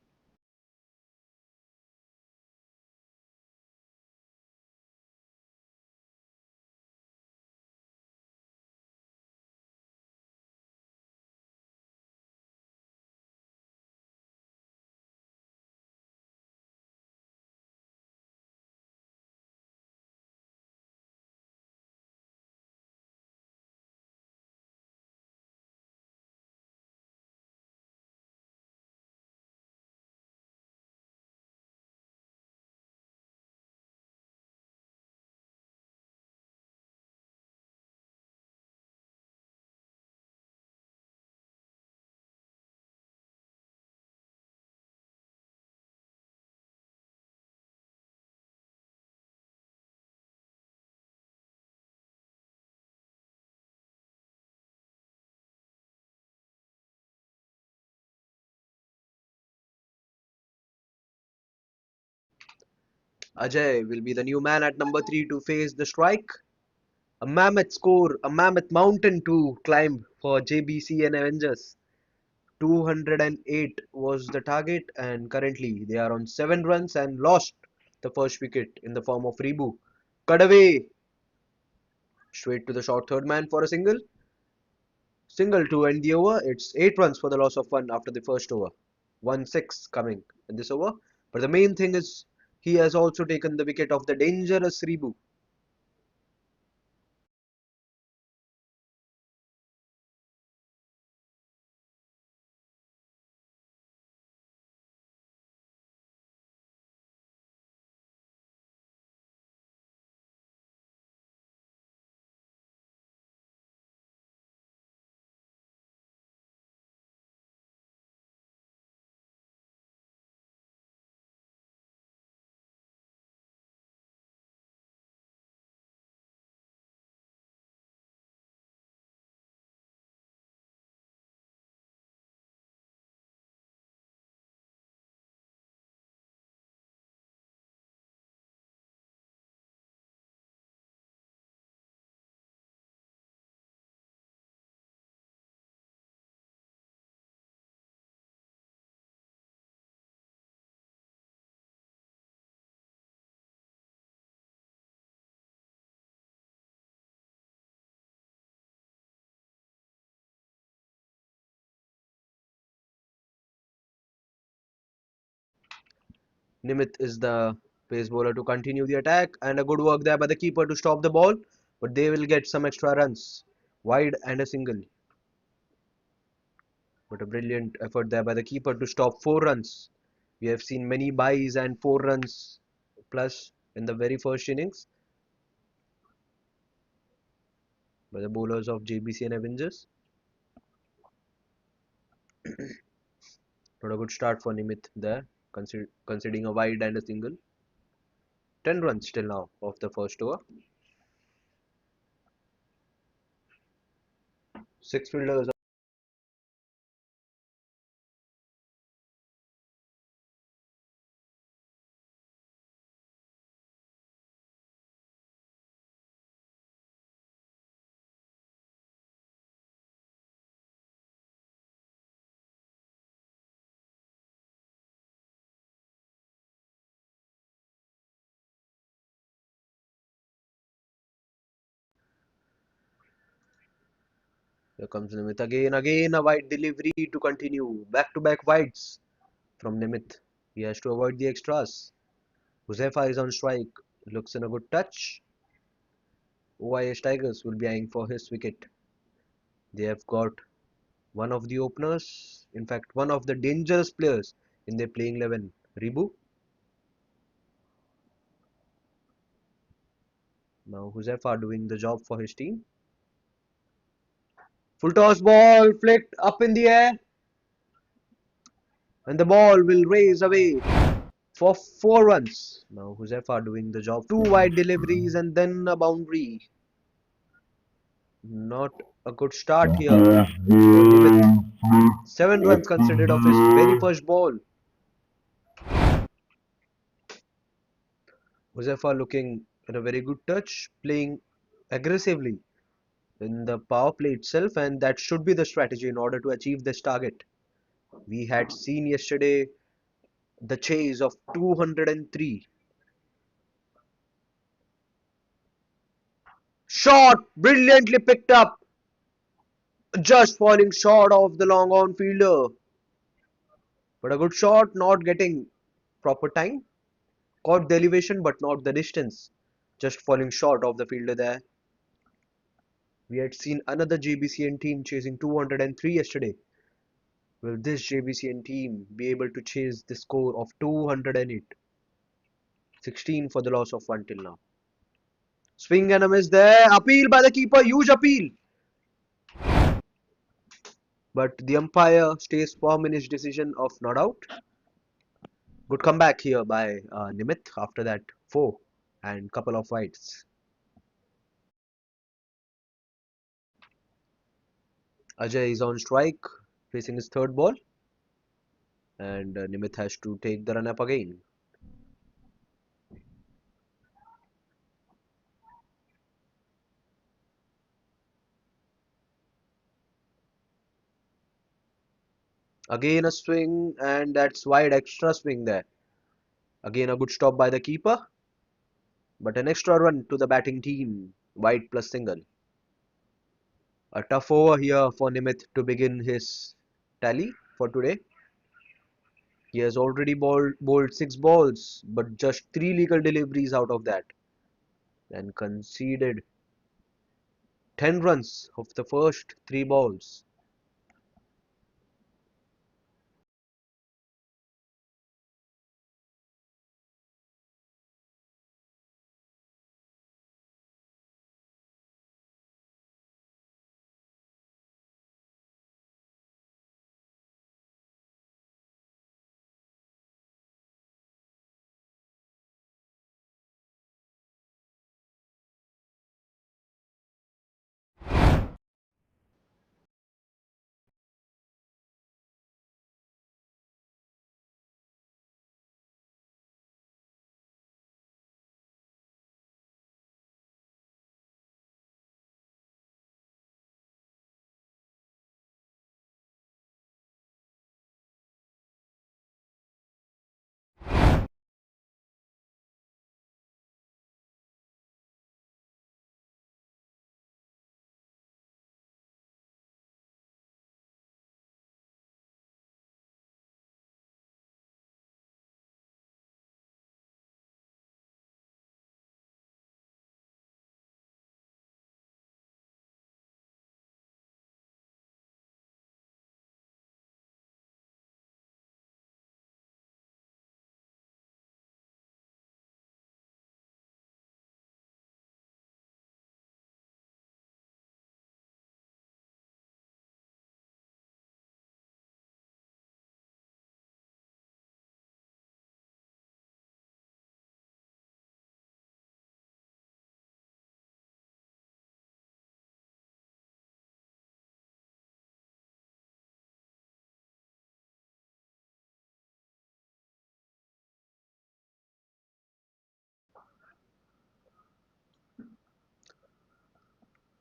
Ajay will be the new man at number 3 to face the strike. A mammoth score, a mammoth mountain to climb for JBC and Avengers. 208 was the target, and currently they are on 7 runs and lost the first wicket in the form of Ribu. Cut away straight to the short third man for a single. Single to end the over. It's 8 runs for the loss of 1 after the first over. 1-6 coming in this over. But the main thing is he has also taken the wicket of the dangerous Ribu. Nimit is the pace bowler to continue the attack, and a good work there by the keeper to stop the ball, but they will get some extra runs. Wide and a single. But a brilliant effort there by the keeper to stop 4 runs. We have seen many byes and 4 runs plus in the very first innings by the bowlers of Jbcn Avengers. Not a good start for Nimit there, conceding a wide and a single. 10 runs still now of the first over. Six fielders. Here comes Nimit again. Again a wide delivery to continue. Back to back wides from Nimit. He has to avoid the extras. Huzefa is on strike. Looks in a good touch. OIS Tigers will be eyeing for his wicket. They have got one of the openers, in fact, one of the dangerous players in their playing 11, Ribu. Now Huzefa doing the job for his team. Full toss ball flicked up in the air, and the ball will race away for 4 runs. Now Huzefa doing the job. Two wide deliveries and then a boundary. Not a good start Full here toss for Nimit. ball flicked 7 runs up in considered of his very the air. first ball. Huzefa looking in a very good touch, playing aggressively in the power play itself, and that should be the strategy in order to achieve this target. We had seen yesterday the chase of 203. Shot brilliantly picked up, just falling short of the long on fielder. But a good shot, not getting proper time. Caught the elevation but not the distance. Just falling short of the fielder there. We had seen another JBCN team chasing 203 yesterday. Will this JBCN team be able to chase the score of 208? 16 for the loss of 1 till now. Swing and a miss there. Appeal by the keeper. Huge appeal. But the umpire stays firm in his decision of not out. Good comeback here by Nimit after that 4 and couple of wides. Ajay is on strike, facing his third ball, and Nimit has to take the run up again. Again a swing, and that's wide extra swing there. Again a good stop by the keeper, but an extra run to the batting team. Wide plus single. A tough over here for Nimit to begin his tally for today. He has already bowled 6 balls, but just 3 legal deliveries out of that, and conceded 10 runs of the first 3 balls.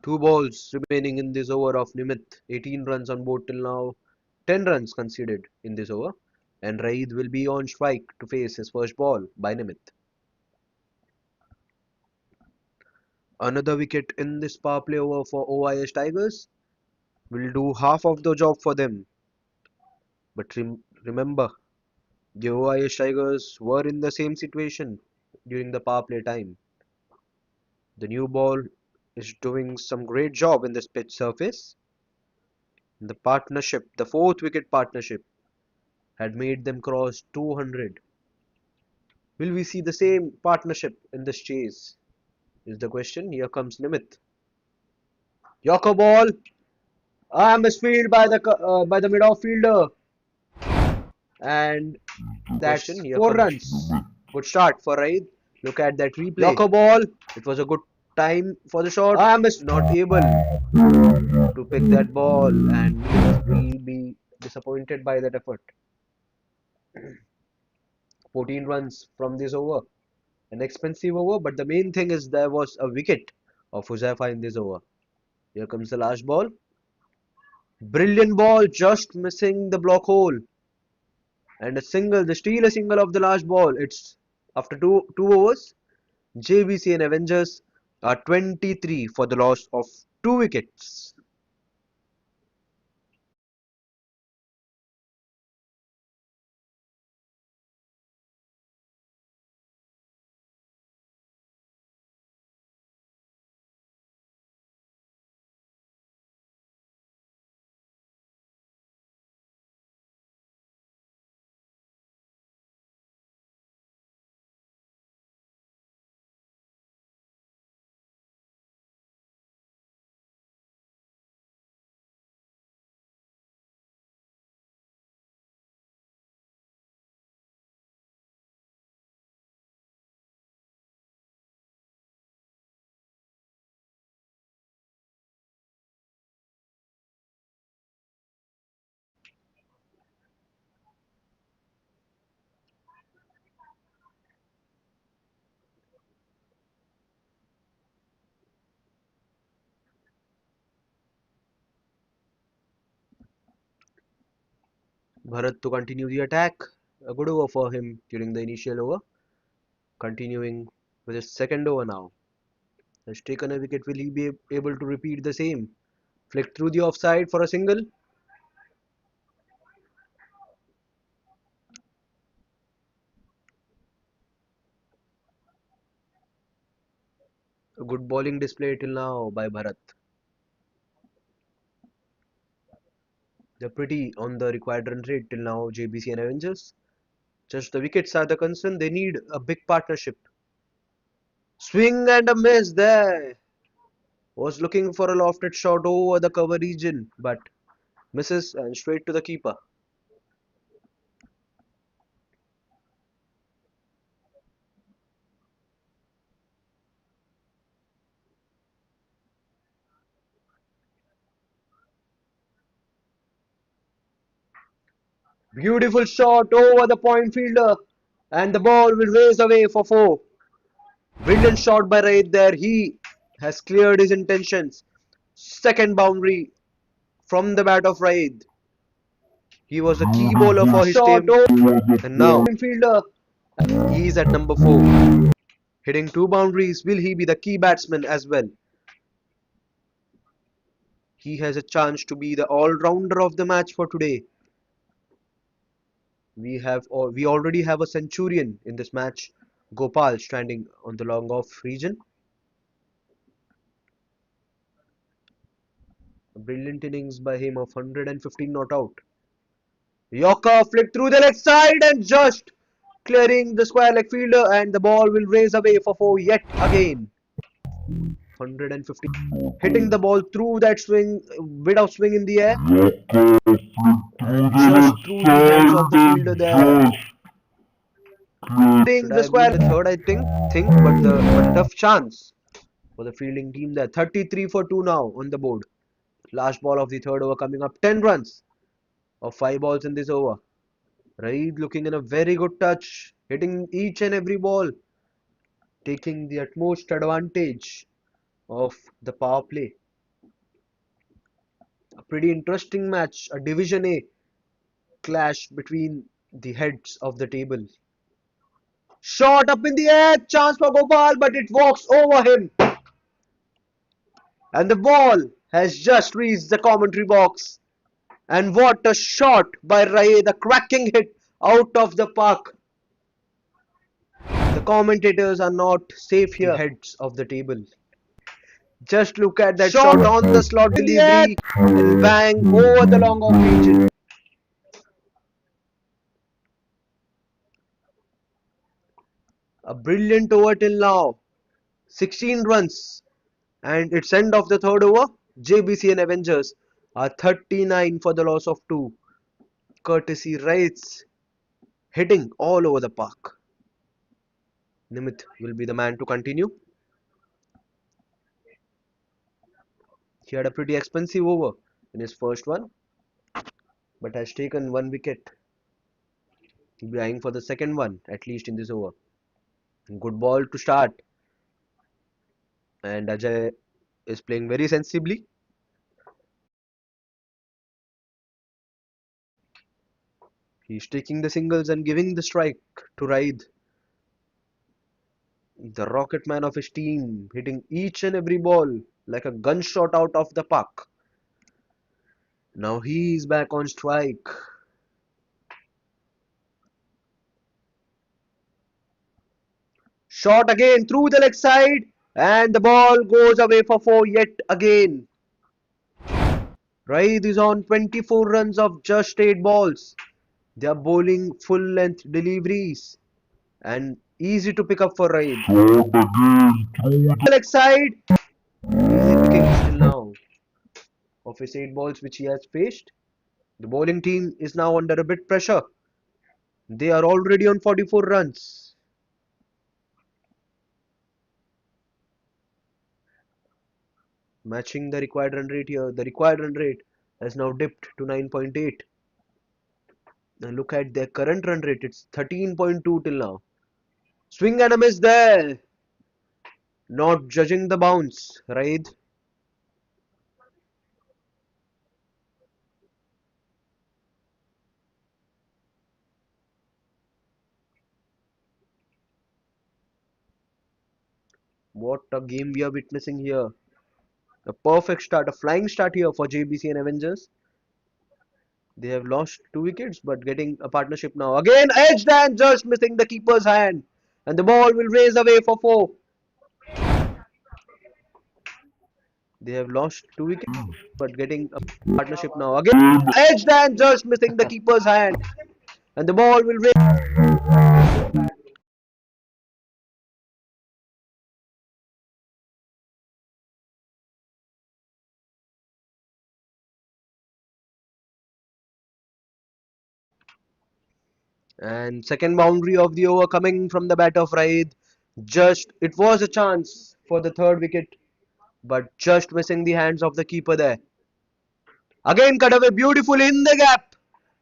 Two balls remaining in this over of Nimit. 18 runs on board till now. 10 runs conceded in this over. And Raid will be on strike to face his first ball by Nimit. Another wicket in this power play over for OIS Tigers will do half of the job for them. But remember, the OIS Tigers were in the same situation during the power play time. The new ball is doing some great job in this pitch surface. The partnership, the fourth wicket partnership, had made them cross 200. Will we see the same partnership in this chase? Is the question. Here comes Nimit. Yorker ball. Misfield by the mid fielder, and that's Question, 4 runs. Good start for Raid. Look at that replay. Yorker ball. It was a good time for the shot. Not able to pick that ball, and Nimit will be disappointed by that effort. 14 runs from this over. An expensive over, but the main thing is there was a wicket of Huzaifa in this over. Here comes the last ball. Brilliant ball, just missing the block hole. And a single, the steal a single of the last ball. It's after two overs. Jbcn Avengers are 23 for the loss of 2 wickets. Bharat to continue the attack. A good over for him during the initial over. Continuing with his second over now. Has taken a wicket. Will he be able to repeat the same? Flick through the offside for a single. A good bowling display till now by Bharat. They're pretty on the required run rate till now, Jbcn Avengers. Just the wickets are the concern. They need a big partnership. Swing and a miss there. Was looking for a lofted shot over the cover region, but misses and straight to the keeper. Beautiful shot over the point fielder, and the ball will race away for 4. Brilliant shot by Raid there. He has cleared his intentions. Second boundary from the bat of Raid. He was a key bowler for his team, and now fielder. He is at number 4. Hitting 2 boundaries. Will he be the key batsman as well? He has a chance to be the all-rounder of the match for today. We already have a centurion in this match, Gopal standing on the long off region. A brilliant innings by him of 115 not out. Yorker flick through the leg side and just clearing the square leg fielder, and the ball will race away for 4 yet again. 150, hitting the ball through that swing, without swing in the air, just through the hands of the fielder there. Should the square the third, I think, but a tough chance for the fielding team there. 33 for 2 now on the board. Last ball of the third over coming up. 10 runs of 5 balls in this over. Raid looking in a very good touch, hitting each and every ball, taking the utmost advantage of the power play. A pretty interesting match, a Division A clash between the heads of the table. Shot up in the air, chance for Gopal, but it walks over him. And the ball has just reached the commentary box. And what a shot by Rai, the cracking hit out of the park. The commentators are not safe here. The heads of the table. Just look at that shot on the slot delivery and bang over the long off region. A brilliant over till now. 16 runs. And it's end of the third over. Jbcn Avengers are 39 for the loss of 2. Courtesy Raids hitting all over the park. Nimit will be the man to continue. He had a pretty expensive over in his first one, but has taken 1 wicket. He'll be eyeing for the second one, at least in this over. Good ball to start. And Ajay is playing very sensibly. He's taking the singles and giving the strike to Raid. The rocket man of his team, hitting each and every ball like a gunshot out of the park. Now he's back on strike. Shot again through the leg side, and the ball goes away for 4 yet again. Raid is on 24 runs of just 8 balls. They are bowling full length deliveries and easy to pick up for Raid. Shot again through The leg side, easy pickings till now of his 8 balls which he has faced. The bowling team is now under a bit pressure. They are already on 44 runs. Matching the required run rate here. The required run rate has now dipped to 9.8. Now look at their current run rate. It's 13.2 till now. Swing and a miss there. Not judging the bounce, right? What a game we are witnessing here. A perfect start, a flying start here for Jbcn Avengers. They have lost 2 wickets but getting a partnership now. Again edged and just missing the keeper's hand. And the ball will raise away for 4. They have lost 2 wickets but getting a partnership now. Again edged and just missing the keeper's hand. And the ball will raise. And second boundary of the over coming from the bat of Raid. Just it was a chance for the third wicket, but just missing the hands of the keeper there. Again cut away beautiful in the gap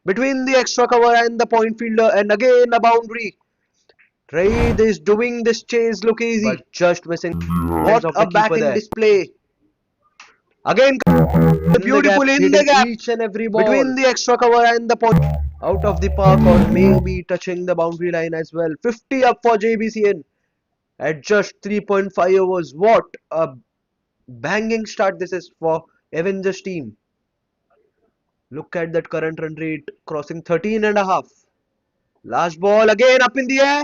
between the extra cover and the point fielder, and again a boundary. Raid is doing this chase look easy, but just missing the hands of the keeper there. Display. Again beautiful in the gap each and every ball between the extra cover and the point out of the park, or maybe touching the boundary line as well. 50 up for JBCN at just 3.5 overs. What a banging start this is for Avengers team. Look at that current run rate crossing 13 and a half. Last ball again up in the air.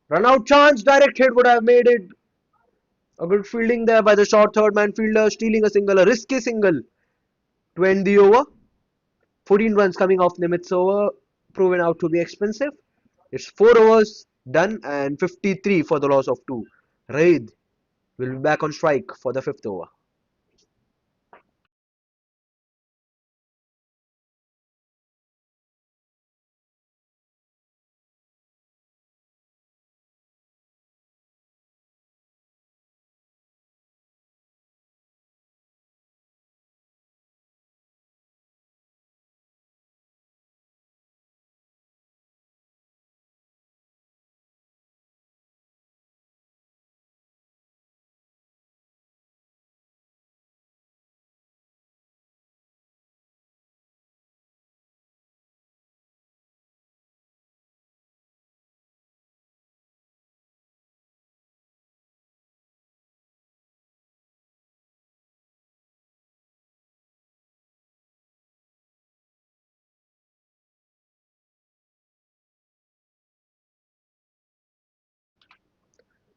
Run out chance, direct hit would have made it. A good fielding there by the short third man fielder, stealing a single, a risky single to end the over. 14 runs coming off Nimit's over, proven out to be expensive. It's 4 overs done and 53 for the loss of 2. Raid will be back on strike for the 5th over.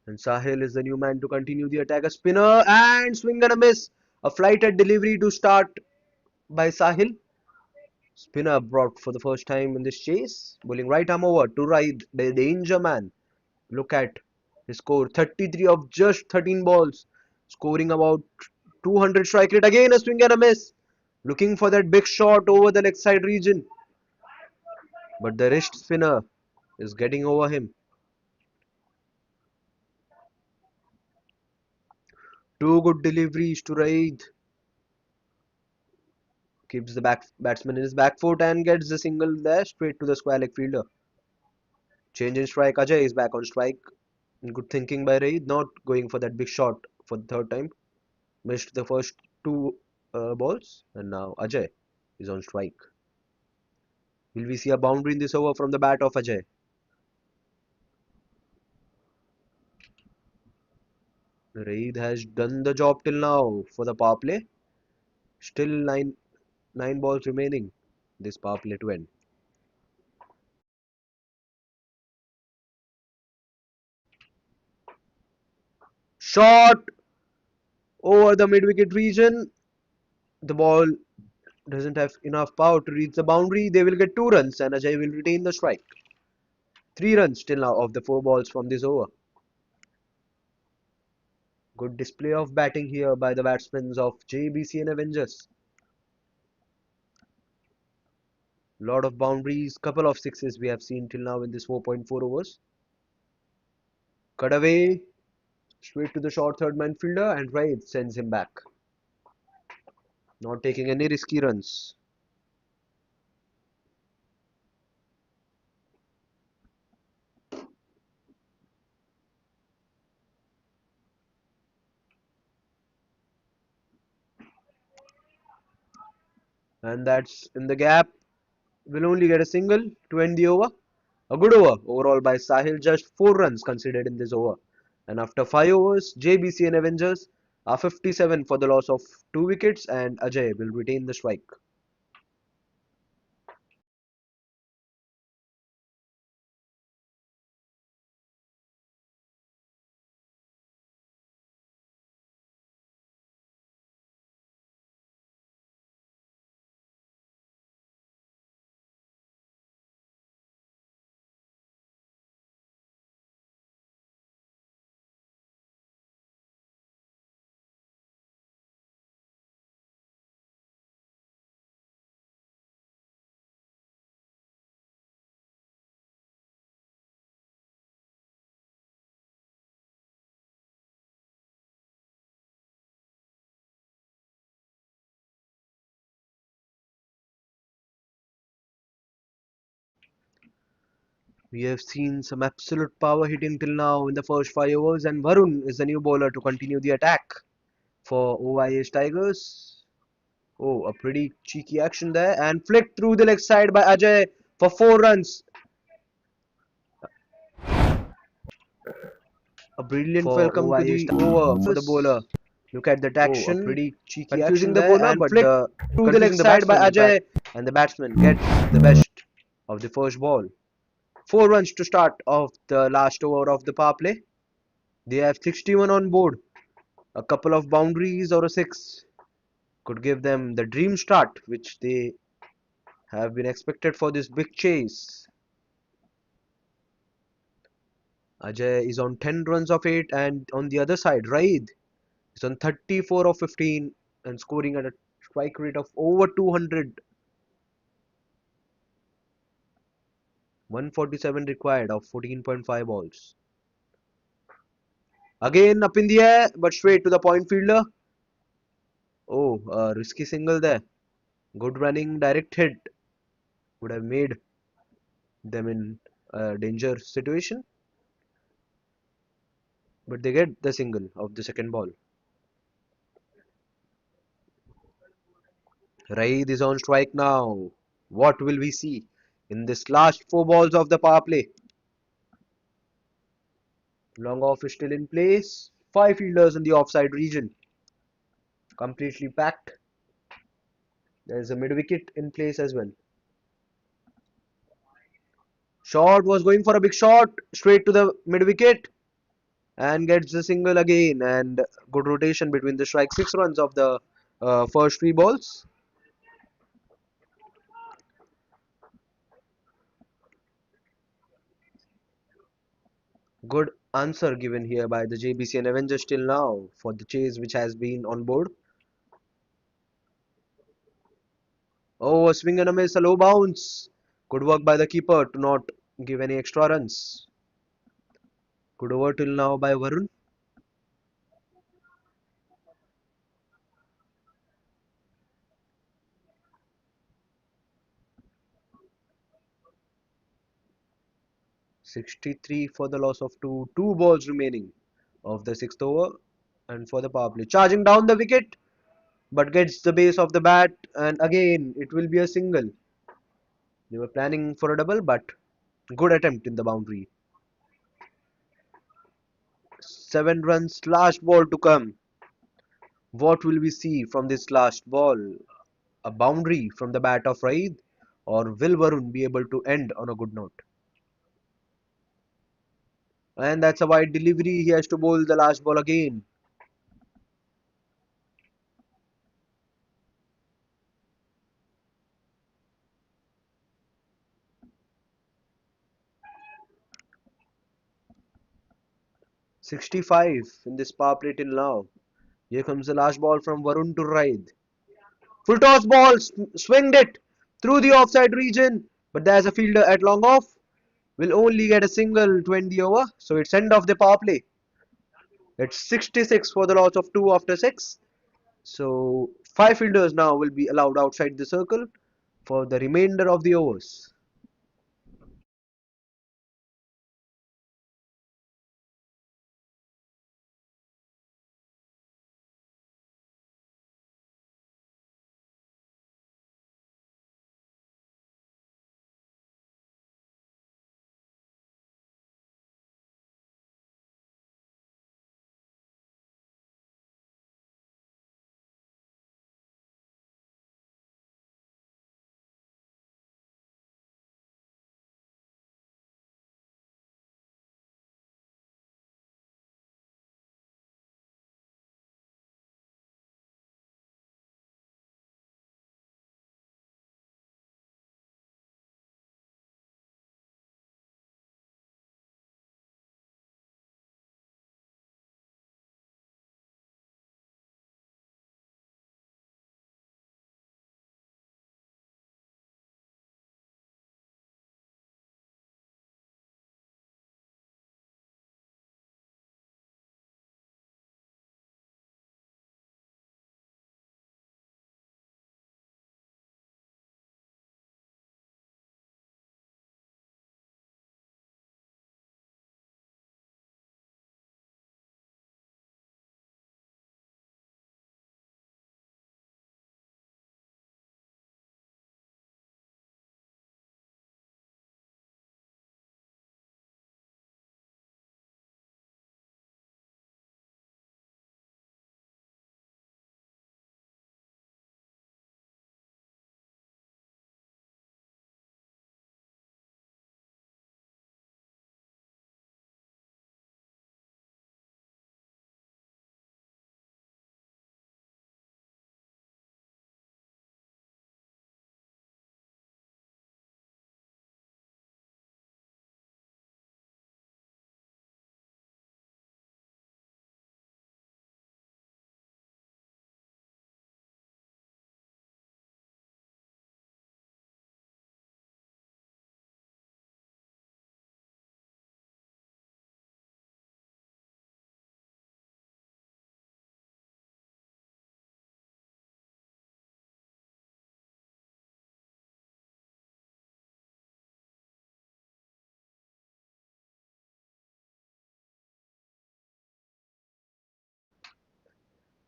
And Sahil is the new man to continue the attack. A spinner and swing and a miss. A flight at delivery to start by Sahil. Spinner brought for the first time in this chase. Bowling right arm over to ride the danger man. Look at his score, 33 of just 13 balls. Scoring about 200 strike rate. Again a swing and a miss. Looking for that big shot over the leg side region. But the wrist spinner is getting over him. Two good deliveries to Raid. Keeps the batsman in his back foot and gets the single there straight to the square leg fielder. Change in strike. Ajay is back on strike. Good thinking by Raid, not going for that big shot for the third time. Missed the first two balls, and now Ajay is on strike. Will we see a boundary in this over from the bat of Ajay? Raid has done the job till now for the power play. Still nine balls remaining. This power play to end. Shot over the mid wicket region. The ball doesn't have enough power to reach the boundary. They will get 2 runs and Ajay will retain the strike. 3 runs till now of the 4 balls from this over. Good display of batting here by the batsmen of Jbcn Avengers. Lot of boundaries, couple of sixes we have seen till now in this 4.4 overs. Cut away, straight to the short third man fielder, and Raid sends him back. Not taking any risky runs. And that's in the gap. Will only get a single to end the over. A good over overall by Sahil, just 4 runs considered in this over. And after 5 overs, Jbcn Avengers are 57 for the loss of 2 wickets and Ajay will retain the strike. We have seen some absolute power hitting till now in the first 5 overs, and Varun is the new bowler to continue the attack for OIH Tigers. Oh, a pretty cheeky action there, and flicked through the leg side by Ajay for 4 runs. A brilliant For welcome to OIH the over for the bowler. Look at that Oh, a action, pretty cheeky confusing action the there, bowler, and but the through the leg confusing the side by batsman, in Ajay, fact. and the batsman gets the best of the first ball. 4 runs to start of the last over of the power play. They have 61 on board. A couple of boundaries or a 6 could give them the dream start which they have been expected for this big chase. Ajay is on 10 runs of 8, and on the other side Raid is on 34 of 15 and scoring at a strike rate of over 200. 147 required of 14.5 balls. Again up in the air but straight to the point fielder. Oh, a risky single there. Good running direct hit would have made them in a danger situation, but they get the single of the second ball. Raid is on strike now. What will we see in this last 4 balls of the power play? Long off is still in place. 5 fielders in the offside region. Completely packed. There is a mid wicket in place as well. Shot was going for a big shot straight to the mid wicket. and gets the single again, and good rotation between the strike. 6 runs of the first 3 balls. Good answer given here by the Jbcn Avengers till now for the chase which has been on board. Oh, a swing and a miss, a low bounce. Good work by the keeper to not give any extra runs. Good over till now by Varun. 63 for the loss of two. 2 balls remaining of the sixth over. And for the power play. Charging down the wicket, but gets the base of the bat. And again, it will be a single. They were planning for a double, but good attempt in the boundary. 7 runs, last ball to come. What will we see from this last ball? A boundary from the bat of Raid, or will Varun be able to end on a good note? And that's a wide delivery. He has to bowl the last ball again. "65 in this power play till now. Here comes the last ball from Varun to Raid. Full toss ball, swinged it through the offside region, but there's a fielder at long off. Will only get a single 20 over, so it's end of the power play. It's 66 for the loss of 2 after 6. So 5 fielders now will be allowed outside the circle for the remainder of the overs.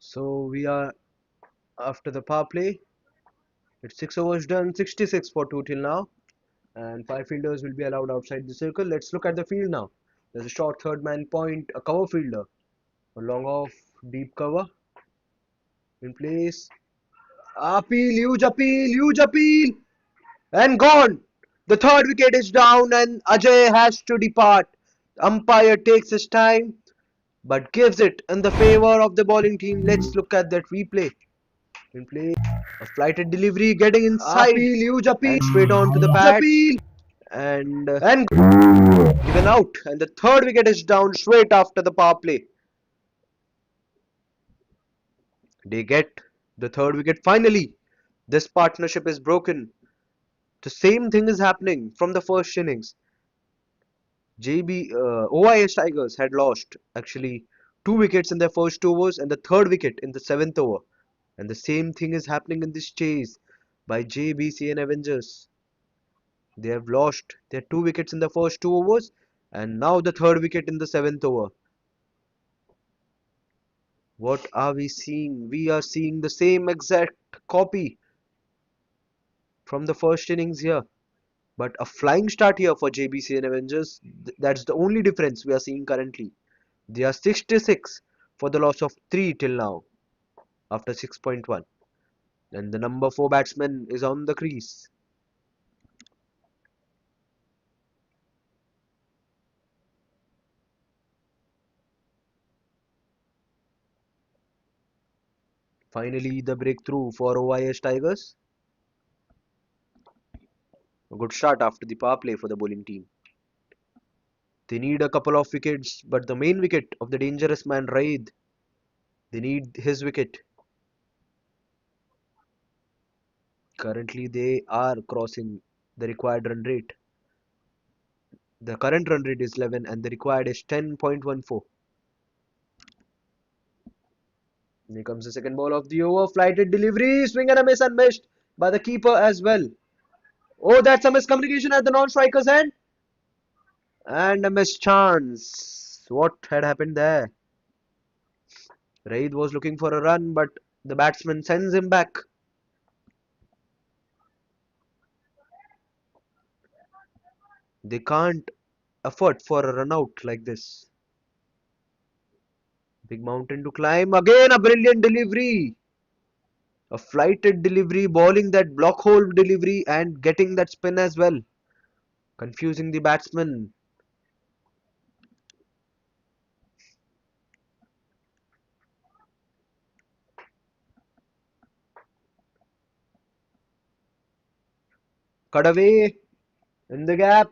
So we are after the power play. It's 6 overs done, 66 for 2 till now. And 5 fielders will be allowed outside the circle. Let's look at the field now. There's a short third man point, a cover fielder, a long off, deep cover in place. Huge appeal, and gone. The third wicket is down, and Ajay has to depart. The umpire takes his time, but gives it in the favor of the bowling team. Let's look at that replay. A flighted delivery getting inside and straight on to the pads and given out. And the third wicket is down straight after the power play. They get the third wicket finally. This partnership is broken. The same thing is happening from the first innings. OIS Tigers had lost actually 2 wickets in their first 2 overs and the third wicket in the seventh over. And the same thing is happening in this chase by Jbcn Avengers. They have lost their 2 wickets in the first 2 overs and now the third wicket in the seventh over. What are we seeing? We are seeing the same exact copy from the first innings here. But a flying start here for Jbcn Avengers. That's the only difference we are seeing currently. They are 66 for the loss of 3 till now after 6.1. And the number 4 batsman is on the crease. Finally, the breakthrough for OIS Tigers. A good start after the power play for the bowling team. They need a couple of wickets, but the main wicket of the dangerous man Raid, they need his wicket. Currently, they are crossing the required run rate. The current run rate is 11 and the required is 10.14. Here comes the second ball of the over. Flighted delivery, swing and a miss and missed by the keeper as well. Oh, that's a miscommunication at the non-striker's end. And a missed chance. What had happened there? Raid was looking for a run, but the batsman sends him back. They can't afford for a run out like this. Big mountain to climb. Again, a brilliant delivery. A flighted delivery, bowling that block hole delivery and getting that spin as well. Confusing the batsman. Cut away in the gap.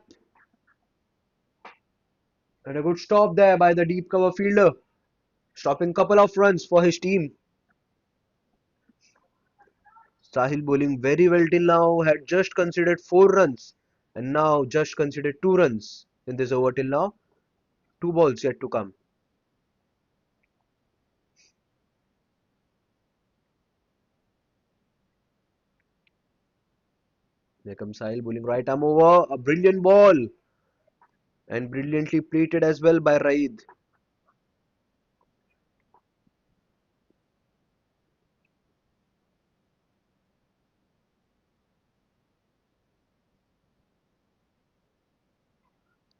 And a good stop there by the deep cover fielder. Stopping couple of runs for his team. Sahil bowling very well till now, had just conceded 4 runs and now just conceded 2 runs in this over till now. 2 balls yet to come. There comes Sahil bowling right arm over. A brilliant ball and brilliantly plated as well by Raid.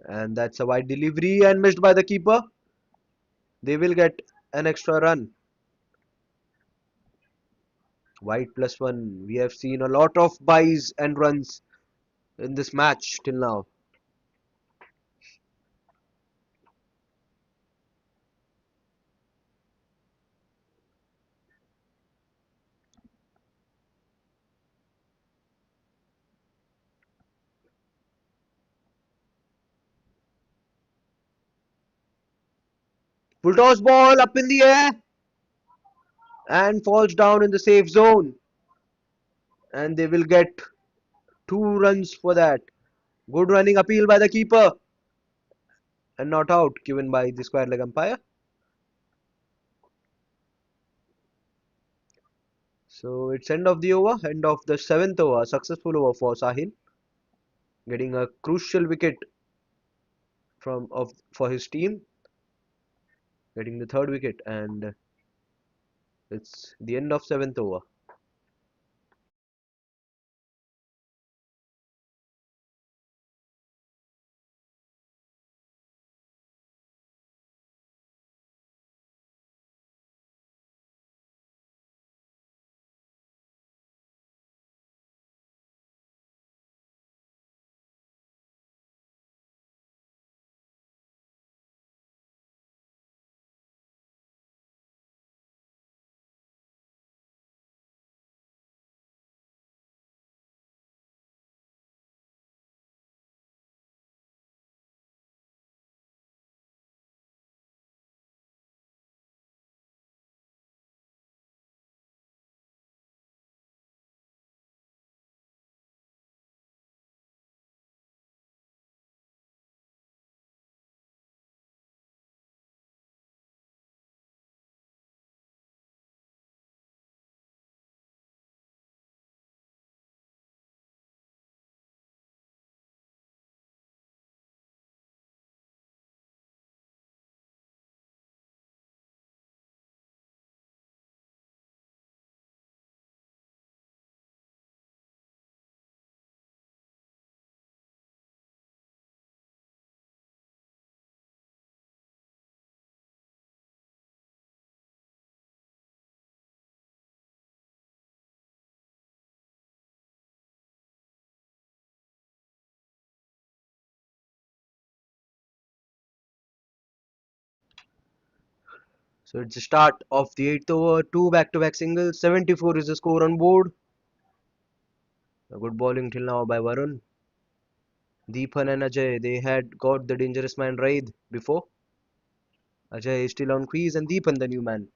And that's a wide delivery and missed by the keeper. They will get an extra run. Wide +1. We have seen a lot of byes and runs in this match till now. Full toss ball up in the air and falls down in the safe zone. And they will get 2 runs for that. Good running appeal by the keeper and not out given by the square leg umpire. So it's end of the over, end of the 7th over, successful over for Sahil, getting a crucial wicket for his team, getting the third wicket, and it's the end of 7th over. So it's the start of the 8th over, two back-to-back singles, 74 is the score on board. A good bowling till now by Varun. Deepan and Ajay, they had got the dangerous man Raid before. Ajay is still on crease and Deepan the new man.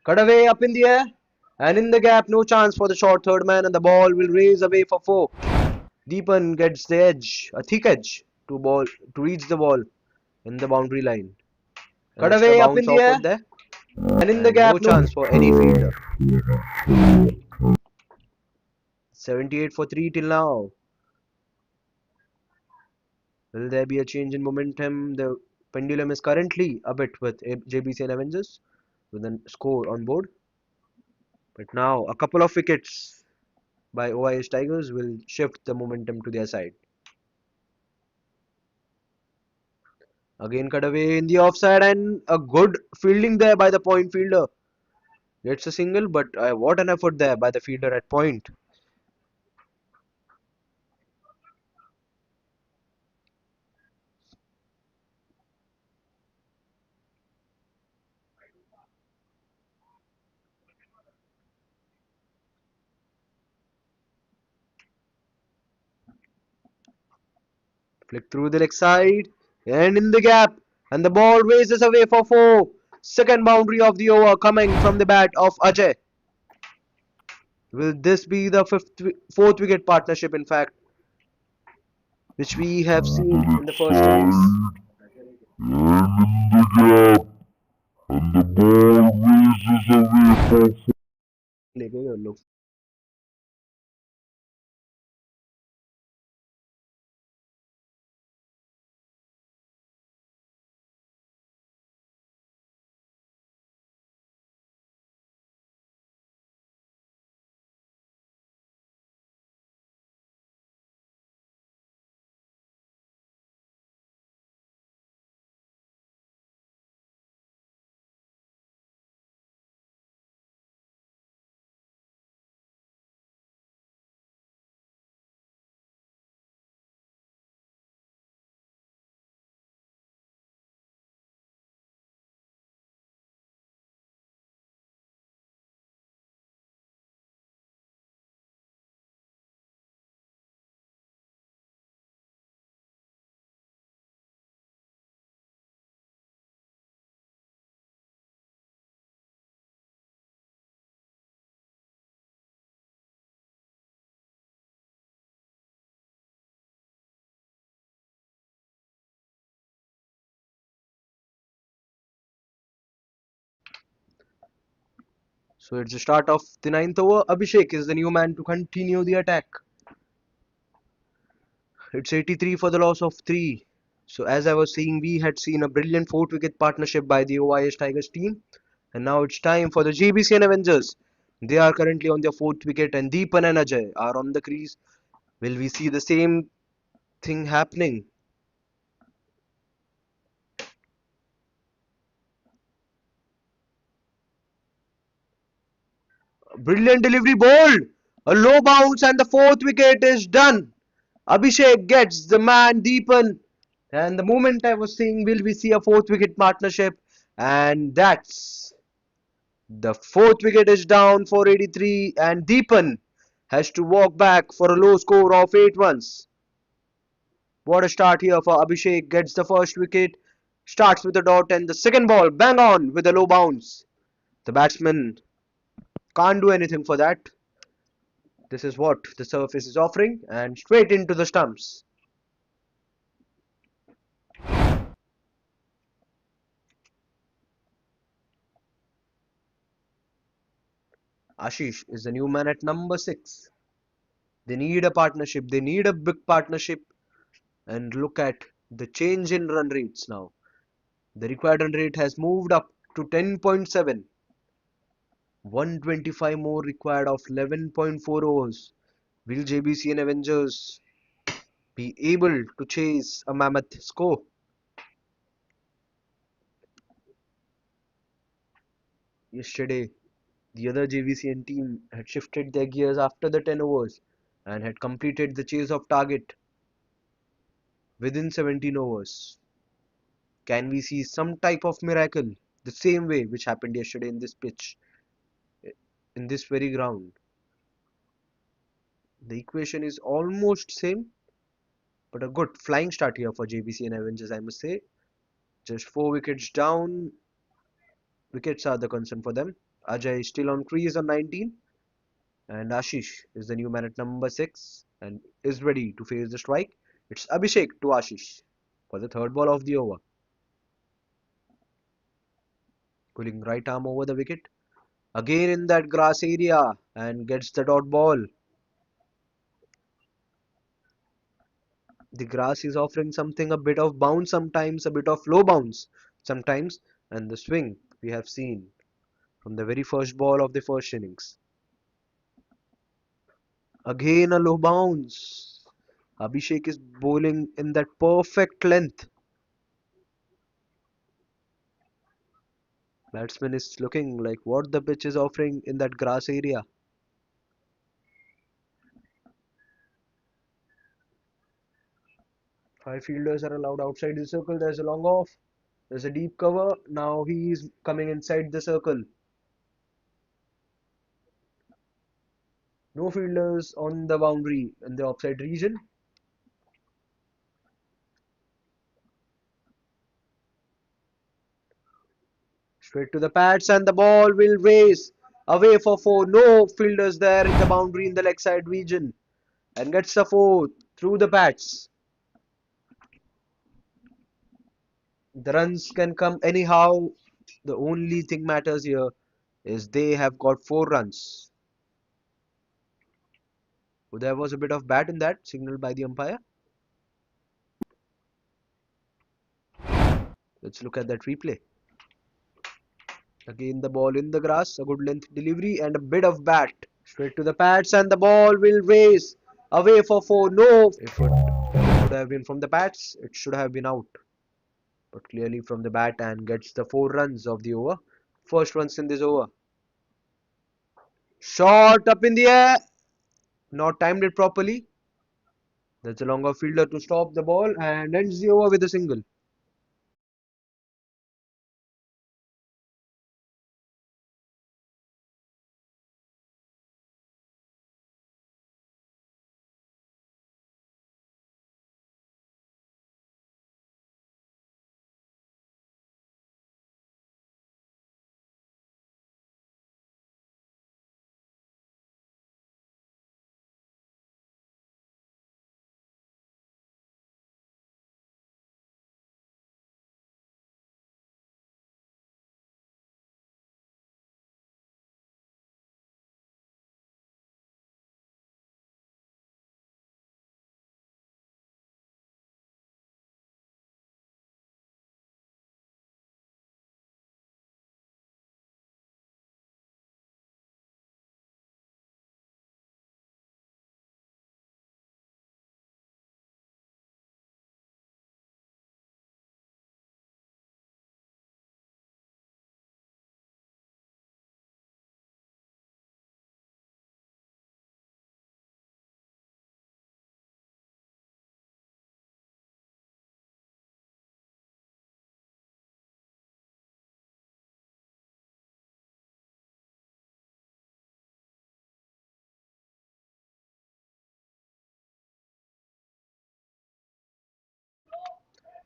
Cut away up in the air and in the gap, no chance for the short third man and the ball will raise away for 4. Deepan gets the edge, a thick edge to reach the ball in the boundary line. Cut away up in the air there and in the and gap, no no chance chance for any fielder. 78 for 3 till now. Will there be a change in momentum? The pendulum is currently a bit with Jbcn Avengers with a score on board. But now a couple of wickets by OIS Tigers will shift the momentum to their side. Again cut away in the offside and a good fielding there by the point fielder. Gets a single, but what an effort there by the fielder at point. Flick through the leg side and in the gap, and the ball races away for 4. Second boundary of the over coming from the bat of Ajay. Will this be the fourth wicket partnership, in fact, which we have seen in the first innings? and in the gap, and the ball raises away for So it's the start of the ninth over. Abhishek is the new man to continue the attack. It's 83 for the loss of 3. So as I was saying, we had seen a brilliant fourth wicket partnership by the OIS Tigers team. And now it's time for the Jbcn Avengers. They are currently on their fourth wicket and Deepan and Ajay are on the crease. Will we see the same thing happening? Brilliant delivery, bold. A low bounce and the fourth wicket is done. Abhishek gets the man Deepan. And the moment I was saying, will we see a fourth wicket partnership? And that's the fourth wicket is down for 83 and Deepan has to walk back for a low score of 8 runs. What a start here for Abhishek. Gets the first wicket, starts with a dot and the second ball bang on with a low bounce. The batsman can't do anything for that. This is what the surface is offering and straight into the stumps. Ashish is the new man at number 6. They need a partnership. They need a big partnership. And look at the change in run rates now. The required run rate has moved up to 10.7. 125 more required of 11.4 overs. Will JBCN Avengers be able to chase a mammoth score? Yesterday, the other JVCN team had shifted their gears after the 10 overs and had completed the chase of target. within 17 overs. Can we see some type of miracle the same way which happened yesterday in this pitch, in this very ground? The equation is almost same, but a good flying start here for Jbcn Avengers, I must say. Just 4 wickets down. Wickets are the concern for them. Ajay is still on crease on 19, and Ashish is the new man at number 6 and is ready to face the strike. It's Abhishek to Ashish for the third ball of the over. Pulling right arm over the wicket. Again in that grass area and gets the dot ball. The grass is offering something, a bit of bounce sometimes, a bit of low bounce sometimes, and the swing we have seen from the very first ball of the first innings. Again a low bounce. Abhishek is bowling in that perfect length. Batsman is looking like what the pitch is offering in that grass area. Five fielders are allowed outside the circle. There's a long off. There's a deep cover. Now he is coming inside the circle. No fielders on the boundary in the offside region. Straight to the pads and the ball will race away for four. No fielders there in the boundary in the leg side region. And gets the four through the pads. The runs can come anyhow. The only thing matters here is they have got 4 runs. So there was a bit of bat in that signaled by the umpire. Let's look at that replay. Again the ball in the grass, a good length delivery and a bit of bat. Straight to the pads and the ball will race away for four. No, if it would have been from the pads, it should have been out. But clearly from the bat and gets the 4 runs of the over. First runs in this over. Shot up in the air. Not timed it properly. That's a longer fielder to stop the ball and ends the over with a single.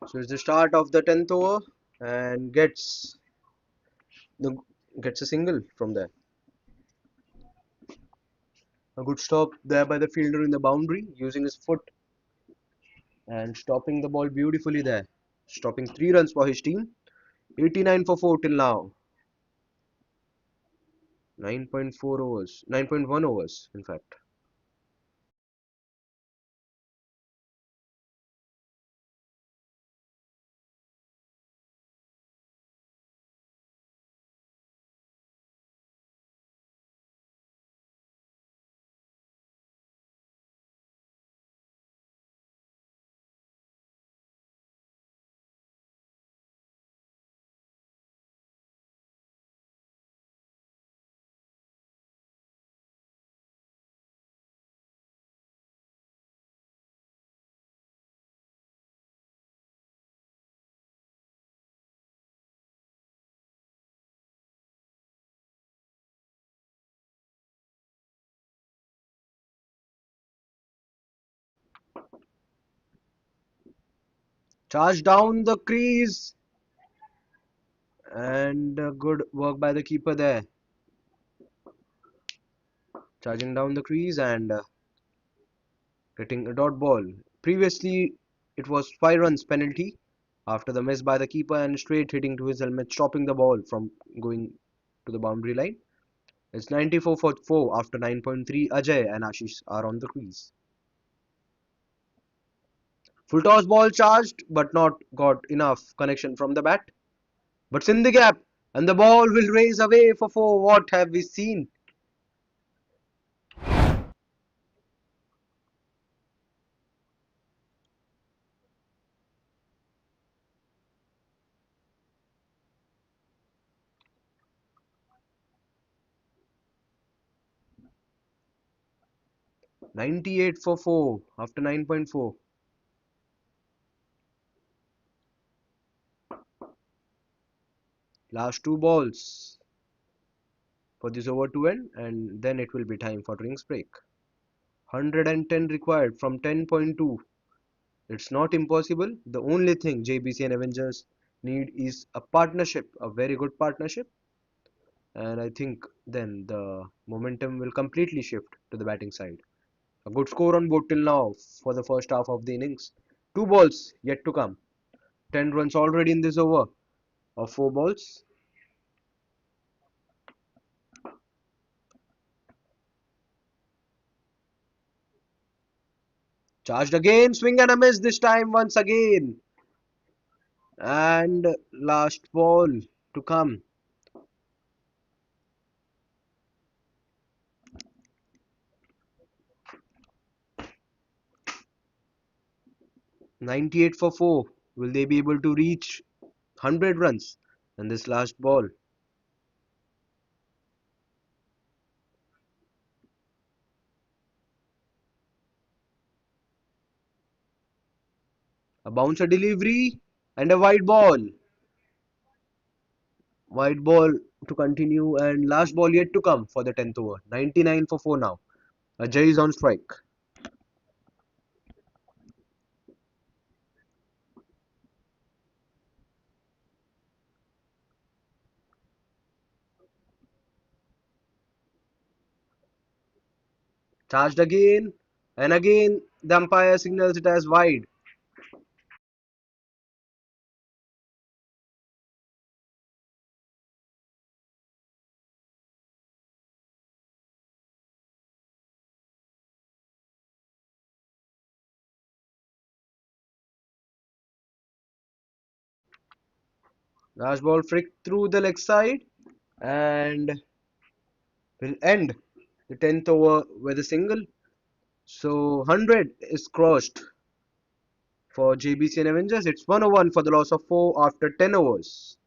So it's the start of the 10th over and the gets a single from there. A good stop there by the fielder in the boundary using his foot and stopping the ball beautifully there. Stopping 3 runs for his team. 89 for 4 till now. 9.4 overs. 9.1 overs, in fact. Charge down the crease. And good work by the keeper there. Charging down the crease and getting a dot ball. Previously, it was 5 runs penalty after the miss by the keeper and straight hitting to his helmet, stopping the ball from going to the boundary line. It's 94 for 4 after 9.3. Ajay and Ashish are on the crease. Full toss ball charged but not got enough connection from the bat. But in the gap and the ball will race away for 4. What have we seen? "98 for 4 after 9.4. Last 2 balls for this over to end and then it will be time for drinks break. 110 required from 10.2. It's not impossible. The only thing Jbcn Avengers need is a partnership, a very good partnership. And I think then the momentum will completely shift to the batting side. A good score on board till now for the first half of the innings. 2 balls yet to come. 10 runs already in this over of 4 balls. Charged again, swing and a miss this time once again. And last ball to come. 98 for 4. Will they be able to reach 100 runs in this last ball? A bouncer delivery and a wide ball. Wide ball to continue and last ball yet to come for the 10th over. 99 for 4 now. Ajay is on strike. Charged again and again the umpire signals it as wide. Last ball flicked through the leg side and will end the 10th over with a single. So 100 is crossed for Jbcn Avengers. It's 101 for the loss of 4 after 10 overs.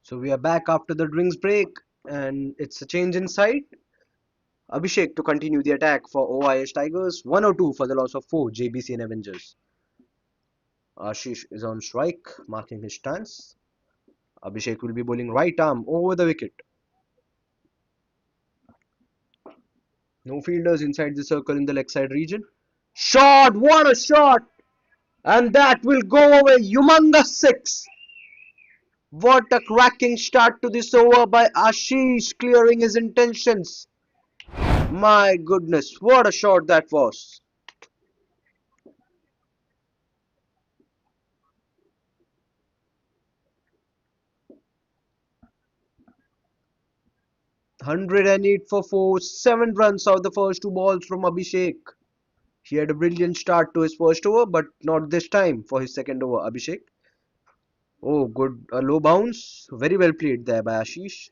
So we are back after the drinks break, and it's a change in side. Abhishek to continue the attack for OIS Tigers, 102 for the loss of 4 Jbcn Avengers. Ashish is on strike, marking his stance. Abhishek will be bowling right arm over the wicket. No fielders inside the circle in the leg side region. Shot! What a shot! And that will go away. Humongous six. What a cracking start to this over by Ashish, clearing his intentions. My goodness, what a shot that was. 108 for 4, 7 runs out the first two balls from Abhishek. He had a brilliant start to his first over, but not this time for his second over, Abhishek. Oh, good. A low bounce. Very well played there by Ashish.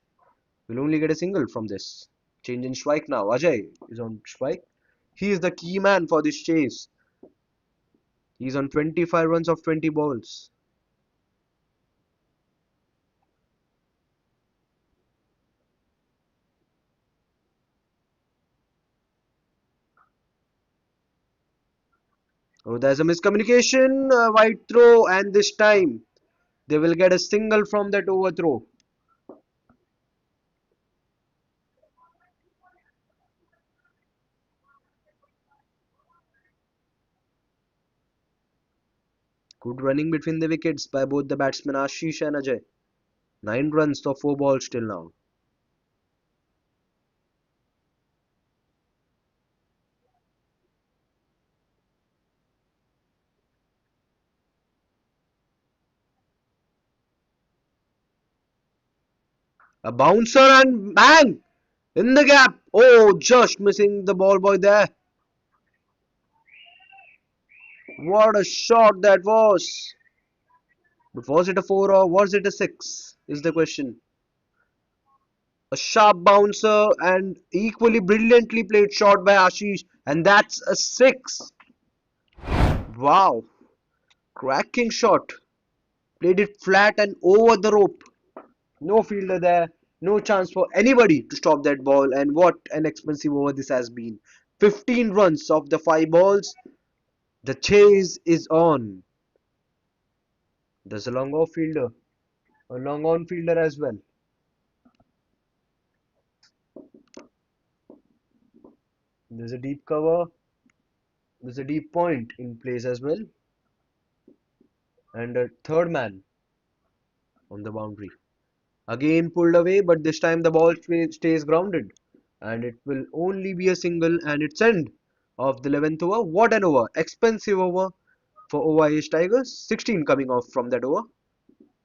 We'll only get a single from this. Change in strike now. Ajay is on strike. He is the key man for this chase. He's on 25 runs of 20 balls. Oh, there's a miscommunication. A wide throw, and this time they will get a single from that overthrow. Good running between the wickets by both the batsmen Ashish and Ajay. 9 runs for 4 balls till now. A bouncer and bang! In the gap. Oh, just missing the ball boy there. What a shot that was. But was it a 4 or was it a 6? Is the question. A sharp bouncer and equally brilliantly played shot by Ashish. And that's a 6. Wow. Cracking shot. Played it flat and over the rope. No fielder there. No chance for anybody to stop that ball. And what an expensive over this has been. 15 runs off the 5 balls. The chase is on. There's a long off fielder. A long on fielder as well. There's a deep cover. There's a deep point in place as well. And a third man on the boundary. Again pulled away, but this time the ball stays grounded. And it will only be a single, and it's end of the 11th over. What an over. Expensive over for OIH Tigers. 16 coming off from that over.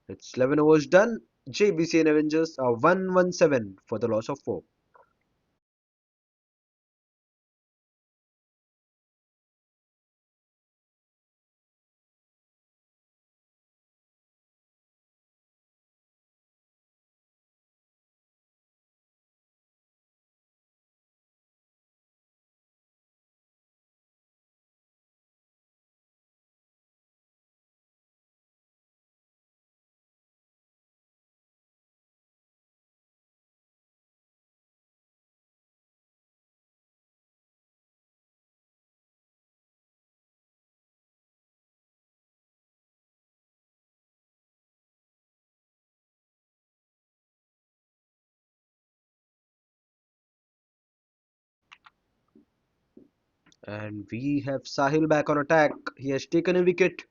It's 11 overs done. Jbcn Avengers are 117 for the loss of 4. And we have Sahil back on attack. He has taken a wicket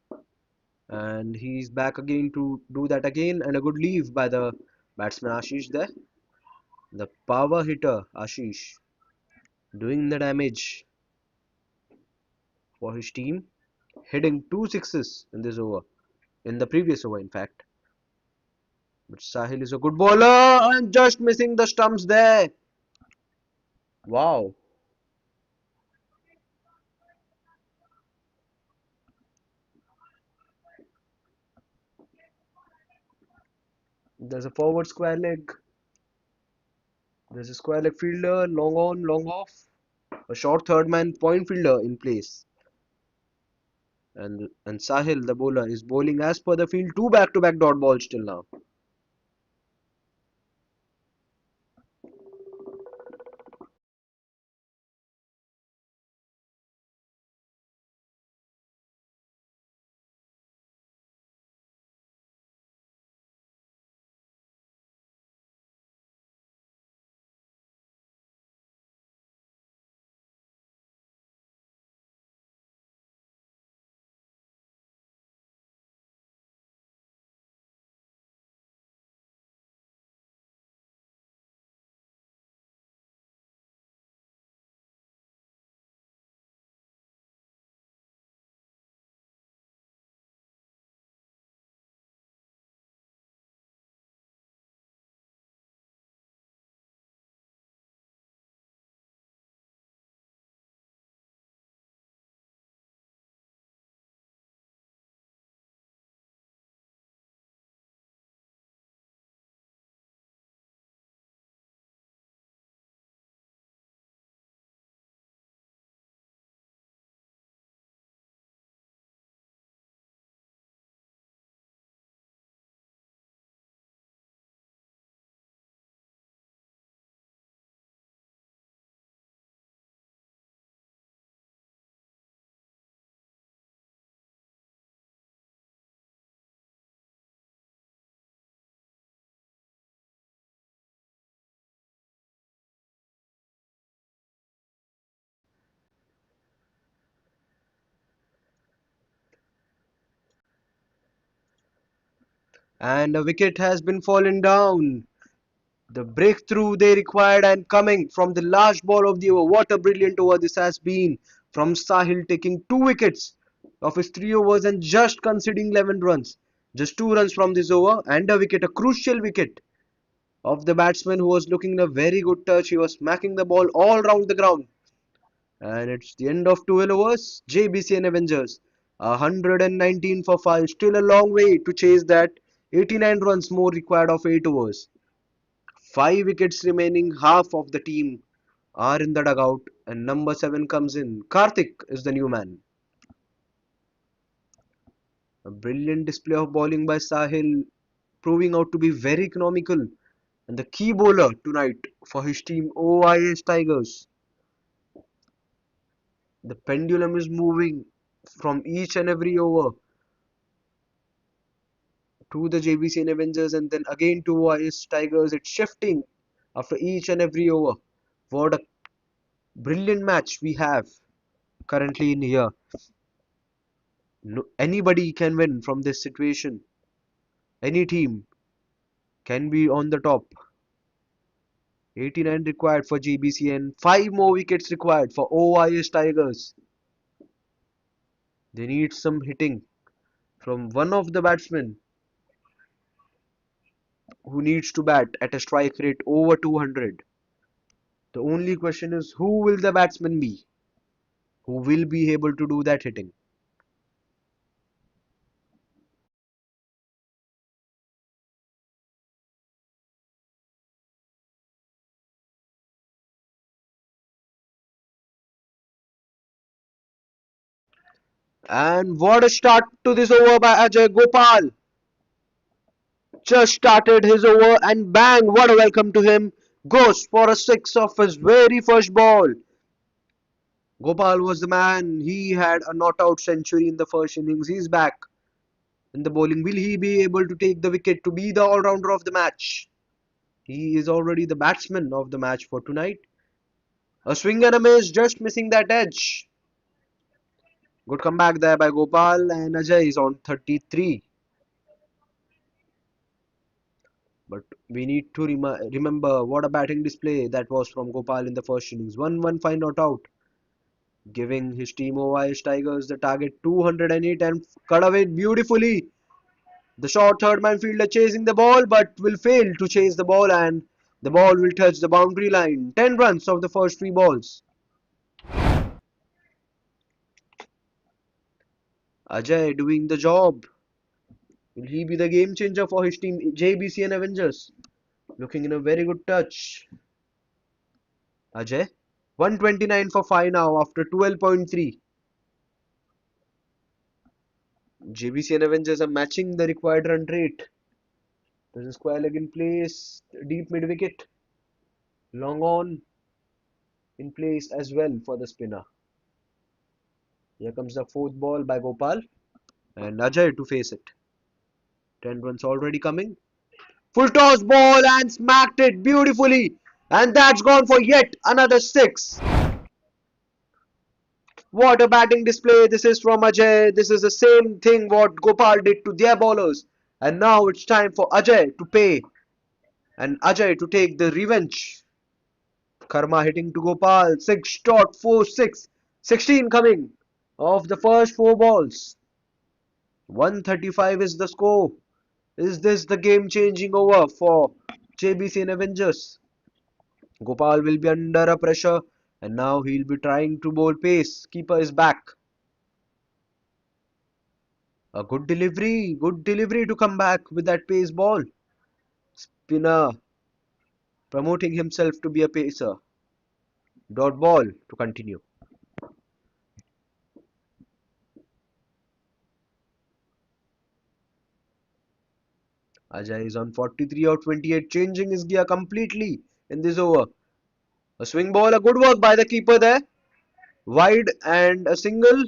and he's back again to do that again. And a good leave by the batsman Ashish there. The power hitter Ashish doing the damage for his team, hitting 2 sixes in this over, in the previous over, in fact. But Sahil is a good bowler and just missing the stumps there. Wow. There's a forward square leg. There's a square leg fielder, long on, long off. A short third man point fielder in place. And Sahil, the bowler, is bowling as per the field. Two back-to-back dot balls till now. And a wicket has been fallen down. The breakthrough they required and coming from the last ball of the over. What a brilliant over this has been from Sahil, taking 2 wickets of his 3 overs and just conceding 11 runs. Just 2 runs from this over and a wicket, a crucial wicket of the batsman who was looking in a very good touch. He was smacking the ball all round the ground. And it's the end of 12 overs. Jbcn Avengers 119 for 5. Still a long way to chase that 89 runs more required of 8 overs. 5 wickets remaining, half of the team are in the dugout, and number 7 comes in. Karthik is the new man. A brilliant display of bowling by Sahil, proving out to be very economical, and the key bowler tonight for his team, OIS Tigers. The pendulum is moving from each and every over to the Jbcn Avengers and then again to OIS Tigers. It's shifting after each and every over. What a brilliant match we have currently in here. No, anybody can win from this situation. Any team can be on the top. 89 required for GBCN. 5 more wickets required for OIS Tigers. They need some hitting from one of the batsmen who needs to bat at a strike rate over 200. The only question is who will the batsman be who will be able to do that hitting. And what a start to this over by Ajay Gopal. Just started his over and bang, what a welcome to him. Goes for a 6 of his very first ball. Gopal was the man. He had a not out century in the first innings. He's back in the bowling. Will he be able to take the wicket to be the all-rounder of the match? He is already the batsman of the match for tonight. A swing and a miss, just missing that edge. Good comeback there by Gopal, and Ajay is on 33. But we need to remember what a batting display that was from Gopal in the first innings. 1-1 fine not out, giving his team OIS Tigers the target 208 and cut away beautifully. The short third man fielder chasing the ball but will fail to chase the ball and the ball will touch the boundary line. 10 runs of the first 3 balls. Ajay doing the job. Will he be the game changer for his team JBCN Avengers? Looking in a very good touch. Ajay 129 for 5 now after 12.3. JBCN Avengers are matching the required run rate. There's a square leg in place, deep mid wicket, long on in place as well for the spinner. Here comes the fourth ball by Gopal and Ajay to face it. 10 runs already coming. Full toss ball and smacked it beautifully. And that's gone for yet another 6. What a batting display this is from Ajay. This is the same thing what Gopal did to their bowlers. And now it's time for Ajay to pay and Ajay to take the revenge. Karma hitting to Gopal. 6 dot 4 6. 16 coming of the first 4 balls. 135 is the score. Is this the game changing over for JBCN Avengers? Gopal will be under a pressure and now he'll be trying to bowl pace. Keeper is back. A good delivery to come back with that pace ball. Spinner promoting himself to be a pacer. Dot ball to continue. Ajay is on 43 or 28, changing his gear completely in this over. A swing ball, a good work by the keeper there. Wide and a single.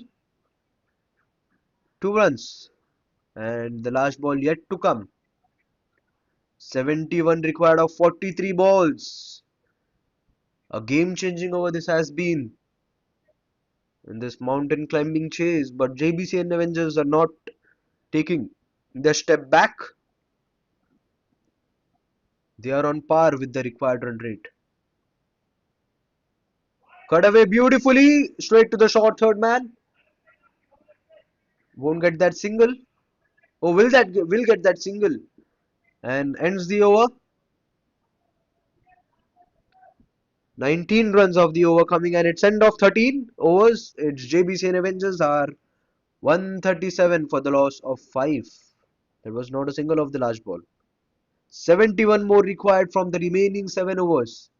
2 runs. And the last ball yet to come. 71 required of 43 balls. A game changing over this has been in this mountain climbing chase. But JBCN Avengers are not taking their step back. They are on par with the required run rate. Cut away beautifully, straight to the short third man. Won't get that single. Oh, will get that single and ends the over. 19 runs of the over coming and it's end of 13 overs. Its Jbcn Avengers are 137 for the loss of 5. There was not a single of the last ball. 71 more required from the remaining 7 overs.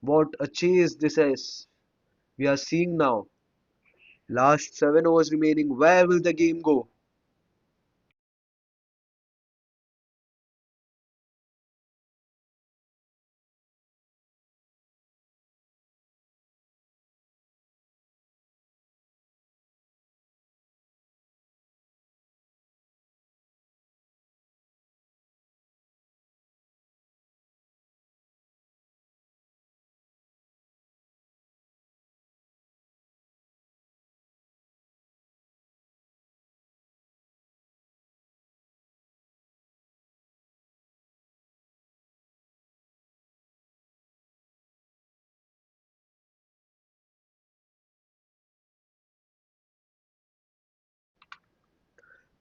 What a chase this is. We are seeing now. Last 7 overs remaining. Where will the game go?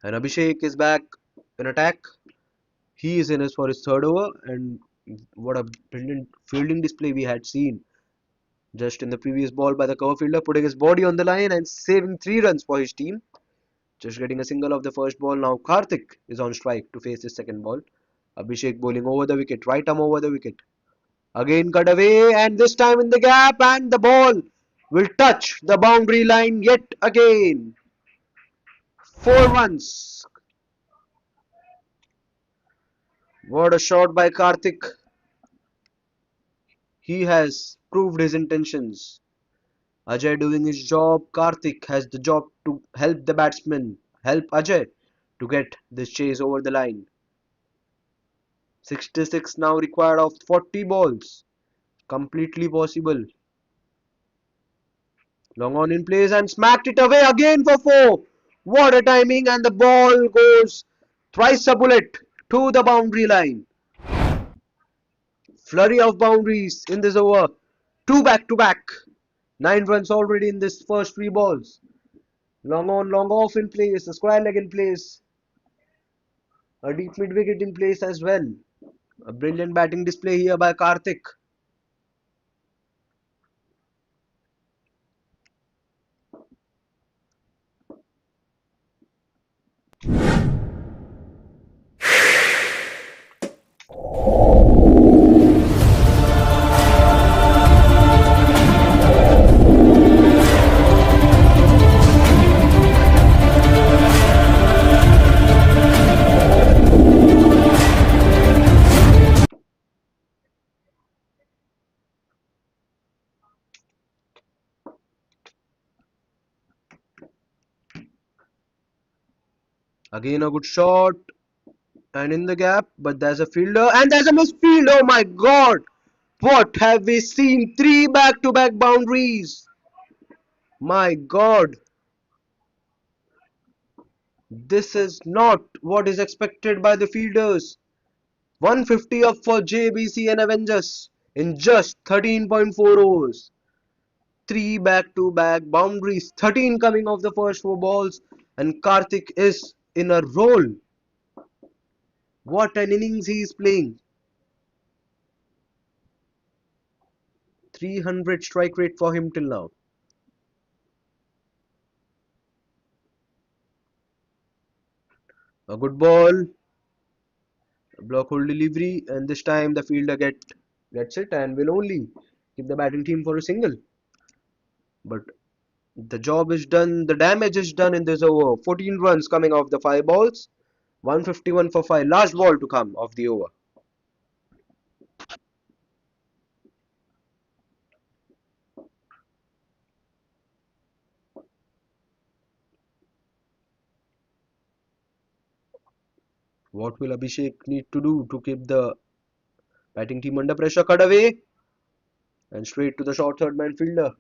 And Abhishek is back in attack. He is in for his third over, and what a brilliant fielding display we had seen just in the previous ball by the cover fielder, putting his body on the line and saving 3 runs for his team. Just getting a single of the first ball. Now Karthik is on strike to face his second ball. Abhishek bowling over the wicket, right arm over the wicket. Again cut away, and this time in the gap, and the ball will touch the boundary line yet again. 4 runs. What a shot by Karthik. He has proved his intentions. Ajay doing his job. Karthik has the job to help the batsman, help Ajay to get this chase over the line. 66 now required of 40 balls. Completely possible. Long on in place and smacked it away again for 4. What a timing, and the ball goes thrice a bullet to the boundary line. Flurry of boundaries in this over. 2 back to back. 9 runs already in this first 3 balls. Long on, long off in place. A square leg in place. A deep mid wicket in place as well. A brilliant batting display here by Karthik. Again a good shot and in the gap, but there's a fielder and there's a misfield. Oh my god! What have we seen? 3 back to back boundaries. My god! This is not what is expected by the fielders. 150 up for Jbcn Avengers in just 13.4 overs. 3 back to back boundaries, 13 coming off the first 4 balls, and Karthik is in a roll. What an innings he is playing. 300 strike rate for him till now. A good ball, a block hold delivery, and this time the fielder gets it and will only give the batting team for a single. But the job is done, the damage is done in this over. 14 runs coming off the 5 balls, 151 for 5. Last ball to come of the over. What will Abhishek need to do to keep the batting team under pressure? Cut away and straight to the short third man fielder.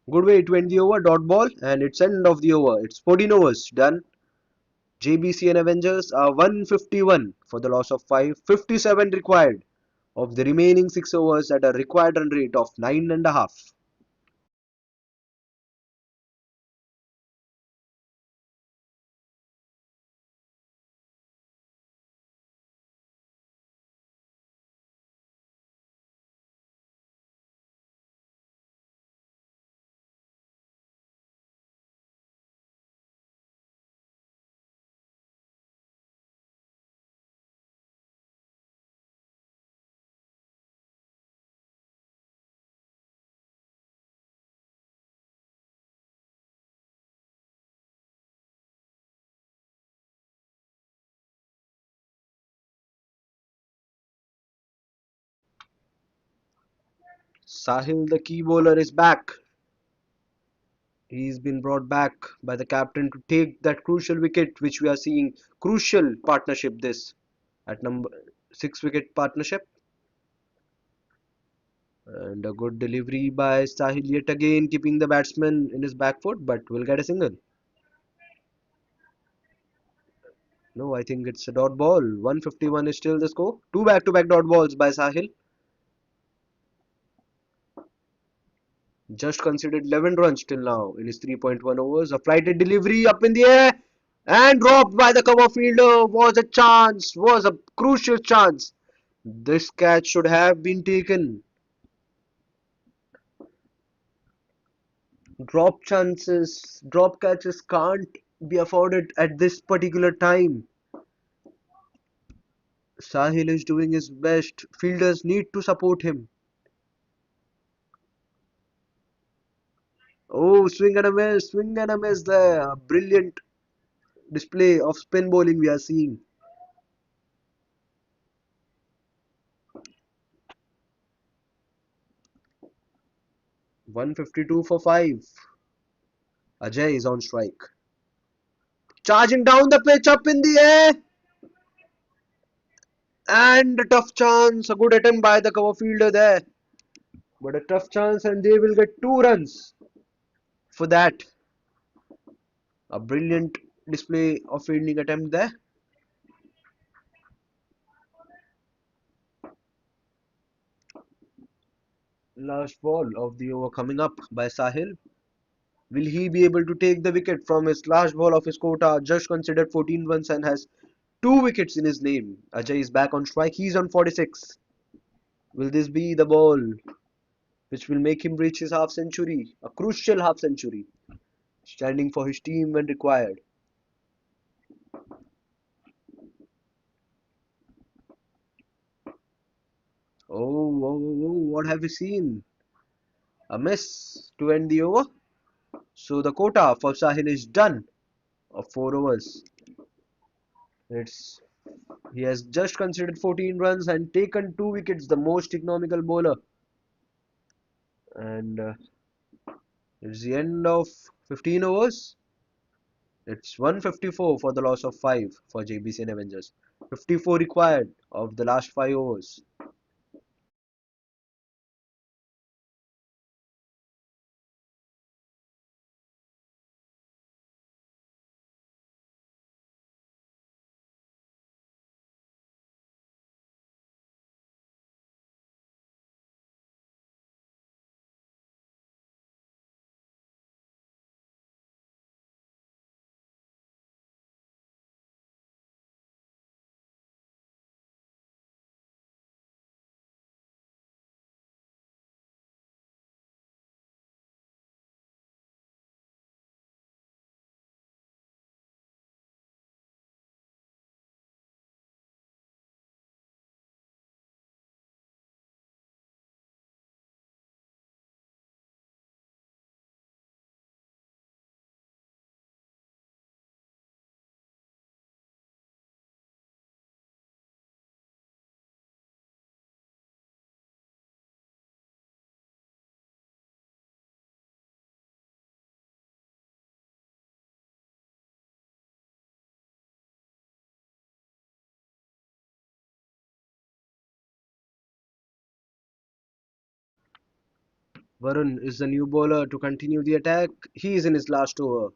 Good way to end the over. Dot ball, and it's end of the over. It's 14 overs done. Jbcn Avengers are 151 for the loss of 5, 57 required of the remaining 6 overs at a required run rate of 9.5. Sahil, the key bowler, is back. He's been brought back by the captain to take that crucial wicket, which we are seeing. Crucial partnership this at number 6 wicket partnership. And a good delivery by Sahil yet again, keeping the batsman in his back foot, but will get a single. No, I think it's a dot ball. 151 is still the score. Two back-to-back dot balls by Sahil. Just conceded 11 runs till now in his 3.1 overs. A flighted delivery up in the air and dropped by the cover fielder. Was a chance, was a crucial chance. This catch should have been taken. Drop catches can't be afforded at this particular time. Sahil is doing his best. Fielders need to support him. Oh, swing and a miss there. A brilliant display of spin bowling we are seeing. 152 for 5. Ajay is on strike. Charging down the pitch up in the air. And a tough chance. A good attempt by the cover fielder there. But a tough chance and they will get 2 runs for that. A brilliant display of fielding attempt there. Last ball of the over coming up by Sahil. Will he be able to take the wicket from his last ball of his quota? Just considered 14 runs and has 2 wickets in his name. Ajay is back on strike. He's on 46. Will this be the ball which will make him reach his half century? A crucial half century. Standing for his team when required. What have we seen? A miss to end the over. So the quota for Sahil is done of 4 overs. It's He has just conceded 14 runs and taken 2 wickets, the most economical bowler. And it's the end of 15 overs. It's 154 for the loss of 5 for Jbcn Avengers. 54 required of the last 5 overs. Varun is the new bowler to continue the attack. He is in his last over.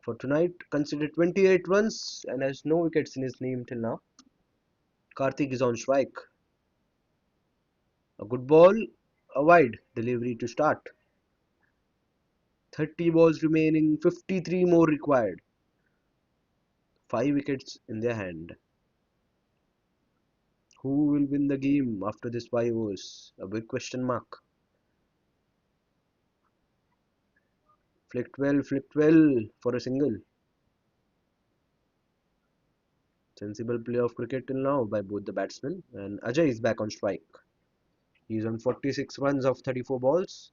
for tonight, considered 28 runs and has no wickets in his name till now. Karthik is on strike. A good ball, a wide delivery to start. 30 balls remaining, 53 more required. 5 wickets in their hand. Who will win the game after this 5 overs? A big question mark. Flicked well for a single. Sensible play of cricket till now by both the batsmen. And Ajay is back on strike. He's on 46 runs of 34 balls.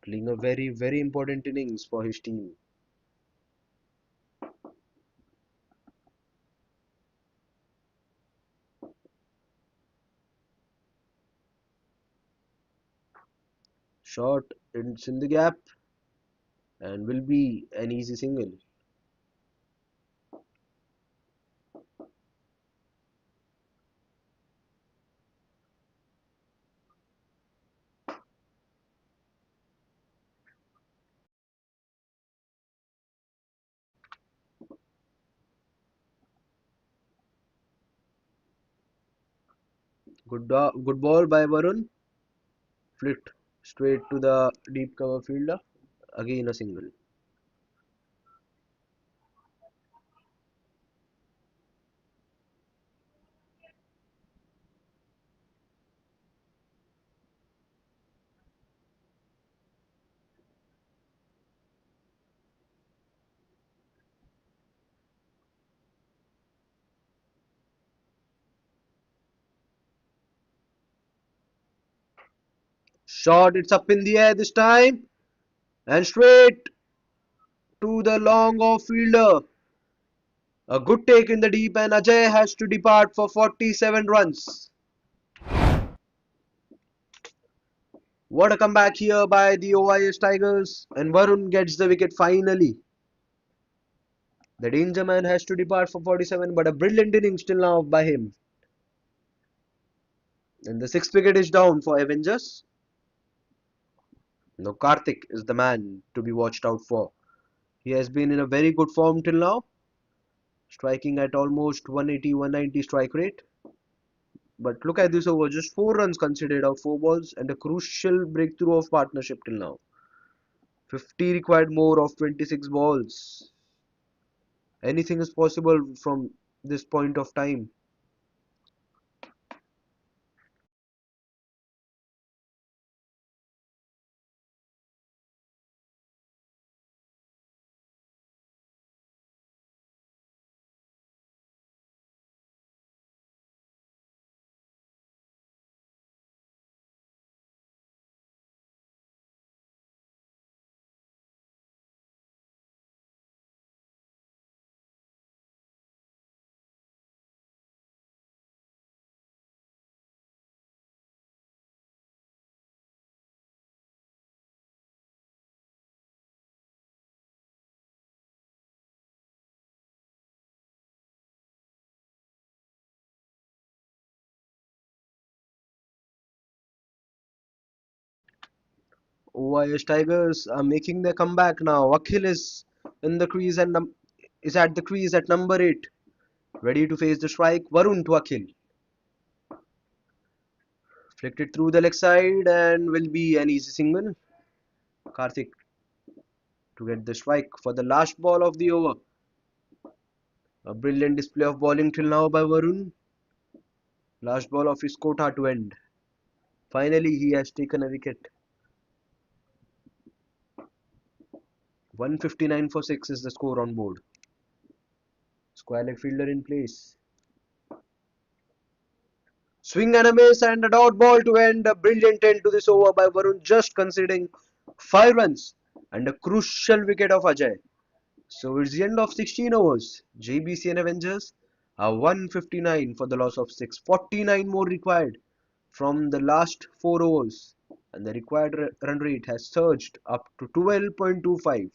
Playing a very important innings for his team. Shot, it's in the gap and will be an easy single. Good ball by Varun. Flicked straight to the deep cover fielder. Again a single. Shot, it's up in the air this time. And straight to the long off fielder. A good take in the deep and Ajay has to depart for 47 runs. What a comeback here by the OIS Tigers, and Varun gets the wicket finally. The danger man has to depart for 47, but a brilliant innings till now by him. And the sixth wicket is down for Avengers. Now Karthik is the man to be watched out for. He has been in a very good form till now, striking at almost 180-190 strike rate. But look at this over, just 4 runs considered of 4 balls and a crucial breakthrough of partnership till now. 50 required more of 26 balls. Anything is possible from this point of time. OIS Tigers are making their comeback now. Akhil is in the crease and is at the crease at number 8, ready to face the strike. Varun to Akhil. Flicked it through the leg side and will be an easy single. Karthik to get the strike for the last ball of the over. A brilliant display of bowling till now by Varun. Last ball of his quota to end. Finally, he has taken a wicket. 159 for 6 is the score on board. Square leg fielder in place. Swing and a miss and a dot ball to end. A brilliant end to this over by Varun, just conceding 5 runs and a crucial wicket of Ajay. So it's the end of 16 overs. Jbcn Avengers are 159 for the loss of 6. 49 more required from the last 4 overs. And the required run rate has surged up to 12.25.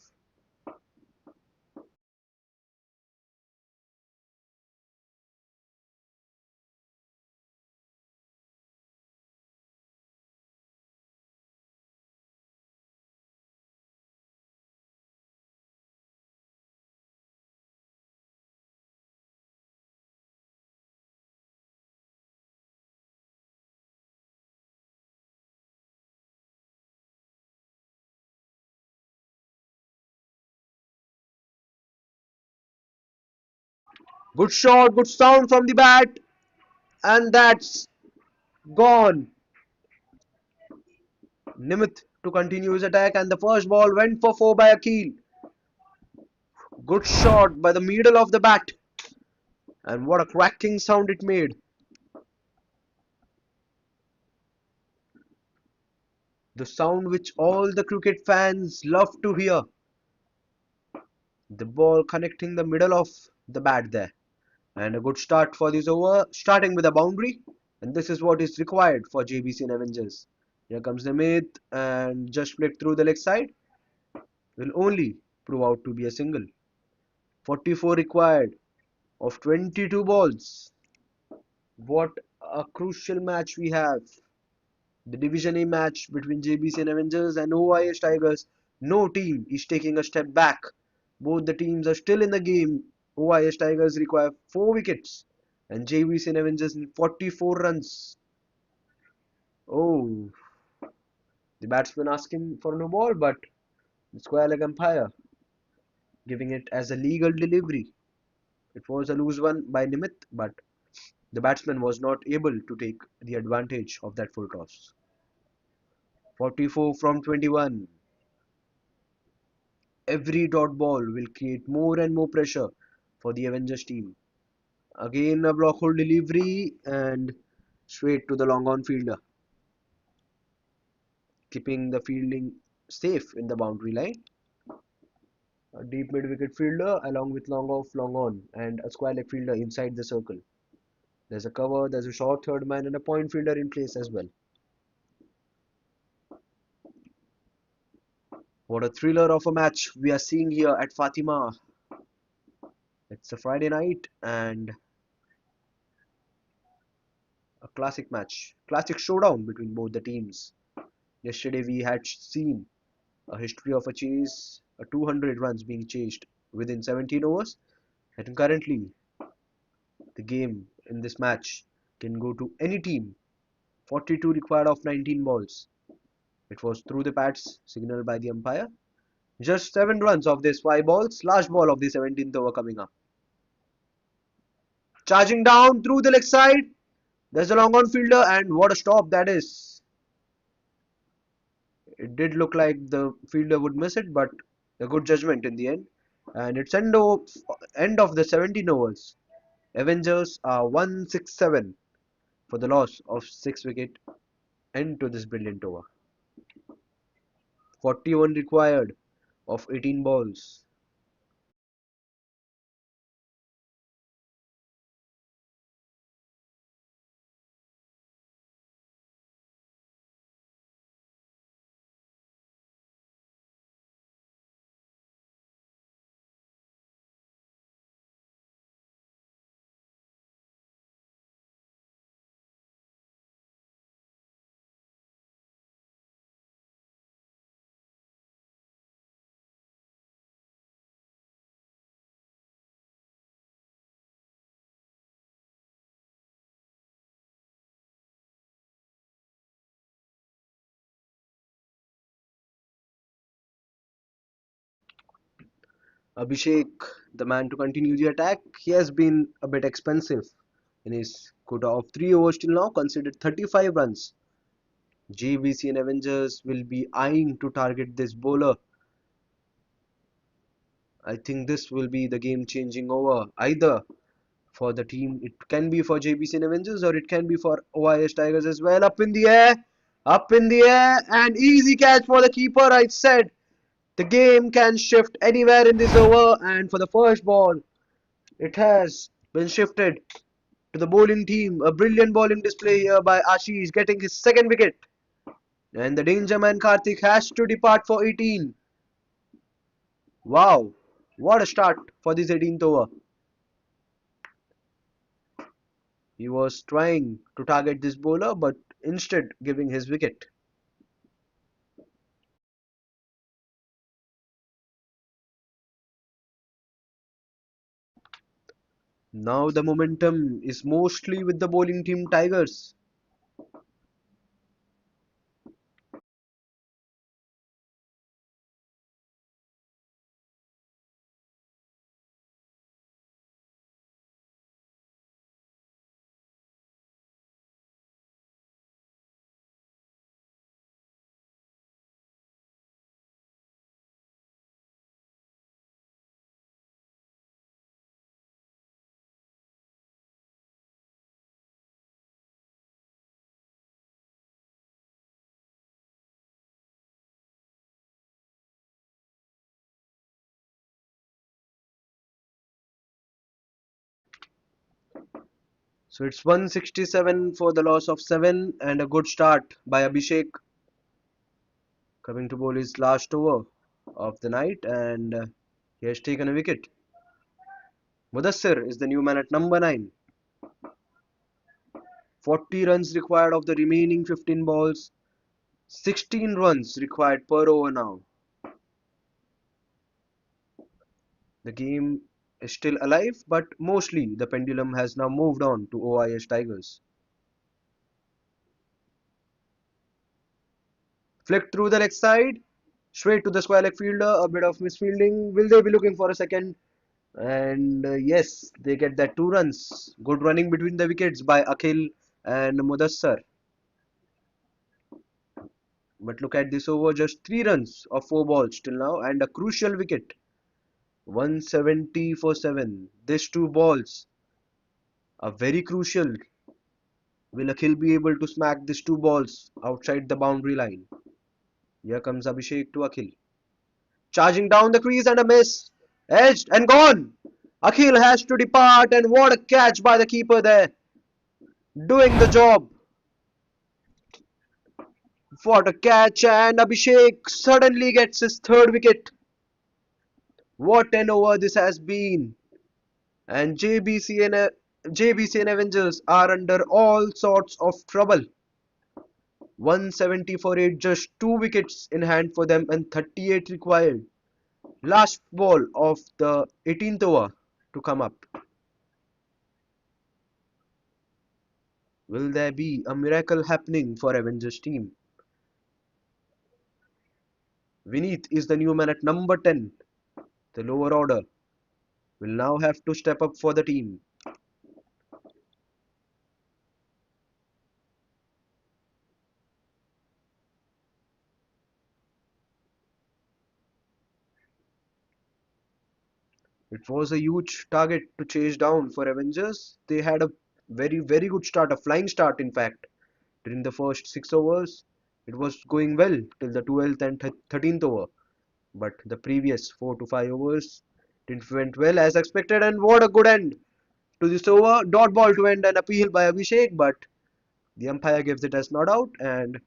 Good shot, good sound from the bat, and that's gone. Nimith to continue his attack, and the first ball went for 4 by Akil. Good shot by the middle of the bat, and what a cracking sound it made. The sound which all the cricket fans love to hear. The ball connecting the middle of the bat there. And a good start for this over, starting with a boundary. And this is what is required for Jbcn Avengers. Here comes the mid and just flick through the leg side. Will only prove out to be a single. 44 required of 22 balls. What a crucial match we have. The Division A match between Jbcn Avengers and OIS Tigers. No team is taking a step back. Both the teams are still in the game. OIS Tigers require 4 wickets and Jbcn Avengers need 44 runs. Oh, the batsman asking for no ball, but the square leg umpire giving it as a legal delivery. It was a loose one by Nimith, but the batsman was not able to take the advantage of that full toss. 44 from 21. Every dot ball will create more and more pressure for the Avengers team. Again a block hole delivery and straight to the long on fielder, keeping the fielding safe in the boundary line. A deep mid wicket fielder along with long off, long on, and a square leg fielder inside the circle. There's a cover, there's a short third man, and a point fielder in place as well. What a thriller of a match we are seeing here at Fatima. It's a Friday night and a classic match, classic showdown between both the teams. Yesterday we had seen a history of a chase, a 200 runs being chased within 17 overs, and currently the game in this match can go to any team. 42 required of 19 balls. It was through the pads signaled by the umpire. Just 7 runs of this 5 balls, last ball of the 17th over coming up. Charging down through the leg side. There's a long on fielder, and what a stop that is. It did look like the fielder would miss it, but a good judgment in the end. And it's end of the 17 overs. Avengers are 167 for the loss of 6 wicket end to this brilliant over. 41 required of 18 balls. Abhishek, the man to continue the attack, he has been a bit expensive in his quota of 3 overs till now, considered 35 runs. Jbcn Avengers will be eyeing to target this bowler. I think this will be the game changing over either for the team. It can be for Jbcn Avengers or it can be for OIS Tigers as well. Up in the air, and easy catch for the keeper. I said the game can shift anywhere in this over, and for the first ball, it has been shifted to the bowling team. A brilliant bowling display here by Ashish, getting his second wicket. And the danger man Karthik has to depart for 18. Wow, what a start for this 18th over. He was trying to target this bowler, but instead giving his wicket. Now the momentum is mostly with the bowling team Tigers. So it's 167 for the loss of 7 and a good start by Abhishek coming to bowl his last over of the night and he has taken a wicket. Mudassir is the new man at number 9. 40 runs required of the remaining 15 balls. 16 runs required per over now. The game is still alive, but mostly the pendulum has now moved on to OIS Tigers. Flick through the leg side, straight to the square leg fielder, a bit of misfielding. Will they be looking for a second? And yes, they get that 2 runs. Good running between the wickets by Akhil and Mudassar. But look at this over, just 3 runs of 4 balls till now and a crucial wicket. 170 for 7. These 2 balls are very crucial. Will Akhil be able to smack these 2 balls outside the boundary line? Here comes Abhishek to Akhil. Charging down the crease and a miss. Edged and gone. Akhil has to depart and what a catch by the keeper there. Doing the job. What a catch and Abhishek suddenly gets his 3rd wicket. What an over this has been. And JBCN Avengers are under all sorts of trouble. 170 for 8, just 2 wickets in hand for them and 38 required. Last ball of the 18th over to come up. Will there be a miracle happening for Avengers team? Vineet is the new man at number 10. The lower order will now have to step up for the team. It was a huge target to chase down for Avengers. They had a very good start, a flying start in fact, during the first 6 overs. It was going well till the 12th and 13th over. But the previous 4 to 5 overs didn't went well as expected and what a good end to this over. Dot ball to end an appeal by Abhishek but the umpire gives it as not out and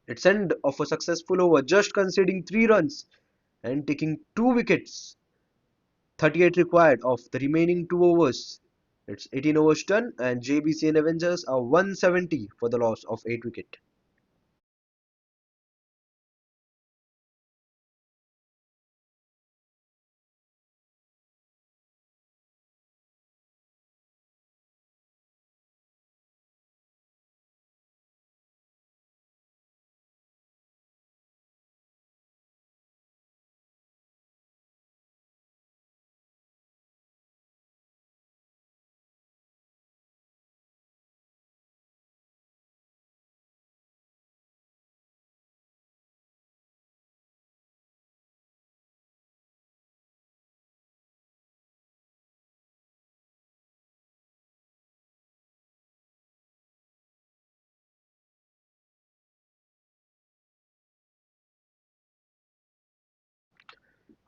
it's end of a successful over just conceding 3 runs and taking 2 wickets. 38 required of the remaining 2 overs. It's 18 overs done and JBCN Avengers are 170 for the loss of 8 wicket.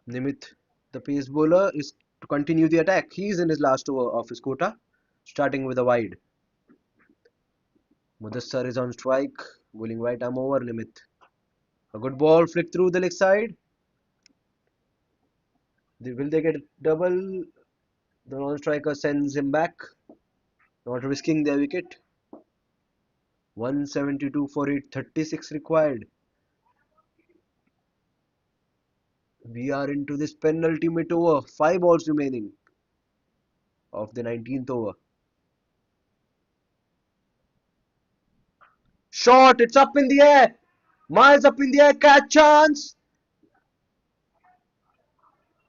Nimit, the pace bowler, is to continue the attack. He is in his last over of his quota, starting with a wide. Mudassar is on strike, bowling right arm over Nimit. A good ball flicked through the leg side. Will they get a double? The non-striker sends him back, not risking their wicket. 172 for 8, 36 required. We are into this penultimate over. 5 balls remaining of the 19th over. Shot, it's up in the air. Miles up in the air, catch chance.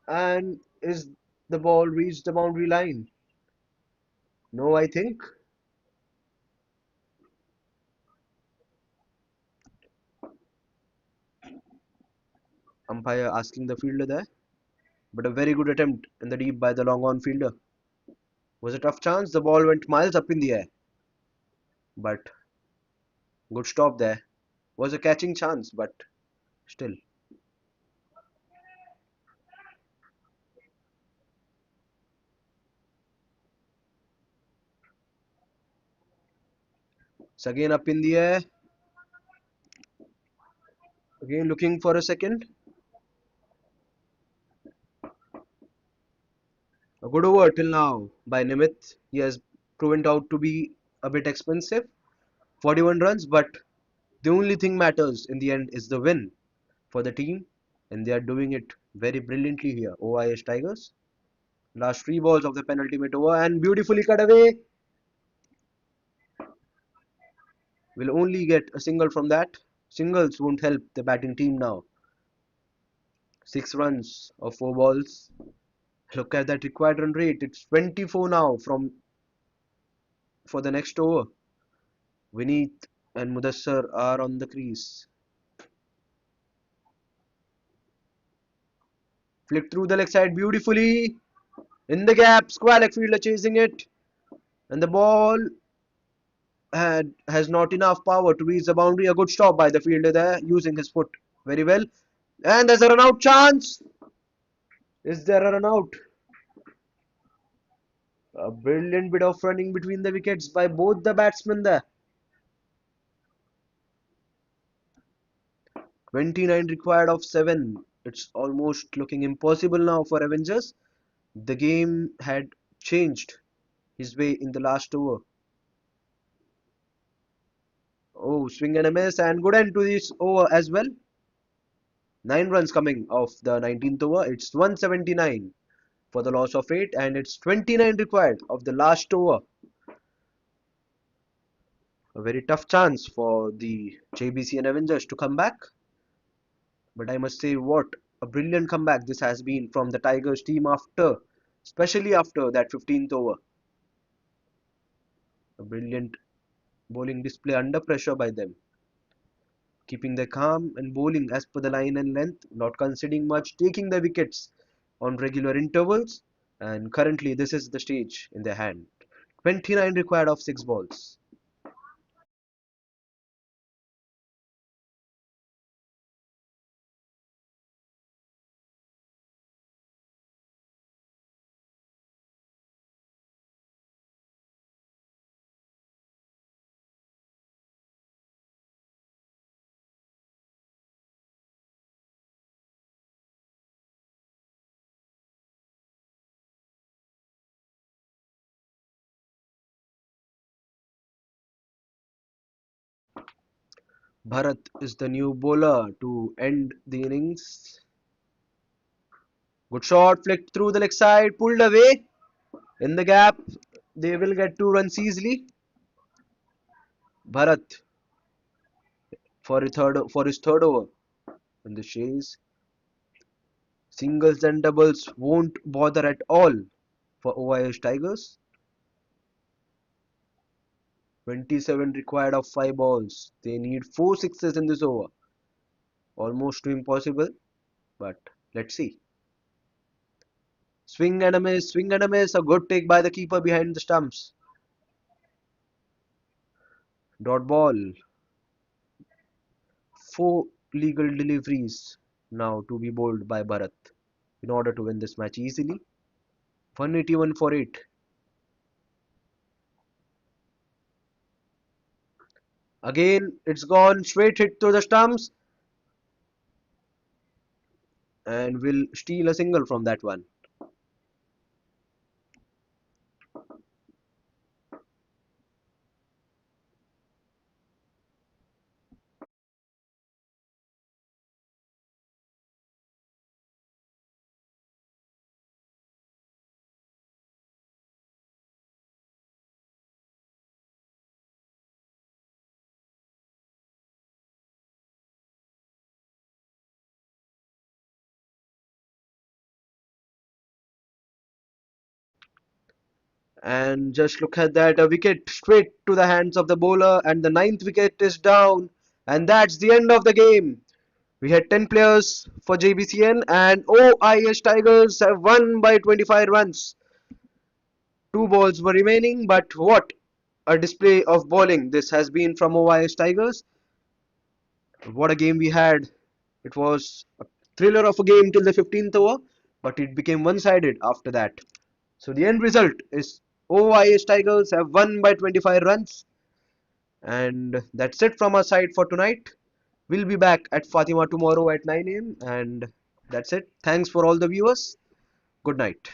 And is the ball reached the boundary line? No, I think. Umpire asking the fielder there. But a very good attempt in the deep by the long on fielder. Was a tough chance. The ball went miles up in the air. But good stop there. Was a catching chance, but still. It's again up in the air. Again looking for a second. A good over till now by Nimit. He has proven out to be a bit expensive. 41 runs, but the only thing matters in the end is the win for the team, and they are doing it very brilliantly here. OIS Tigers. Last three balls of the penultimate over and beautifully cut away. Will only get a single from that. Singles won't help the batting team now. 6 runs of 4 balls. Look at that required run rate. It's 24 now from for the next over. Vineet and Mudassar are on the crease. Flick through the leg side beautifully. In the gap, Squalek fielder chasing it. And the ball has not enough power to reach the boundary. A good stop by the fielder there, using his foot very well. And there's a run out chance. Is there a run out? A brilliant bit of running between the wickets by both the batsmen there. 29 required of 7. It's almost looking impossible now for Avengers. The game had changed his way in the last over. Oh, swing and a miss, and good end to this over as well. 9 runs coming off the 19th over. It's 179 for the loss of 8, and it's 29 required of the last over. A very tough chance for the Jbcn Avengers to come back. But I must say, what a brilliant comeback this has been from the Tigers team especially after that 15th over. A brilliant bowling display under pressure by them. Keeping their calm and bowling as per the line and length, not conceding much, taking the wickets on regular intervals. And currently, this is the stage in their hand. 29 required of 6 balls. Bharat is the new bowler to end the innings. Good shot, flicked through the leg side, pulled away. In the gap, they will get 2 runs easily. Bharat for his third over in the chase. Singles and doubles won't bother at all for OIS Tigers. 27 required of 5 balls. They need 4 sixes in this over. Almost too impossible, but let's see. Swing and a miss, swing and a miss. A good take by the keeper behind the stumps. Dot ball. 4 legal deliveries now to be bowled by Bharat in order to win this match easily. 181 for 8. Again, it's gone straight hit to the stumps and will steal a single from that one. And just look at that, a wicket straight to the hands of the bowler, and the ninth wicket is down, and that's the end of the game. We had 10 players for JBCN, and OIS Tigers have won by 25 runs. 2 balls were remaining, but what a display of bowling this has been from OIS Tigers. What a game we had. It was a thriller of a game till the 15th over, but it became one-sided after that. So the end result is OIS Tigers have won by 25 runs. And that's it from our side for tonight. We'll be back at Fatima tomorrow at 9 a.m. And that's it. Thanks for all the viewers. Good night.